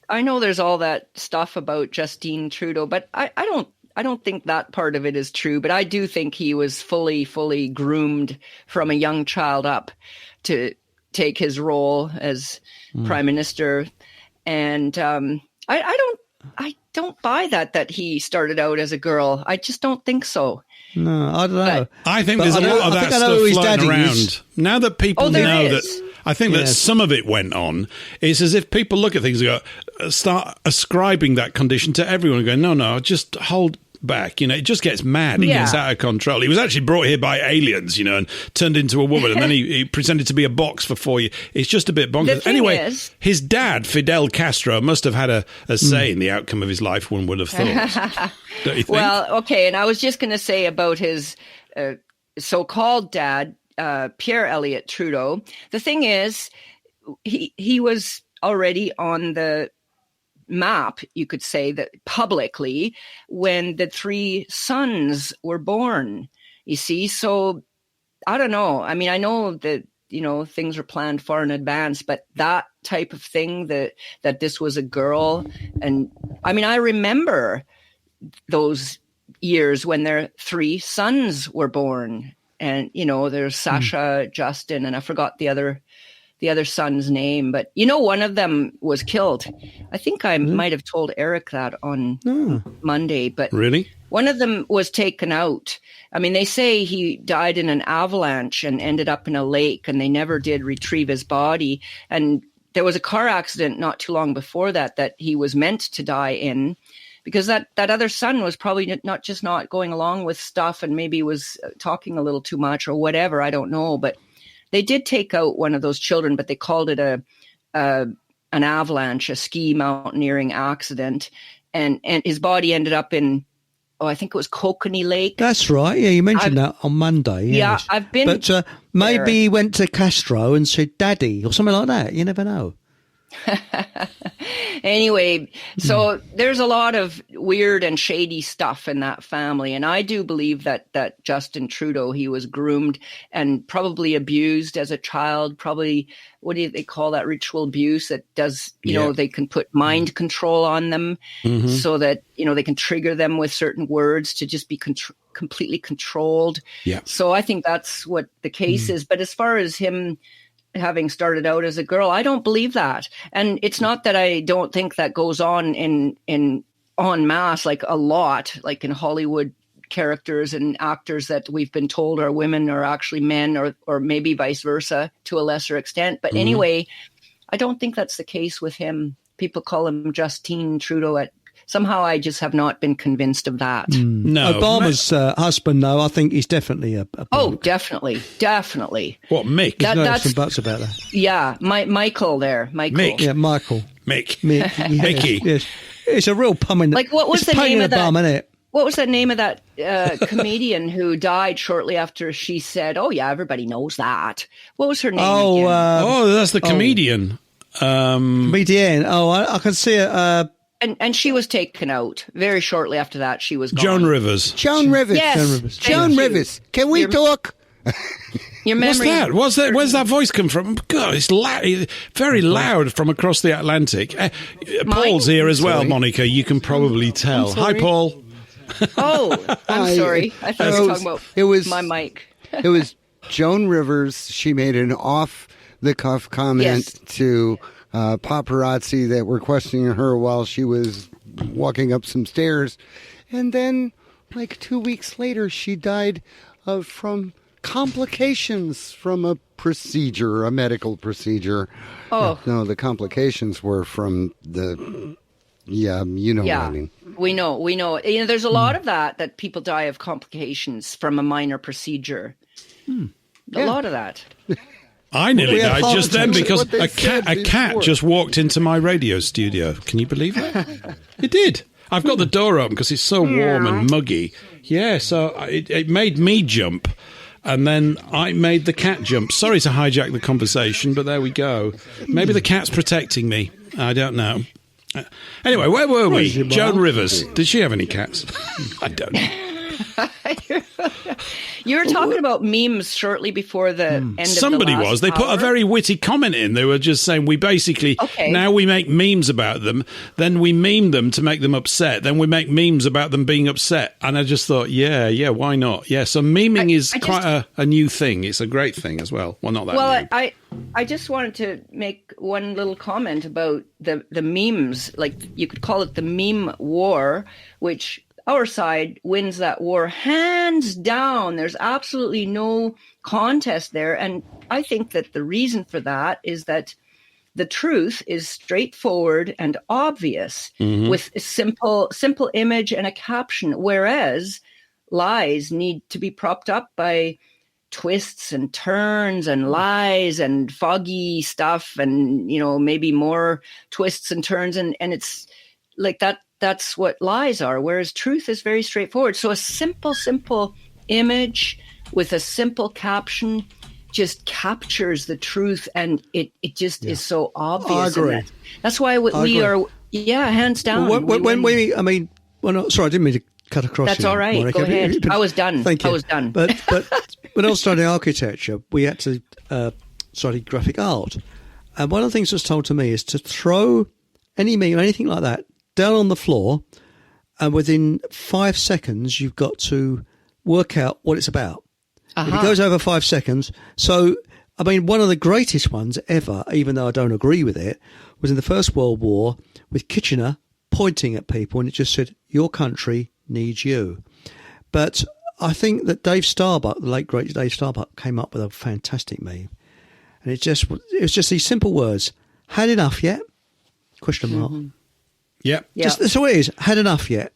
Speaker 6: I know there's all that stuff about Justine Trudeau, but I don't think that part of it is true, but I do think he was fully groomed from a young child up to take his role as prime minister. And I don't buy that he started out as a girl. I just don't think so.
Speaker 2: No, I don't know.
Speaker 1: I think there's a lot of that stuff floating around. Now that people know that, I think that some of it went on. It's as if people look at things and go, start ascribing that condition to everyone and go, no, just hold back. It just gets mad. It gets out of control. He was actually brought here by aliens, and turned into a woman, and then he pretended to be a box for 4 years. It's just a bit bonkers. Anyway, his dad, Fidel Castro, must have had a say in the outcome of his life, one would have thought. Don't you think?
Speaker 6: Well, okay, and I was just going to say about his so-called dad, Pierre Elliott Trudeau. The thing is, he was already on the map, you could say, that publicly when the 3 sons were born, you see. So I don't know. I mean, I know that, things are planned far in advance, but that type of thing, that this was a girl. And I mean, I remember those years when their 3 sons were born, and, there's Sasha, Justin, and I forgot the other son's name, but one of them was killed. I think I might have told Eric that on Monday, but
Speaker 1: really,
Speaker 6: one of them was taken out. I mean, they say he died in an avalanche and ended up in a lake, and they never did retrieve his body. And there was a car accident not too long before that he was meant to die in, because that other son was probably not going along with stuff, and maybe was talking a little too much or whatever. I don't know, but they did take out one of those children, but they called it an avalanche, a ski mountaineering accident, and his body ended up in, I think it was Kokanee Lake.
Speaker 2: That's right. Yeah, you mentioned that on Monday. Yes.
Speaker 6: Yeah, I've been.
Speaker 2: But maybe he went to Castro and said "Daddy" or something like that. You never know.
Speaker 6: Anyway, so there's a lot of weird and shady stuff in that family. And I do believe that Justin Trudeau, he was groomed and probably abused as a child. Probably, what do they call that, ritual abuse that does, they can put mind control on them so that, they can trigger them with certain words to just be completely controlled. Yeah. So I think that's what the case is. But as far as him having started out as a girl, I don't believe that. And it's not that I don't think that goes on in en masse, like a lot, like in Hollywood characters and actors that we've been told are women are actually men, or maybe vice versa to a lesser extent. But anyway, I don't think that's the case with him. People call him Justine Trudeau. Somehow I just have not been convinced of that.
Speaker 2: No. Obama's husband, though, I think he's definitely a
Speaker 6: Oh, definitely.
Speaker 1: What, Mick?
Speaker 2: There's some buts about that.
Speaker 6: Yeah, Michael there.
Speaker 1: Mick.
Speaker 2: Yeah, Michael.
Speaker 1: Mick.
Speaker 2: Mickey. Yes. It's a real pun.
Speaker 6: Like, what was the name of that?
Speaker 2: Bum, isn't it?
Speaker 6: What was the name of that comedian who died shortly after she said, "Oh yeah, everybody knows that"? What was her name?
Speaker 1: That's the comedian.
Speaker 2: Comedian. I can see it.
Speaker 6: And she was taken out very shortly after that. She was gone.
Speaker 1: Joan Rivers.
Speaker 7: Joan Rivers.
Speaker 6: Yes.
Speaker 7: Joan Rivers. Can we talk?
Speaker 6: Your memory.
Speaker 1: What's that? Where's that voice come from? God, it's very loud from across the Atlantic. Paul's here as well, Monica. You can probably tell. Hi, Paul.
Speaker 6: Oh, I'm sorry. I thought you were talking about my mic.
Speaker 7: It was Joan Rivers. She made an off-the-cuff comment to paparazzi that were questioning her while she was walking up some stairs. And then, like 2 weeks later, she died from complications from a medical procedure. Oh. No, the complications were from the... Yeah, you know what I mean.
Speaker 6: We know. There's a lot of that people die of complications from a minor procedure. A lot of that.
Speaker 1: I nearly died just then because a cat just walked into my radio studio. Can you believe that? It did. I've got the door open because it's so warm and muggy. Yeah, so it made me jump. And then I made the cat jump. Sorry to hijack the conversation, but there we go. Maybe the cat's protecting me. I don't know. Anyway, where were we? Joan Rivers. Did she have any cats? I don't know.
Speaker 6: You were talking about memes shortly before the end of the
Speaker 1: Somebody
Speaker 6: last
Speaker 1: was. They put a very witty comment in. They were just saying, we basically, now we make memes about them, then we meme them to make them upset, then we make memes about them being upset. And I just thought, yeah, why not? Yeah, so memeing is quite a new thing. It's a great thing as well. Well, not that new.
Speaker 6: I just wanted to make one little comment about the memes. Like, you could call it the meme war, which... our side wins that war hands down. There's absolutely no contest there. And I think that the reason for that is that the truth is straightforward and obvious with a simple image and a caption, whereas lies need to be propped up by twists and turns and lies and foggy stuff and, maybe more twists and turns. And it's like that's what lies are, whereas truth is very straightforward. So a simple image with a simple caption just captures the truth, and it just is so obvious.
Speaker 2: I agree.
Speaker 6: That's why we are, hands down.
Speaker 2: Sorry, I didn't mean to cut across.
Speaker 6: That's
Speaker 2: you,
Speaker 6: all right.
Speaker 2: Monika.
Speaker 6: Go ahead. I was done.
Speaker 2: Thank you.
Speaker 6: I was done.
Speaker 2: But when I was studying architecture, we had to study graphic art, and one of the things that's told to me is to throw any meme or anything like that down on the floor, and within 5 seconds, you've got to work out what it's about. If it goes over 5 seconds. So, one of the greatest ones ever, even though I don't agree with it, was in the First World War with Kitchener pointing at people, and it just said, "Your country needs you." But I think that Dave Starbuck, the late great Dave Starbuck, came up with a fantastic meme. And it was just these simple words. Had enough yet? Question mark.
Speaker 1: Yeah.
Speaker 2: That's all it is. Had enough yet?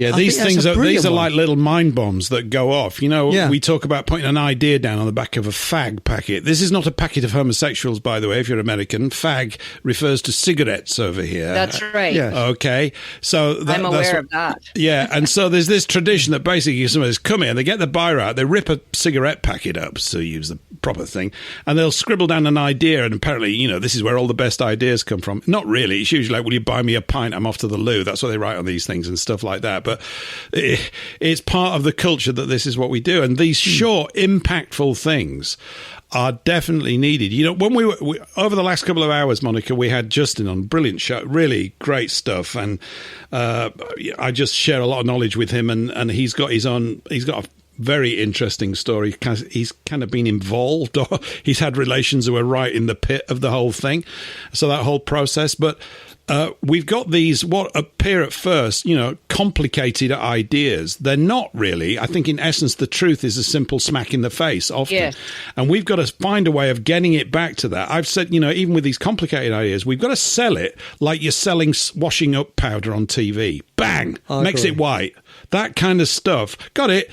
Speaker 1: Yeah, these are like little mind bombs that go off. We talk about putting an idea down on the back of a fag packet. This is not a packet of homosexuals, by the way, if you're American. Fag refers to cigarettes over here.
Speaker 6: That's right.
Speaker 2: Yes.
Speaker 1: Okay. So
Speaker 6: I'm aware of that.
Speaker 1: Yeah, and so there's this tradition that basically somebody's come in, they get the biro out, they rip a cigarette packet up, so use the proper thing, and they'll scribble down an idea, and apparently, this is where all the best ideas come from. Not really. It's usually like, will you buy me a pint? I'm off to the loo. That's what they write on these things and stuff like that. But it's part of the culture that this is what we do. And these short, impactful things are definitely needed. When we over the last couple of hours, Monika, we had Justin on, brilliant show, really great stuff. And I just share a lot of knowledge with him, and he's got a very interesting story. He's kind of been involved, or he's had relations who are right in the pit of the whole thing. So that whole process. But we've got these, what appear at first, complicated ideas. They're not really. I think in essence, the truth is a simple smack in the face often. Yeah. And we've got to find a way of getting it back to that. I've said, even with these complicated ideas, we've got to sell it like you're selling washing up powder on TV. Bang! Makes it white. That kind of stuff. Got it.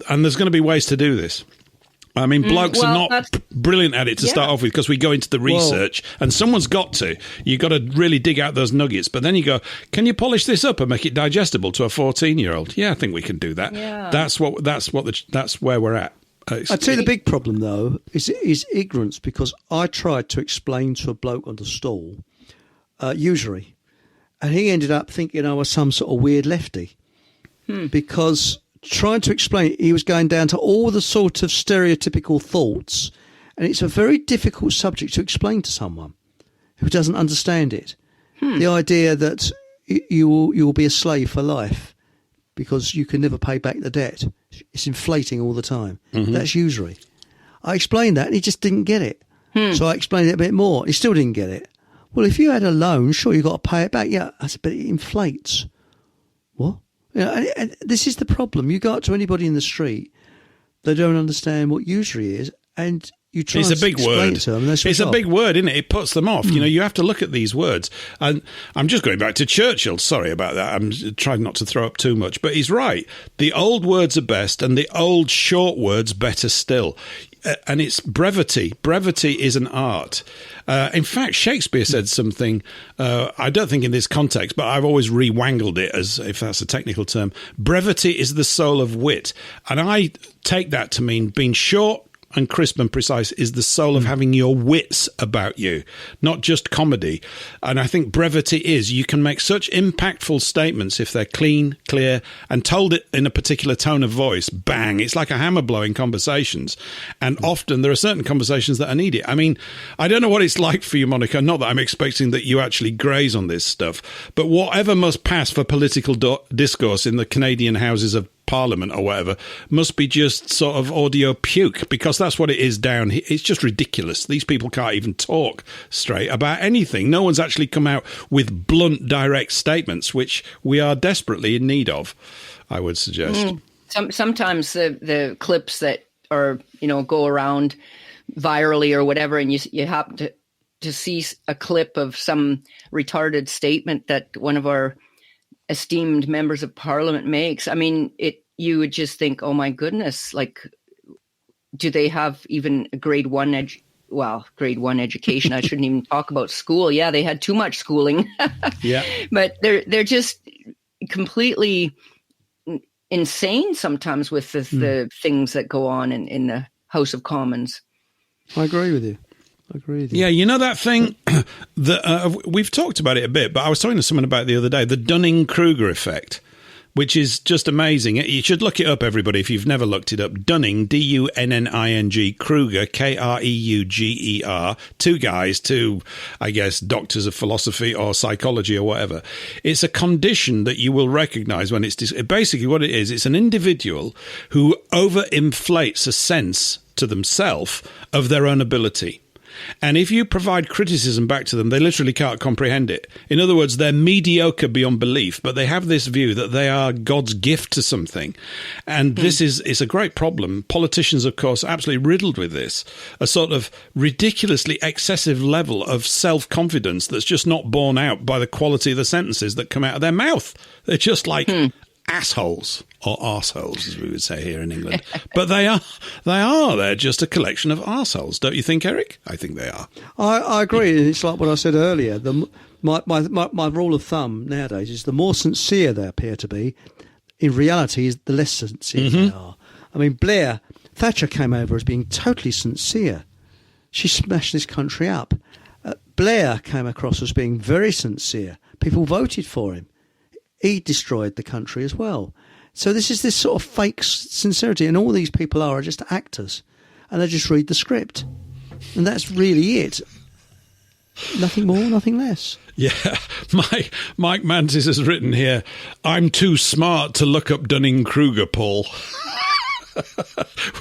Speaker 1: And there's going to be ways to do this. Blokes are not brilliant at it to start off with, because we go into the research, and someone's got to. You've got to really dig out those nuggets. But then you go, can you polish this up and make it digestible to a 14-year-old? Yeah, I think we can do that. Yeah. That's where we're at.
Speaker 2: I'd say the big problem, though, is ignorance, because I tried to explain to a bloke on the stall usury, and he ended up thinking I was some sort of weird lefty, because trying to explain, he was going down to all the sort of stereotypical thoughts, and it's a very difficult subject to explain to someone who doesn't understand it. The idea that you will be a slave for life because you can never pay back the debt. It's inflating all the time. That's usury. I explained that, and he just didn't get it. So I explained it a bit more. He still didn't get it. Well, if you had a loan, sure, you've got to pay it back. Yeah, I said, but it inflates. What? And this is the problem. You go up to anybody in the street, they don't understand what usury is, and you try to explain it to them.
Speaker 1: It's a big word, isn't it? It puts them off. You have to look at these words. And I'm just going back to Churchill. Sorry about that. I'm trying not to throw up too much. But he's right. The old words are best, and the old short words better still. And it's brevity. Brevity is an art. In fact, Shakespeare said something, I don't think in this context, but I've always re-wangled it, as if that's a technical term. Brevity is the soul of wit. And I take that to mean being short and crisp and precise is the soul of having your wits about you, not just comedy. And I think brevity is, you can make such impactful statements if they're clean, clear, and told it in a particular tone of voice. Bang! It's like a hammer blow in conversations. And often there are certain conversations that are needed. I don't know what it's like for you, Monika. Not that I'm expecting that you actually graze on this stuff, but whatever must pass for political discourse in the Canadian Houses of Parliament or whatever must be just sort of audio puke, because that's what it is down here. It's just ridiculous. These people can't even talk straight about anything. No one's actually come out with blunt, direct statements, which we are desperately in need of, I would suggest.
Speaker 6: Sometimes the clips that are, go around virally or whatever, and you happen to to see a clip of some retarded statement that one of our esteemed members of parliament makes. I mean, you would just think, oh my goodness, like, do they have even a grade one education? I shouldn't even talk about school. Yeah, they had too much schooling.
Speaker 1: Yeah.
Speaker 6: But they're just completely insane sometimes with the things that go on in the House of Commons.
Speaker 2: I agree with you.
Speaker 1: Yeah, you know that thing that we've talked about it a bit, but I was talking to someone about it the other day, the Dunning-Kruger effect, which is just amazing. You should look it up, everybody, if you've never looked it up. Dunning, D-U-N-N-I-N-G, Kruger, K-R-E-U-G-E-R, two guys, I guess, doctors of philosophy or psychology or whatever. It's a condition that you will recognize when it's basically what it is. It's an individual who overinflates a sense to themselves of their own ability. And if you provide criticism back to them, they literally can't comprehend it. In other words, they're mediocre beyond belief, but they have this view that they are God's gift to something. And this is a great problem. Politicians, of course, are absolutely riddled with this, a sort of ridiculously excessive level of self-confidence that's just not borne out by the quality of the sentences that come out of their mouth. They're just like assholes, or arseholes, as we would say here in England. But they're just a collection of arseholes. Don't you think, Eric? I think they are.
Speaker 2: I agree. It's like what I said earlier. My rule of thumb nowadays is the more sincere they appear to be, in reality, is the less sincere they are. I mean, Thatcher came over as being totally sincere. She smashed this country up. Blair came across as being very sincere. People voted for him. He destroyed the country as well. So this is this sort of fake sincerity, and all these people are just actors, and they just read the script, and that's really it. Nothing more, nothing less.
Speaker 1: Yeah, Mike Mantis has written here, I'm too smart to look up Dunning-Kruger, Paul.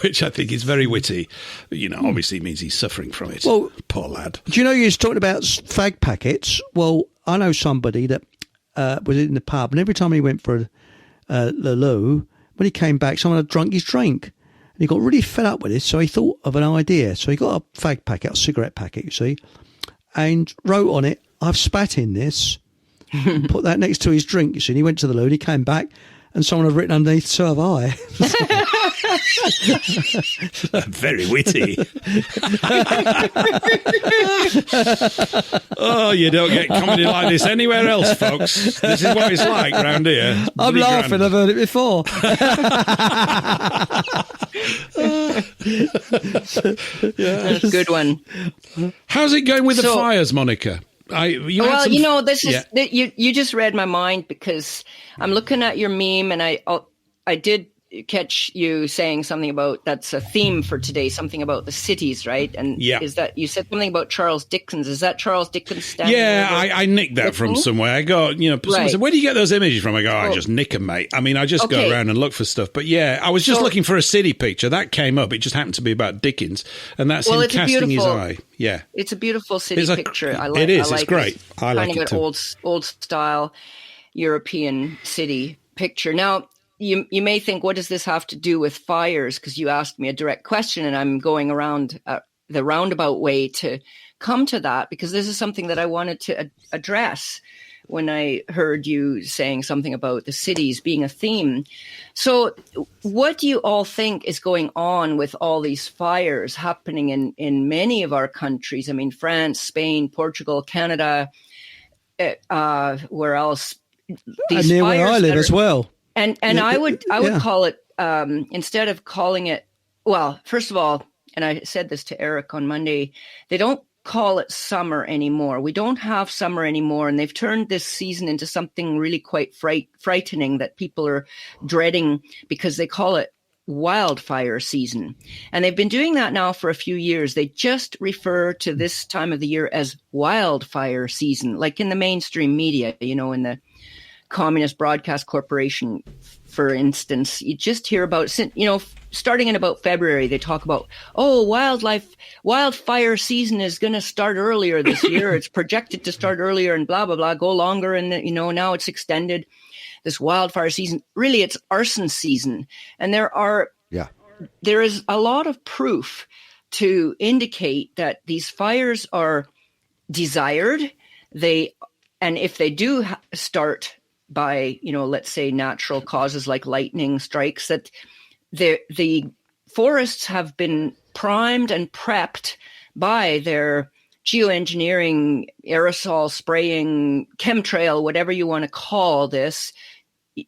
Speaker 1: Which I think is very witty. You know, obviously means he's suffering from it. Well, poor lad.
Speaker 2: Do you know you was talking about fag packets? Well, I know somebody that was in the pub, and every time he went for the loo, when he came back, someone had drunk his drink, and he got really fed up with this. So he thought of an idea. So he got a fag packet, a cigarette packet, you see, and wrote on it, "I've spat in this." Put that next to his drink, you see. And he went to the loo, and he came back, and someone had written underneath, "So have I."
Speaker 1: Very witty. Oh, you don't get comedy like this anywhere else, folks. This is what it's like round here.
Speaker 2: I'm laughing, I've heard it before.
Speaker 6: That's a good one.
Speaker 1: How's it going with the fires, Monica?
Speaker 6: You just read my mind, because I'm looking at your meme, and I did catch you saying something about that's a theme for today, something about the cities, right? And is that you said something about Charles Dickens? Is that Charles Dickens standing?
Speaker 1: Yeah, I nicked that from somewhere. I go, someone said, "Where do you get those images from?" I go, I just nick them, mate. I mean, I just go around and look for stuff. But yeah, I was just looking for a city picture that came up. It just happened to be about Dickens, and that's him casting his eye. Yeah,
Speaker 6: it's a beautiful city picture.
Speaker 1: It's great. I like it too.
Speaker 6: Old style European city picture. Now, you may think, what does this have to do with fires? Because you asked me a direct question, and I'm going around the roundabout way to come to that, because this is something that I wanted to address when I heard you saying something about the cities being a theme. So what do you all think is going on with all these fires happening in many of our countries? I mean, France, Spain, Portugal, Canada, where else? These
Speaker 2: near where I live as well.
Speaker 6: And I would call it, instead of calling it, well, first of all, and I said this to Eric on Monday, they don't call it summer anymore. We don't have summer anymore. And they've turned this season into something really quite frightening that people are dreading, because they call it wildfire season. And they've been doing that now for a few years. They just refer to this time of the year as wildfire season, like in the mainstream media, in the Communist Broadcast Corporation, for instance. You just hear about, starting in about February, they talk about, wildfire season is going to start earlier this year. It's projected to start earlier and blah, blah, blah, go longer. And, now it's extended, this wildfire season. Really, it's arson season. And there is a lot of proof to indicate that these fires are desired. And if they do start by, let's say natural causes like lightning strikes, that the forests have been primed and prepped by their geoengineering, aerosol spraying, chemtrail, whatever you want to call this.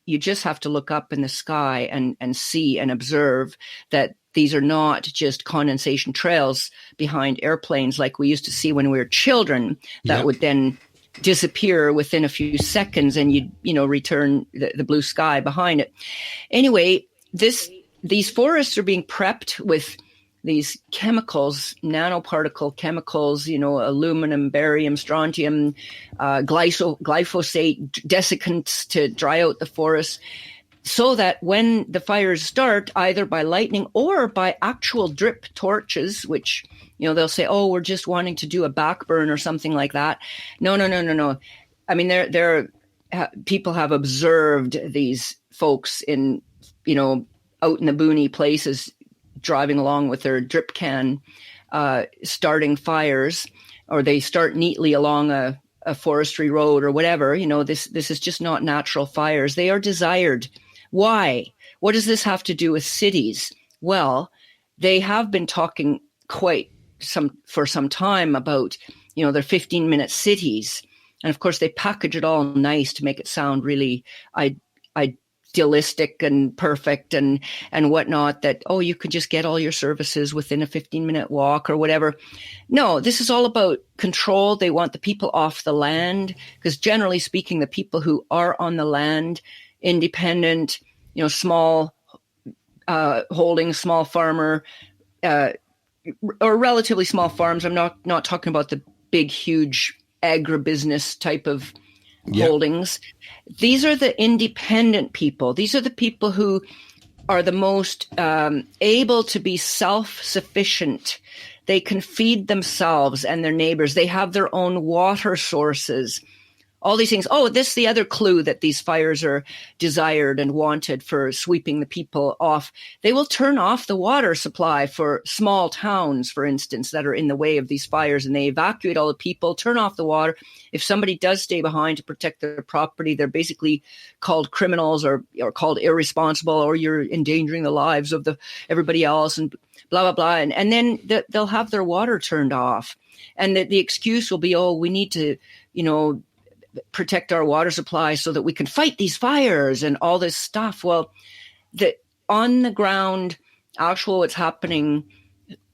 Speaker 6: You just have to look up in the sky and see and observe that these are not just condensation trails behind airplanes like we used to see when we were children that would then disappear within a few seconds and you'd return the blue sky behind it. Anyway, these forests are being prepped with these chemicals, nanoparticle chemicals, aluminum, barium, strontium, glyphosate, desiccants to dry out the forest, so that when the fires start, either by lightning or by actual drip torches, which, they'll say, oh, we're just wanting to do a backburn or something like that. No. I mean, people have observed these folks in, out in the boony places, driving along with their drip can, starting fires, or they start neatly along a forestry road or whatever. This is just not natural fires. They are desired. Why? What does this have to do with cities? Well, they have been talking for some time about, their 15-minute cities. And of course, they package it all nice to make it sound really idealistic and perfect and whatnot, that, oh, you could just get all your services within a 15-minute walk or whatever. No, this is all about control. They want the people off the land, because generally speaking, the people who are on the land, independent, small holding, small farmer, or relatively small farms. I'm not talking about the big, huge agribusiness type of holdings. These are the independent people. These are the people who are the most able to be self-sufficient. They can feed themselves and their neighbors. They have their own water sources. All these things. Oh, this is the other clue that these fires are desired and wanted for sweeping the people off. They will turn off the water supply for small towns, for instance, that are in the way of these fires, and they evacuate all the people, turn off the water. If somebody does stay behind to protect their property, they're basically called criminals or called irresponsible, or you're endangering the lives of everybody else, and blah, blah, blah. And then they'll have their water turned off. And the excuse will be, oh, we need to, protect our water supply so that we can fight these fires and all this stuff. Well, the on the ground, actual what's happening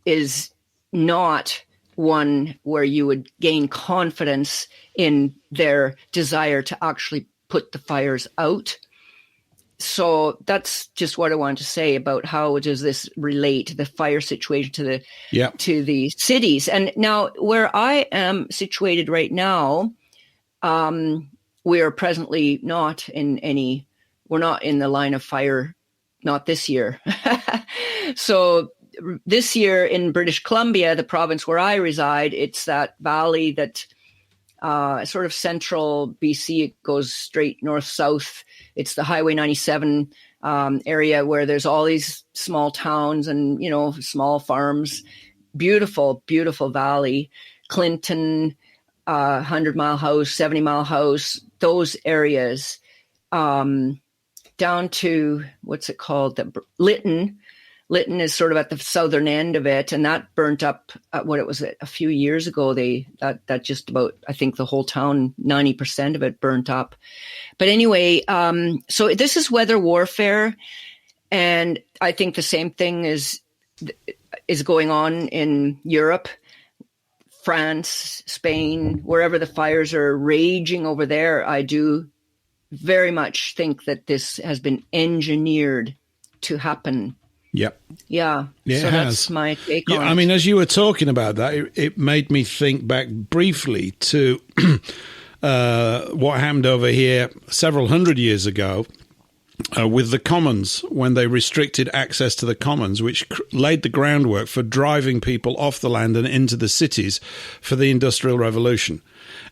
Speaker 6: is not one where you would gain confidence in their desire to actually put the fires out. So that's just what I wanted to say about how does this relate, the fire situation, to the cities. And now where I am situated right now, we are presently not we're not in the line of fire, not this year. So this year in British Columbia, the province where I reside, it's that valley that sort of central BC, it goes straight north-south. It's the Highway 97 area where there's all these small towns and, small farms. Beautiful, beautiful valley. Clinton, 100 Mile House, 70 Mile House, those areas, down to, what's it called? Lytton. Lytton is sort of at the southern end of it, and that burnt up a few years ago. That just about, I think the whole town, 90% of it burnt up. But anyway, so this is weather warfare, and I think the same thing is going on in Europe. France, Spain, wherever the fires are raging over there, I do very much think that this has been engineered to happen.
Speaker 1: Yep.
Speaker 6: Yeah. So that's my take on it.
Speaker 1: I mean, as you were talking about that, it made me think back briefly to what happened over here several hundred years ago. With the commons, when they restricted access to the commons, which laid the groundwork for driving people off the land and into the cities for the Industrial Revolution.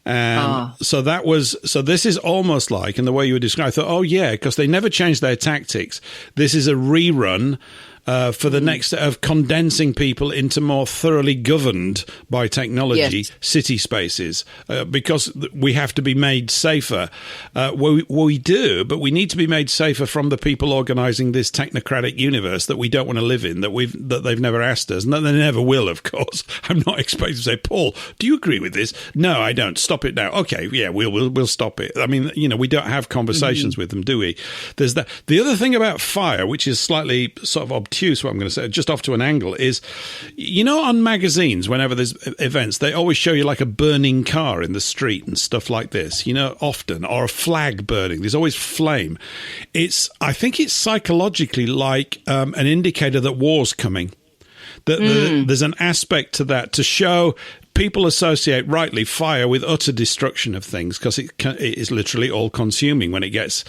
Speaker 1: So this is almost like, in the way you were describing, I thought, oh yeah, because they never changed their tactics. This is a rerun for the next of condensing people into more thoroughly governed by technology city spaces, because we have to be made safer. We do, but we need to be made safer from the people organising this technocratic universe that we don't want to live in, that they've never asked us, and that they never will, of course. I'm not expected to say, Paul, do you agree with this? No, I don't. Stop it now. Okay, yeah, we'll stop it. I mean, we don't have conversations with them, do we? There's that. The other thing about fire, which is slightly sort of obtuse, what I'm going to say, just off to an angle, is, on magazines, whenever there's events, they always show you like a burning car in the street and stuff like this, often, or a flag burning. There's always flame. I think it's psychologically like an indicator that war's coming. There's an aspect to that to show. People associate rightly fire with utter destruction of things because it is literally all consuming when it gets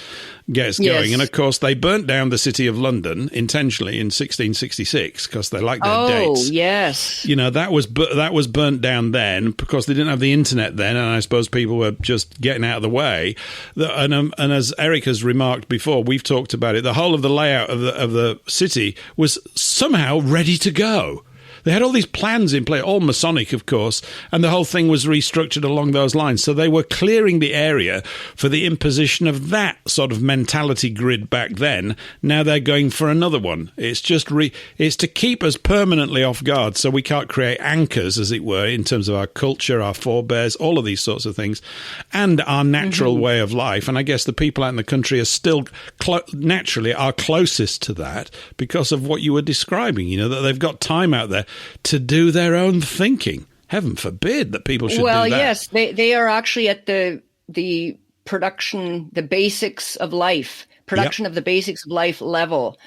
Speaker 1: going. And of course, they burnt down the city of London intentionally in 1666 because they liked their dates.
Speaker 6: Oh, yes.
Speaker 1: That was burnt down then because they didn't have the internet then, and I suppose people were just getting out of the way. And as Eric has remarked before, we've talked about it. The whole of the layout of the city was somehow ready to go. They had all these plans in place, all Masonic, of course, and the whole thing was restructured along those lines. So they were clearing the area for the imposition of that sort of mentality grid back then. Now they're going for another one. It's just it's to keep us permanently off guard so we can't create anchors, as it were, in terms of our culture, our forebears, all of these sorts of things, and our natural way of life. And I guess the people out in the country are still naturally are closest to that because of what you were describing, that they've got time out there to do their own thinking. Heaven forbid that people should do that.
Speaker 6: Well, yes, they are actually at the production, the basics of life, production of the basics of life level.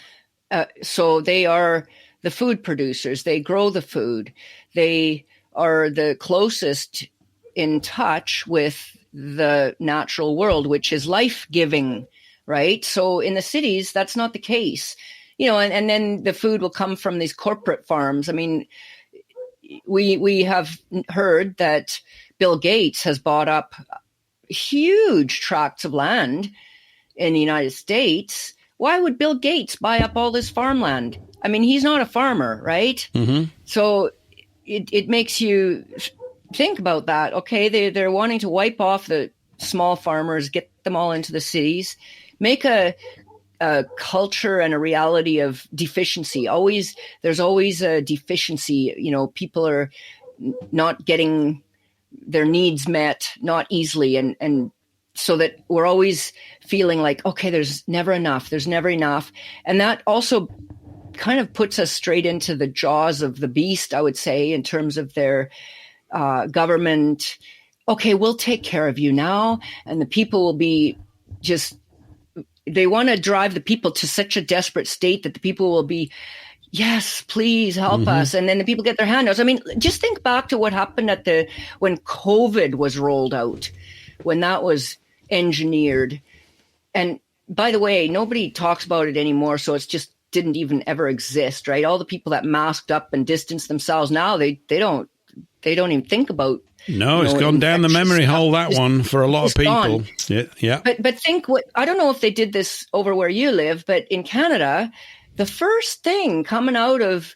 Speaker 6: So they are the food producers. They grow the food. They are the closest in touch with the natural world, which is life-giving, right? So in the cities, that's not the case. And then the food will come from these corporate farms. I mean, we have heard that Bill Gates has bought up huge tracts of land in the United States. Why would Bill Gates buy up all this farmland? I mean, he's not a farmer, right? Mm-hmm. So it makes you think about that. Okay, they're wanting to wipe off the small farmers, get them all into the cities, make a culture and a reality of deficiency. There's always a deficiency. People are not getting their needs met, not easily. And so that we're always feeling like, okay, there's never enough. And that also kind of puts us straight into the jaws of the beast, I would say, in terms of their government. Okay, we'll take care of you now. And the people will be they want to drive the people to such a desperate state that the people will be, yes, please help us. And then the people get their handouts. I mean, just think back to what happened when COVID was rolled out, when that was engineered. And by the way, nobody talks about it anymore. So it's just didn't even ever exist, right? All the people that masked up and distanced themselves now, they don't even think about.
Speaker 1: No, it's gone down the memory hole, that one, for a lot of people. Gone. Yeah.
Speaker 6: But think I don't know if they did this over where you live, but in Canada, the first thing coming out of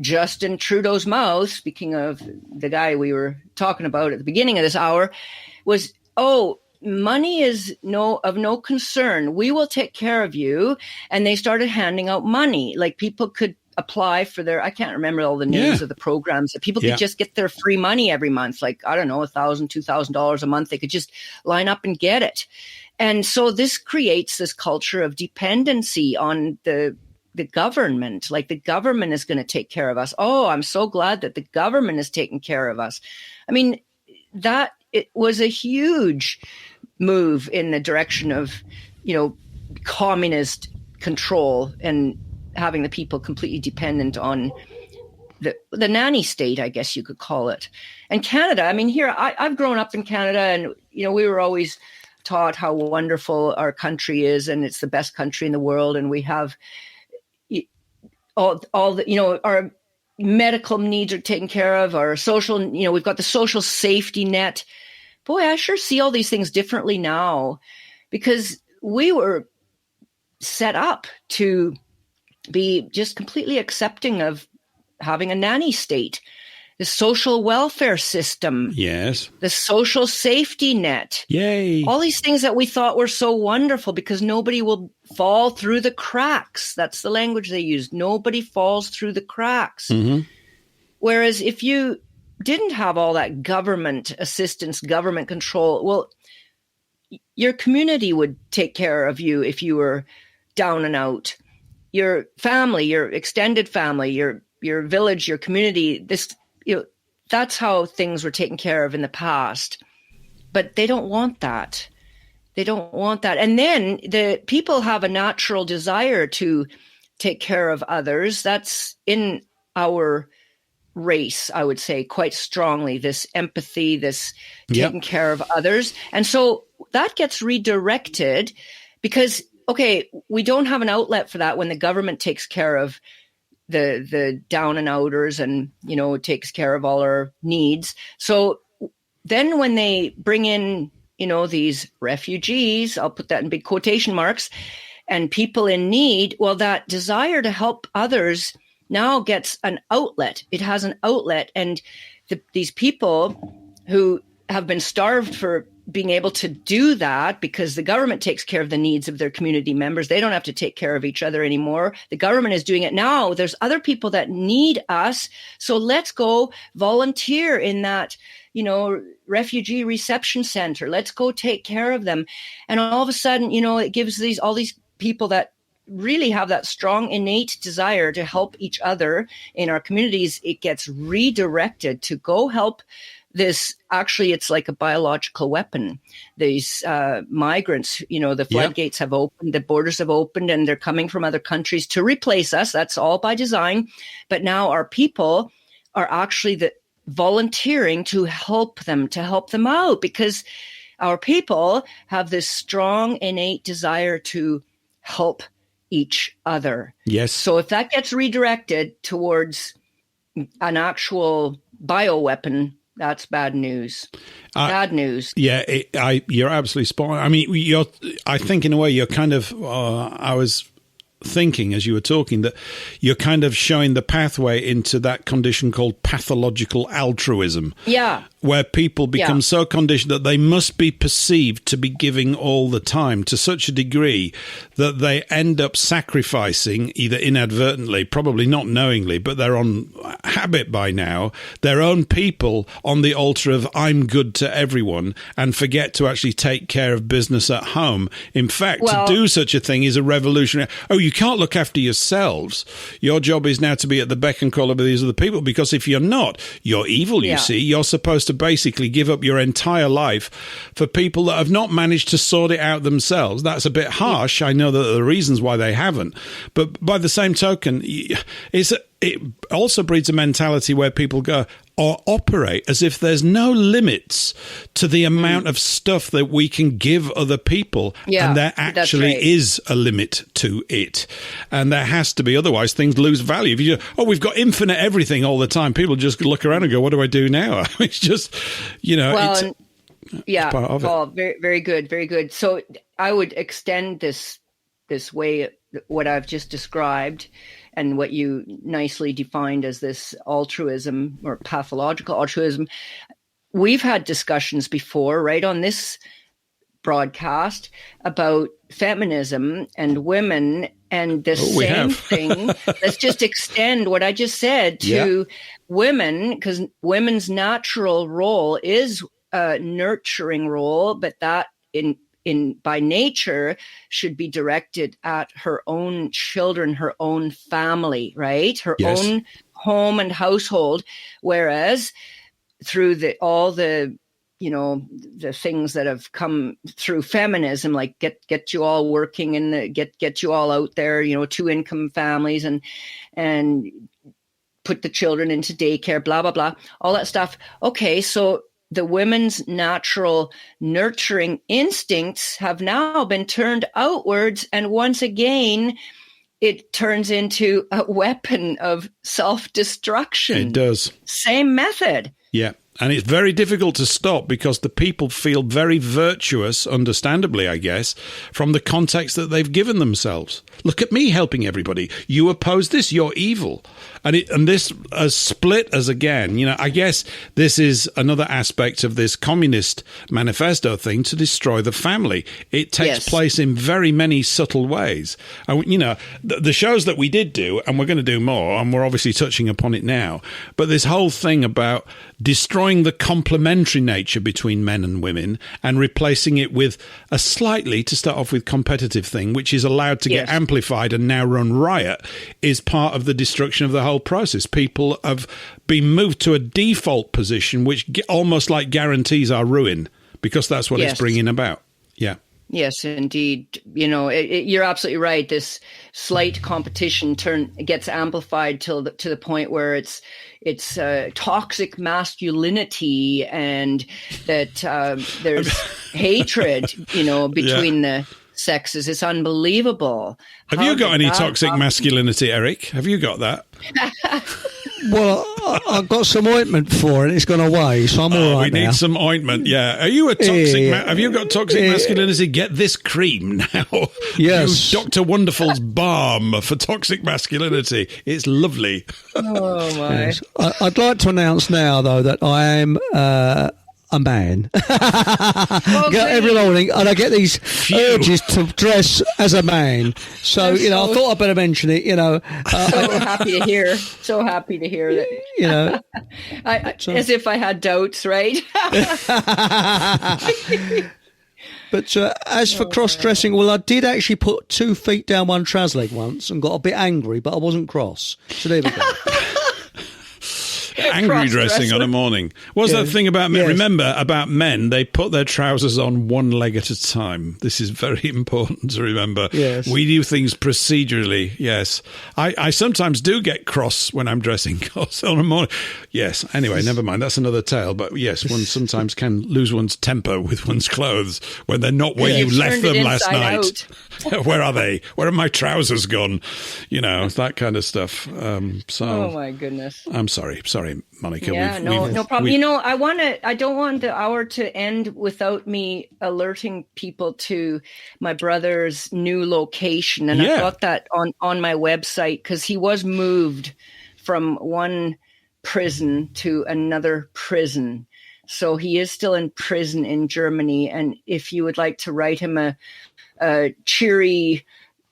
Speaker 6: Justin Trudeau's mouth, speaking of the guy we were talking about at the beginning of this hour, was, money is of no concern. We will take care of you. And they started handing out money. Like people could apply for I can't remember all the names of the programs, that people could just get their free money every month. Like, I don't know, $1,000, $2,000 a month. They could just line up and get it. And so this creates this culture of dependency on the government. Like the government is going to take care of us. Oh, I'm so glad that the government is taking care of us. I mean, it was a huge move in the direction of, communist control and having the people completely dependent on the nanny state, I guess you could call it. And Canada, I mean, here, I've grown up in Canada, and, we were always taught how wonderful our country is, and it's the best country in the world. And we have all the, our medical needs are taken care of, our social, we've got the social safety net. Boy, I sure see all these things differently now, because we were set up to be just completely accepting of having a nanny state, the social welfare system,
Speaker 1: Yes,
Speaker 6: the social safety net.
Speaker 1: Yay.
Speaker 6: All these things that we thought were so wonderful because nobody will fall through the cracks. That's the language they used. Nobody falls through the cracks.
Speaker 1: Mm-hmm.
Speaker 6: Whereas if you didn't have all that government assistance, government control, well, your community would take care of you if you were down and out. Your family, your extended family, your village, your community, that's how things were taken care of in the past. But they don't want that. They don't want that. And then the people have a natural desire to take care of others. That's in our race, I would say, quite strongly, this empathy, this taking care of others. And so that gets redirected because, okay, we don't have an outlet for that when the government takes care of the down and outers and, takes care of all our needs. So then when they bring in, these refugees, I'll put that in big quotation marks, and people in need, well, that desire to help others now gets an outlet. It has an outlet. And these people who have been starved for being able to do that because the government takes care of the needs of their community members. They don't have to take care of each other anymore. The government is doing it now. There's other people that need us. So let's go volunteer in that, refugee reception center. Let's go take care of them. And all of a sudden, it gives all these people that really have that strong innate desire to help each other in our communities, it gets redirected to go help this. Actually, it's like a biological weapon. These migrants, the floodgates have opened, the borders have opened, and they're coming from other countries to replace us. That's all by design. But now our people are actually volunteering to help them out because our people have this strong innate desire to help each other.
Speaker 1: Yes.
Speaker 6: So if that gets redirected towards an actual bioweapon, that's bad news. Bad news.
Speaker 1: Yeah, you're absolutely spot on. I mean, I think in a way you're kind of, I was thinking as you were talking that you're kind of showing the pathway into that condition called pathological altruism.
Speaker 6: Yeah.
Speaker 1: Where people become so conditioned that they must be perceived to be giving all the time to such a degree that they end up sacrificing, either inadvertently, probably not knowingly, but they're on habit by now, their own people on the altar of I'm good to everyone and forget to actually take care of business at home. In fact, to do such a thing is a revolutionary. Oh, you can't look after yourselves. Your job is now to be at the beck and call of these other people, because if you're not, you're evil, you see. You're supposed to basically give up your entire life for people that have not managed to sort it out themselves. That's a bit harsh. I know that there are reasons why they haven't. But by the same token, it also breeds a mentality where people go or operate as if there's no limits to the amount of stuff that we can give other people. And there actually is a limit to it. And there has to be. Otherwise, things lose value. If you we've got infinite everything all the time, people just look around and go, what do I do now? It's just, it's part of it.
Speaker 6: Very, very good. Very good. So I would extend this way, what I've just described, and what you nicely defined as this altruism or pathological altruism. We've had discussions before, right, on this broadcast about feminism and women and the same thing. Let's just extend what I just said to women, because women's natural role is a nurturing role, but that in by nature should be directed at her own children, her own family, right? Her own home and household. Whereas through all the things that have come through feminism, like get you all working and get you all out there, 2-income families and put the children into daycare, blah, blah, blah, all that stuff. Okay. So the women's natural nurturing instincts have now been turned outwards. And once again, it turns into a weapon of self-destruction.
Speaker 1: It does.
Speaker 6: Same method.
Speaker 1: Yeah. And it's very difficult to stop because the people feel very virtuous, understandably, I guess, from the context that they've given themselves. Look at me helping everybody. You oppose this, you're evil. And this, as split as again, I guess this is another aspect of this communist manifesto thing to destroy the family. It takes place in very many subtle ways. And, the shows that we did do, and we're going to do more, and we're obviously touching upon it now, but this whole thing about destroying the complementary nature between men and women and replacing it with a slightly, to start off with, competitive thing, which is allowed to get amplified and now run riot, is part of the destruction of the whole process. People have been moved to a default position, which almost like guarantees our ruin, because that's what it's bringing about. Yeah.
Speaker 6: Yes, indeed. You're absolutely right. This slight competition gets amplified to the point where it's toxic masculinity, and that there's hatred, between the sexes. It's unbelievable.
Speaker 1: Have you got any toxic masculinity, Eric? Have you got that?
Speaker 2: Well, I've got some ointment for it. It's gone away, so I'm all right now.
Speaker 1: We need some ointment, yeah. Are you a toxic... have you got toxic masculinity? Get this cream now.
Speaker 2: Yes.
Speaker 1: Use Dr. Wonderful's balm for toxic masculinity. It's lovely.
Speaker 6: Oh, my.
Speaker 2: Yes. I'd like to announce now, though, that I am... a man. Every morning, and I get these urges to dress as a man. So, I thought I'd better mention it.
Speaker 6: So happy to hear. So happy to hear that. As if I had doubts, right?
Speaker 2: But as for cross-dressing, well, I did actually put 2 feet down one trouser leg once and got a bit angry, but I wasn't cross. So there we go.
Speaker 1: Angry dressing on a morning. What's that thing about men? Remember, about men, they put their trousers on one leg at a time. This is very important to remember.
Speaker 2: Yes.
Speaker 1: We do things procedurally, yes. I sometimes do get cross when I'm dressing on a morning. Yes, anyway, never mind. That's another tale. But yes, one sometimes can lose one's temper with one's clothes when they're not where you left them last night. Where are they? Where are my trousers gone? That kind of stuff.
Speaker 6: Oh, my goodness.
Speaker 1: I'm sorry, Monika.
Speaker 6: Yeah, no problem. I don't want the hour to end without me alerting people to my brother's new location. And I've got that on my website, because he was moved from one prison to another prison. So he is still in prison in Germany. And if you would like to write him a cheery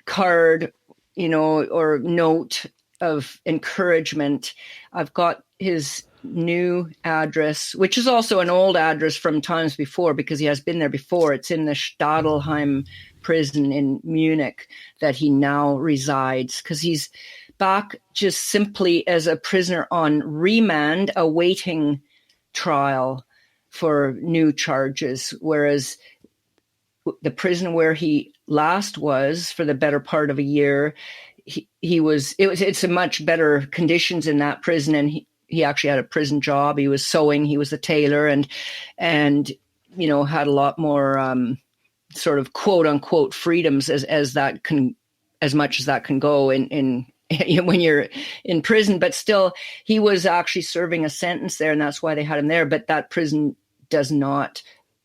Speaker 6: card, or note of encouragement, I've got his new address, which is also an old address from times before, because he has been there before. It's in the Stadelheim prison in Munich that he now resides, because he's back just simply as a prisoner on remand, awaiting trial for new charges, whereas the prison where he last was for the better part of a year, it's a much better conditions in that prison, and he actually had a prison job. He was sewing, he was a tailor, and had a lot more sort of quote unquote freedoms as much as that can go in when you're in prison. But still, he was actually serving a sentence there, and that's why they had him there. But that prison does not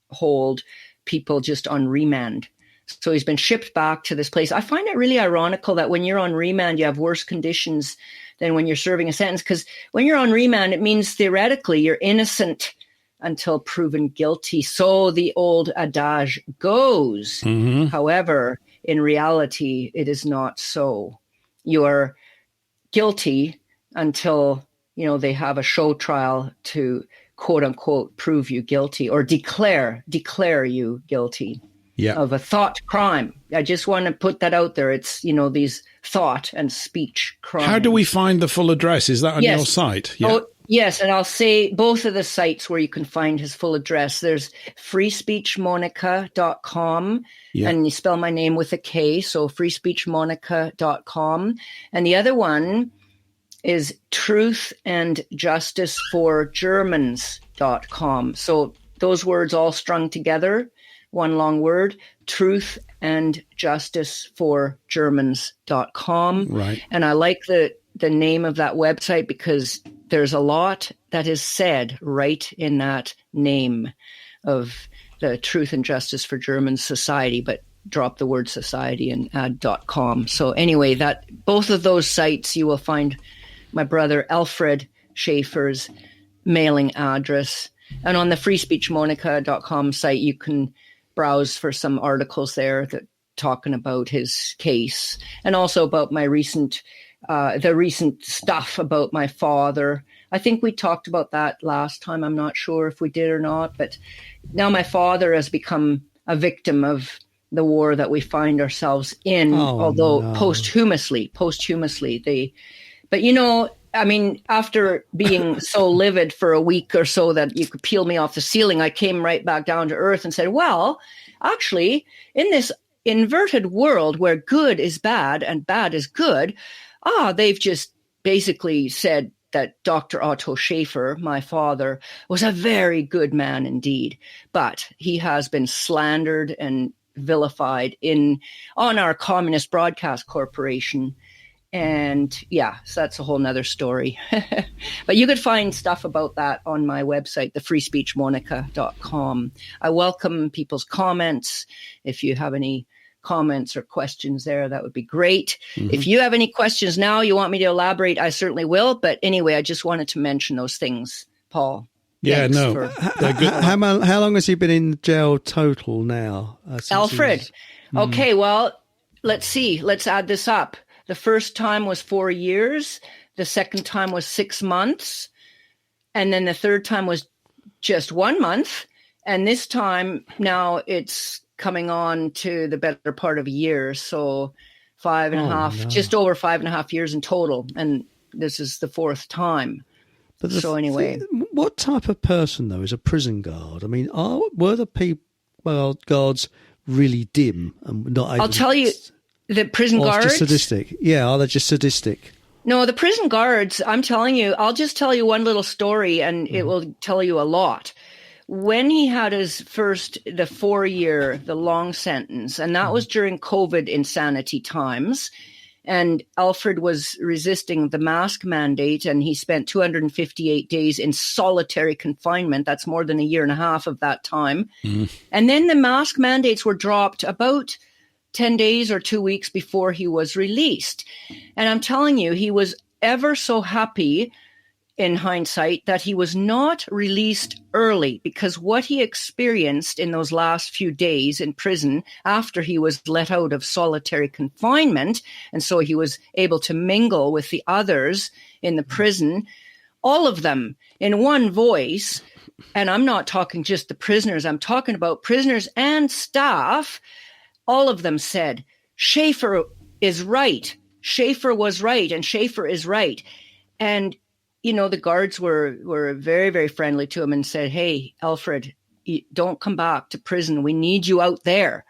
Speaker 6: hold people just on remand. So he's been shipped back to this place. I find it really ironical that when you're on remand, you have worse conditions than when you're serving a sentence, because when you're on remand, it means theoretically you're innocent until proven guilty. So the old adage goes. Mm-hmm. However, in reality, it is not so. You are guilty until, they have a show trial to quote unquote prove you guilty, or declare you guilty. Yeah. Of a thought crime. I just want to put that out there. It's, these thought and speech crimes.
Speaker 1: How do we find the full address? Is that on your site?
Speaker 6: Yeah. Oh, yes. And I'll say both of the sites where you can find his full address. There's freespeechmonika.com, and you spell my name with a K. So freespeechmonika.com. And the other one is truthandjusticeforgermans.com. So those words all strung together. One long word, truthandjusticeforgermans.com.
Speaker 1: Right.
Speaker 6: And I like the name of that website because there's a lot that is said right in that name of the Truth and Justice for German Society, but drop the word society and add .com. So anyway, that both of those sites, you will find my brother Alfred Schaefer's mailing address. And on the freespeechmonica.com site, you can browse for some articles there that talking about his case, and also about my the recent stuff about my father. I think we talked about that last time. I'm not sure if we did or not, but now my father has become a victim of the war that we find ourselves in, although posthumously. But I mean, after being so livid for a week or so that you could peel me off the ceiling, I came right back down to earth and said, well, actually, in this inverted world where good is bad and bad is good, they've just basically said that Dr. Otto Schaefer, my father, was a very good man indeed, but he has been slandered and vilified on our Communist Broadcast Corporation. And yeah, so that's a whole nother story. But you could find stuff about that on my website, thefreespeechmonica.com. I welcome people's comments. If you have any comments or questions there, that would be great. Mm-hmm. If you have any questions now, you want me to elaborate, I certainly will. But anyway, I just wanted to mention those things, Paul.
Speaker 1: Yeah, no.
Speaker 2: How long has he been in jail total now?
Speaker 6: Alfred. Okay, well, let's see. Let's add this up. The first time was 4 years. The second time was 6 months. And then the third time was just 1 month. And this time now it's coming on to the better part of a year. So 5.5, just over 5.5 years in total. And this is the fourth time. But so anyway.
Speaker 2: What type of person, though, is a prison guard? I mean, were the guards really dim and not able
Speaker 6: I'll tell you. The prison guards?
Speaker 2: Just sadistic. Yeah, are they just sadistic?
Speaker 6: No, the prison guards, I'm telling you, I'll just tell you one little story and it will tell you a lot. When he had the 4-year, the long sentence, and that was during COVID insanity times, and Alfred was resisting the mask mandate, and he spent 258 days in solitary confinement. That's more than a year and a half of that time. And then the mask mandates were dropped about 10 days or 2 weeks before he was released. And I'm telling you, he was ever so happy in hindsight that he was not released early, because what he experienced in those last few days in prison after he was let out of solitary confinement, and so he was able to mingle with the others in the prison, all of them in one voice, and I'm not talking just the prisoners, I'm talking about prisoners and staff, all of them said, Schaefer is right. Schaefer was right, and Schaefer is right. And, the guards were very, very friendly to him and said, hey, Alfred, don't come back to prison. We need you out there.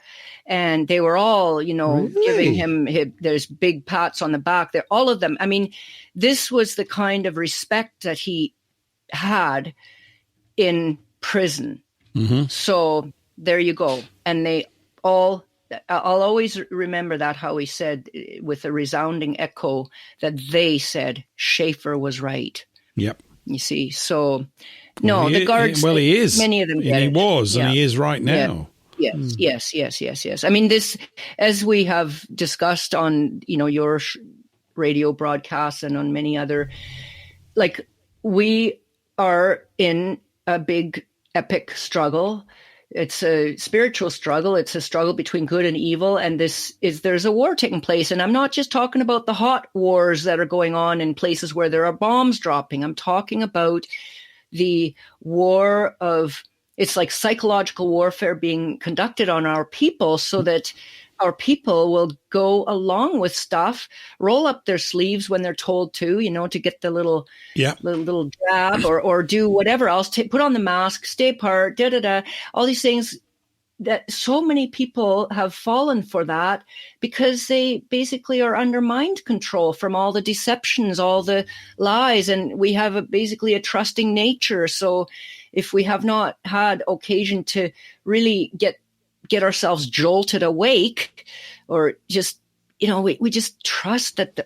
Speaker 6: And they were all, giving him there's big pats on the back there, all of them. I mean, this was the kind of respect that he had in prison. Mm-hmm. So there you go. And I'll always remember that, how he said with a resounding echo that they said Schaefer was right.
Speaker 1: Yep.
Speaker 6: You see, so the guards.
Speaker 1: Well, he is.
Speaker 6: Many of them get
Speaker 1: he
Speaker 6: it.
Speaker 1: was, and he is right now.
Speaker 6: Yeah. Yes. I mean, this, as we have discussed on, your radio broadcasts and on many other, we are in a big epic struggle. It's a spiritual struggle. It's a struggle between good and evil. And there's a war taking place. And I'm not just talking about the hot wars that are going on in places where there are bombs dropping. I'm talking about the war it's like psychological warfare being conducted on our people, so that our people will go along with stuff, roll up their sleeves when they're told to get the little jab or do whatever else, put on the mask, stay apart, all these things, that so many people have fallen for that because they basically are under mind control from all the deceptions, all the lies, and we have basically a trusting nature. So if we have not had occasion to really get ourselves jolted awake, or just we just trust that,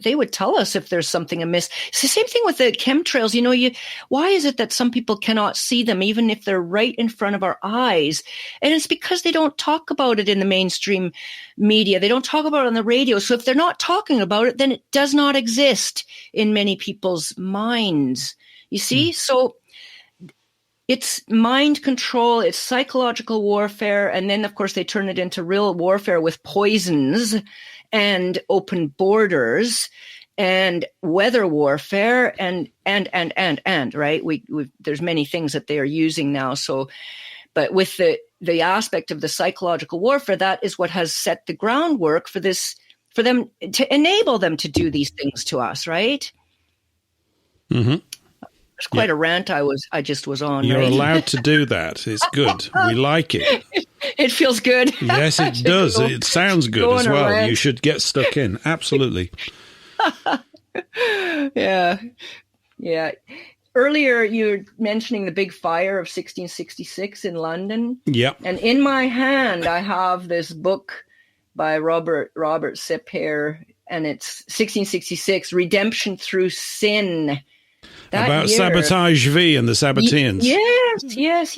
Speaker 6: they would tell us if there's something amiss. It's the same thing with the chemtrails. Why is it that some people cannot see them, even if they're right in front of our eyes? And it's because they don't talk about it in the mainstream media. They don't talk about it on the radio. So if they're not talking about it, then it does not exist in many people's minds. You see? So it's mind control, it's psychological warfare, and then, of course, they turn it into real warfare with poisons and open borders and weather warfare and right? There's many things that they are using now. So, but with the aspect of the psychological warfare, that is what has set the groundwork for them to enable them to do these things to us, right? Mm-hmm. It's quite a rant I just was on.
Speaker 1: You're
Speaker 6: right?
Speaker 1: allowed to do that. It's good. We like it.
Speaker 6: It feels good.
Speaker 1: Yes, it does. It sounds good as well. You should get stuck in. Absolutely.
Speaker 6: Yeah. Earlier, you were mentioning the big fire of 1666 in London. Yeah. And in my hand, I have this book by Robert Sipp here, and it's 1666, Redemption Through Sin.
Speaker 1: About year. Sabotage V and the Sabbateans.
Speaker 6: Yes.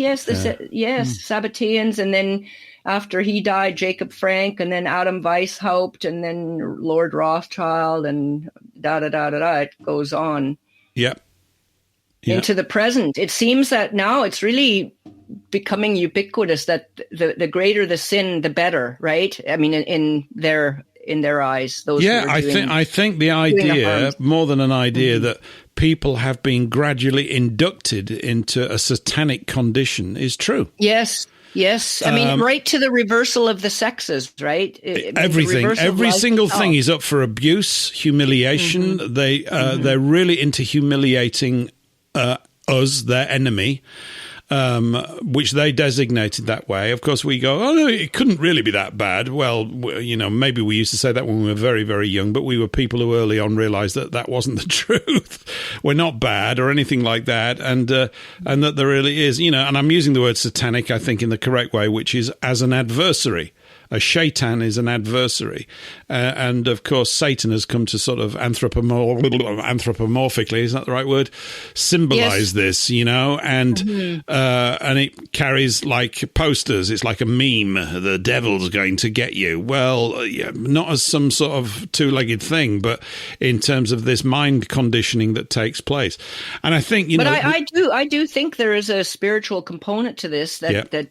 Speaker 6: Sabbateans, and then after he died, Jacob Frank, and then Adam Weishaupt, and then Lord Rothschild, and It goes on. Yep. Into the present. It seems that now it's really becoming ubiquitous that the greater the sin, the better, right? I mean, in their eyes.
Speaker 1: I think the idea, more than an idea, that people have been gradually inducted into a satanic condition is true.
Speaker 6: Yes. I mean, right to the reversal of the sexes, right?
Speaker 1: Everything, every single thing is up for abuse, humiliation. Mm-hmm. They're really into humiliating us, their enemy. Which they designated that way. Of course, we go, oh, no, it couldn't really be that bad. Well, maybe we used to say that when we were very, very young, but we were people who early on realized that wasn't the truth. We're not bad or anything like that, and that there really is, and I'm using the word satanic, I think, in the correct way, which is as an adversary. A shaitan is an adversary. And, of course, Satan has come to sort of anthropomorphically, is that the right word? Symbolize this, and it carries like posters. It's like a meme. The devil's going to get you. Well, not as some sort of two-legged thing, but in terms of this mind conditioning that takes place. And I think,
Speaker 6: I do think there is a spiritual component to this that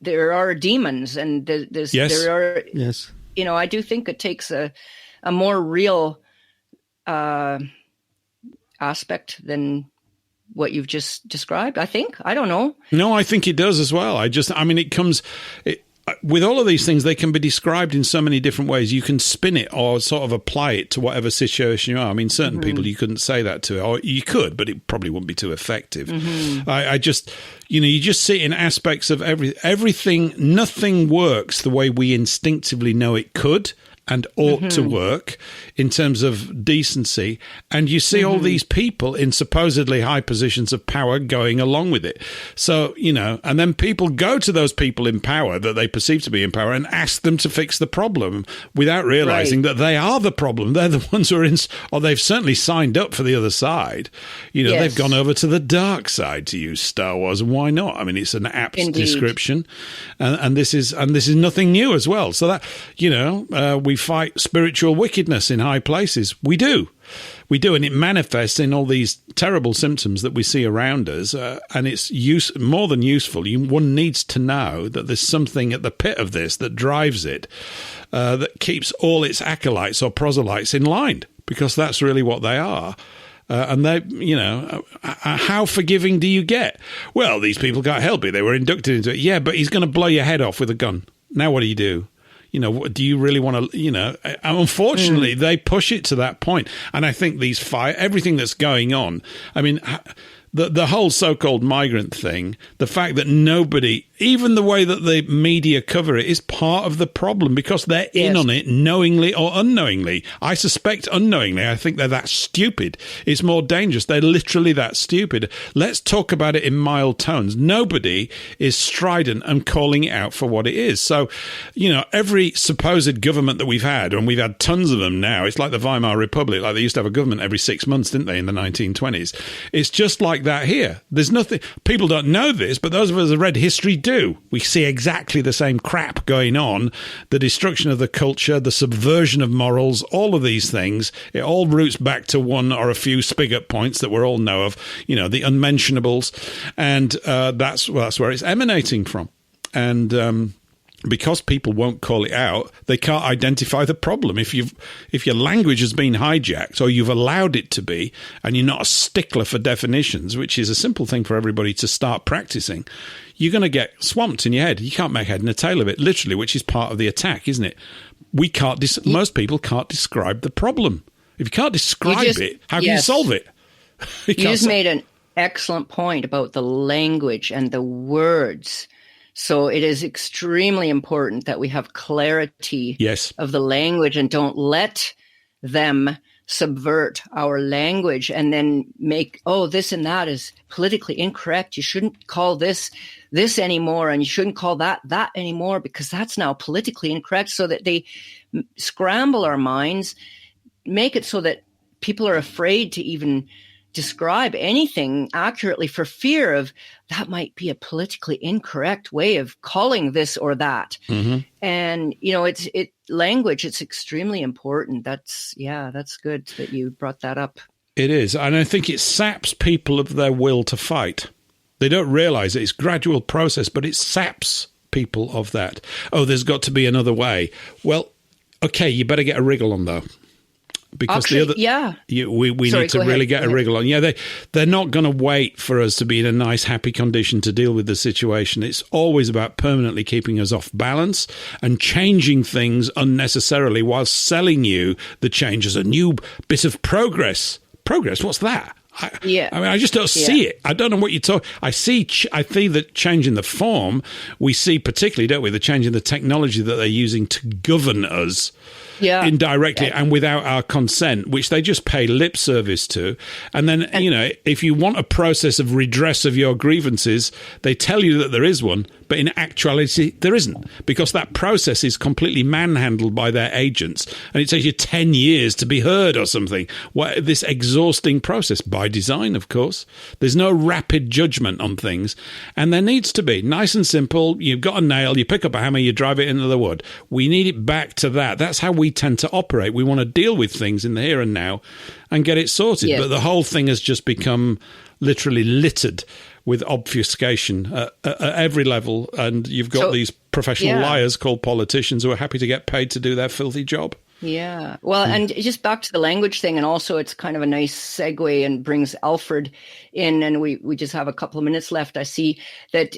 Speaker 6: there are demons, and there are. Yes. I do think it takes a more real aspect than what you've just described. I think. I don't know.
Speaker 1: No, I think it does as well. It comes. With all of these things, they can be described in so many different ways. You can spin it or sort of apply it to whatever situation you are. I mean, certain people you couldn't say that to, or you could, but it probably wouldn't be too effective. Mm-hmm. I just, you just see it in aspects of everything. Nothing works the way we instinctively know it could and ought to work in terms of decency. And you see all these people in supposedly high positions of power going along with it. So, and then people go to those people in power that they perceive to be in power and ask them to fix the problem without realizing that they are the problem. They're the ones who are or they've certainly signed up for the other side. They've gone over to the dark side, to use Star Wars. And why not? I mean, it's an apt description. And this is nothing new as well. So that, we fight spiritual wickedness in high places. We do, and it manifests in all these terrible symptoms that we see around us, and it's more than useful. One needs to know that there's something at the pit of this that drives it, that keeps all its acolytes or proselytes in line, because that's really what they are. And they, how forgiving do you get? Well, these people can't help it. They were inducted into it. Yeah, but he's going to blow your head off with a gun. Now what do? Do you really want to, unfortunately, they push it to that point. And I think everything that's going on, I mean, the whole so-called migrant thing, the fact that nobody, even the way that the media cover it, is part of the problem because they're in on it knowingly or unknowingly. I suspect unknowingly. I think they're that stupid. It's more dangerous. They're literally that stupid. Let's talk about it in mild tones. Nobody is strident and calling it out for what it is. So, every supposed government that we've had, and we've had tons of them now, it's like the Weimar Republic, like they used to have a government every 6 months, didn't they, in the 1920s? It's just like that here. There's nothing, people don't know this, but those of us that read history do. We see exactly the same crap going on, the destruction of the culture, the subversion of morals, all of these things. It all roots back to one or a few spigot points that we all know of, the unmentionables, and that's where it's emanating from. And because people won't call it out, they can't identify the problem. If your language has been hijacked, or you've allowed it to be, and you're not a stickler for definitions, which is a simple thing for everybody to start practicing, you're going to get swamped in your head. You can't make head and a tail of it, literally, which is part of the attack, isn't it? We can't. Most people can't describe the problem. If you can't describe it, how can you solve it?
Speaker 6: You just made an excellent point about the language and the words. So it is extremely important that we have clarity of the language and don't let them subvert our language and then make, this and that is politically incorrect. You shouldn't call this anymore, and you shouldn't call that anymore because that's now politically incorrect, so that they scramble our minds, make it so that people are afraid to even describe anything accurately for fear of that might be a politically incorrect way of calling this or that. Mm-hmm. And, language, it's extremely important. That's good that you brought that up.
Speaker 1: It is. And I think it saps people of their will to fight. They don't realize it. It's a gradual process, but it saps people of that. Oh, there's got to be another way. Well, okay, you better get a wriggle on, though. Because we need to really get a wriggle on. Yeah, they're not going to wait for us to be in a nice, happy condition to deal with the situation. It's always about permanently keeping us off balance and changing things unnecessarily while selling you the change as a new bit of progress. Progress? What's that? I just don't see it. I don't know what you're talking. I see the change in the form. We see particularly, don't we, the change in the technology that they're using to govern us. Indirectly and without our consent, which they just pay lip service to. And then, if you want a process of redress of your grievances, they tell you that there is one, but in actuality, there isn't, because that process is completely manhandled by their agents. And it takes you 10 years to be heard or something. This exhausting process, by design, of course. There's no rapid judgment on things. And there needs to be. Nice and simple. You've got a nail, you pick up a hammer, you drive it into the wood. We need it back to that. That's how we tend to operate. We want to deal with things in the here and now and get it sorted. But the whole thing has just become literally littered with obfuscation at every level. And you've got these professional liars called politicians who are happy to get paid to do their filthy job.
Speaker 6: Yeah. Well, and just back to the language thing, and also it's kind of a nice segue and brings Alfred in, and we just have a couple of minutes left. I see that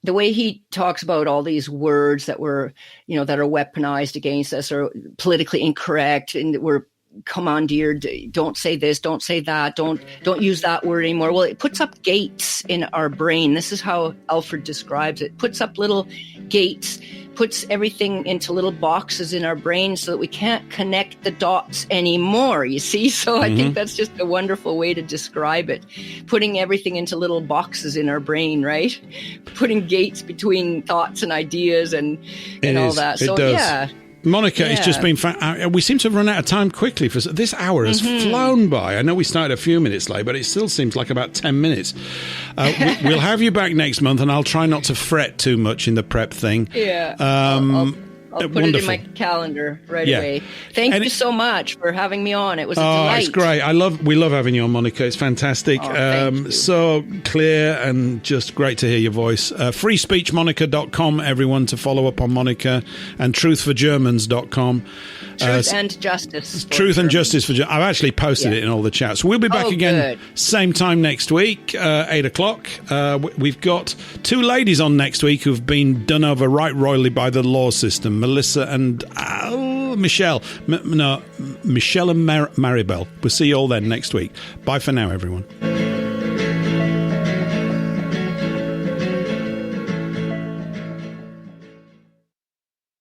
Speaker 6: the way he talks about all these words that were, that are weaponized against us or politically incorrect, and we're commandeered, don't say this, don't say that, don't use that word anymore. Well, it puts up gates in our brain. This is how Alfred describes it. Puts up little gates, puts everything into little boxes in our brain so that we can't connect the dots anymore, you see? So I think that's just a wonderful way to describe it. Putting everything into little boxes in our brain, right? Putting gates between thoughts and ideas and all that. So,
Speaker 1: Monika, it's just been we seem to have run out of time quickly. For this hour has flown by. I know we started a few minutes late, but it still seems like about 10 minutes. We'll have you back next month, and I'll try not to fret too much in the prep thing.
Speaker 6: I'll put it in my calendar right away. Thank you so much for having me on. It was a delight.
Speaker 1: It's great. We love having you on, Monika. It's fantastic. So clear and just great to hear your voice. Freespeechmonika.com, everyone, to follow up on Monika, and truthforgermans.com.
Speaker 6: Truth and Justice.
Speaker 1: Truth and Justice for Germans. I've actually posted it in all the chats. We'll be back again same time next week, 8 o'clock. We've got two ladies on next week who've been done over right royally by the law system, Melissa and Michelle. Michelle and Maribel. We'll see you all then next week. Bye for now, everyone.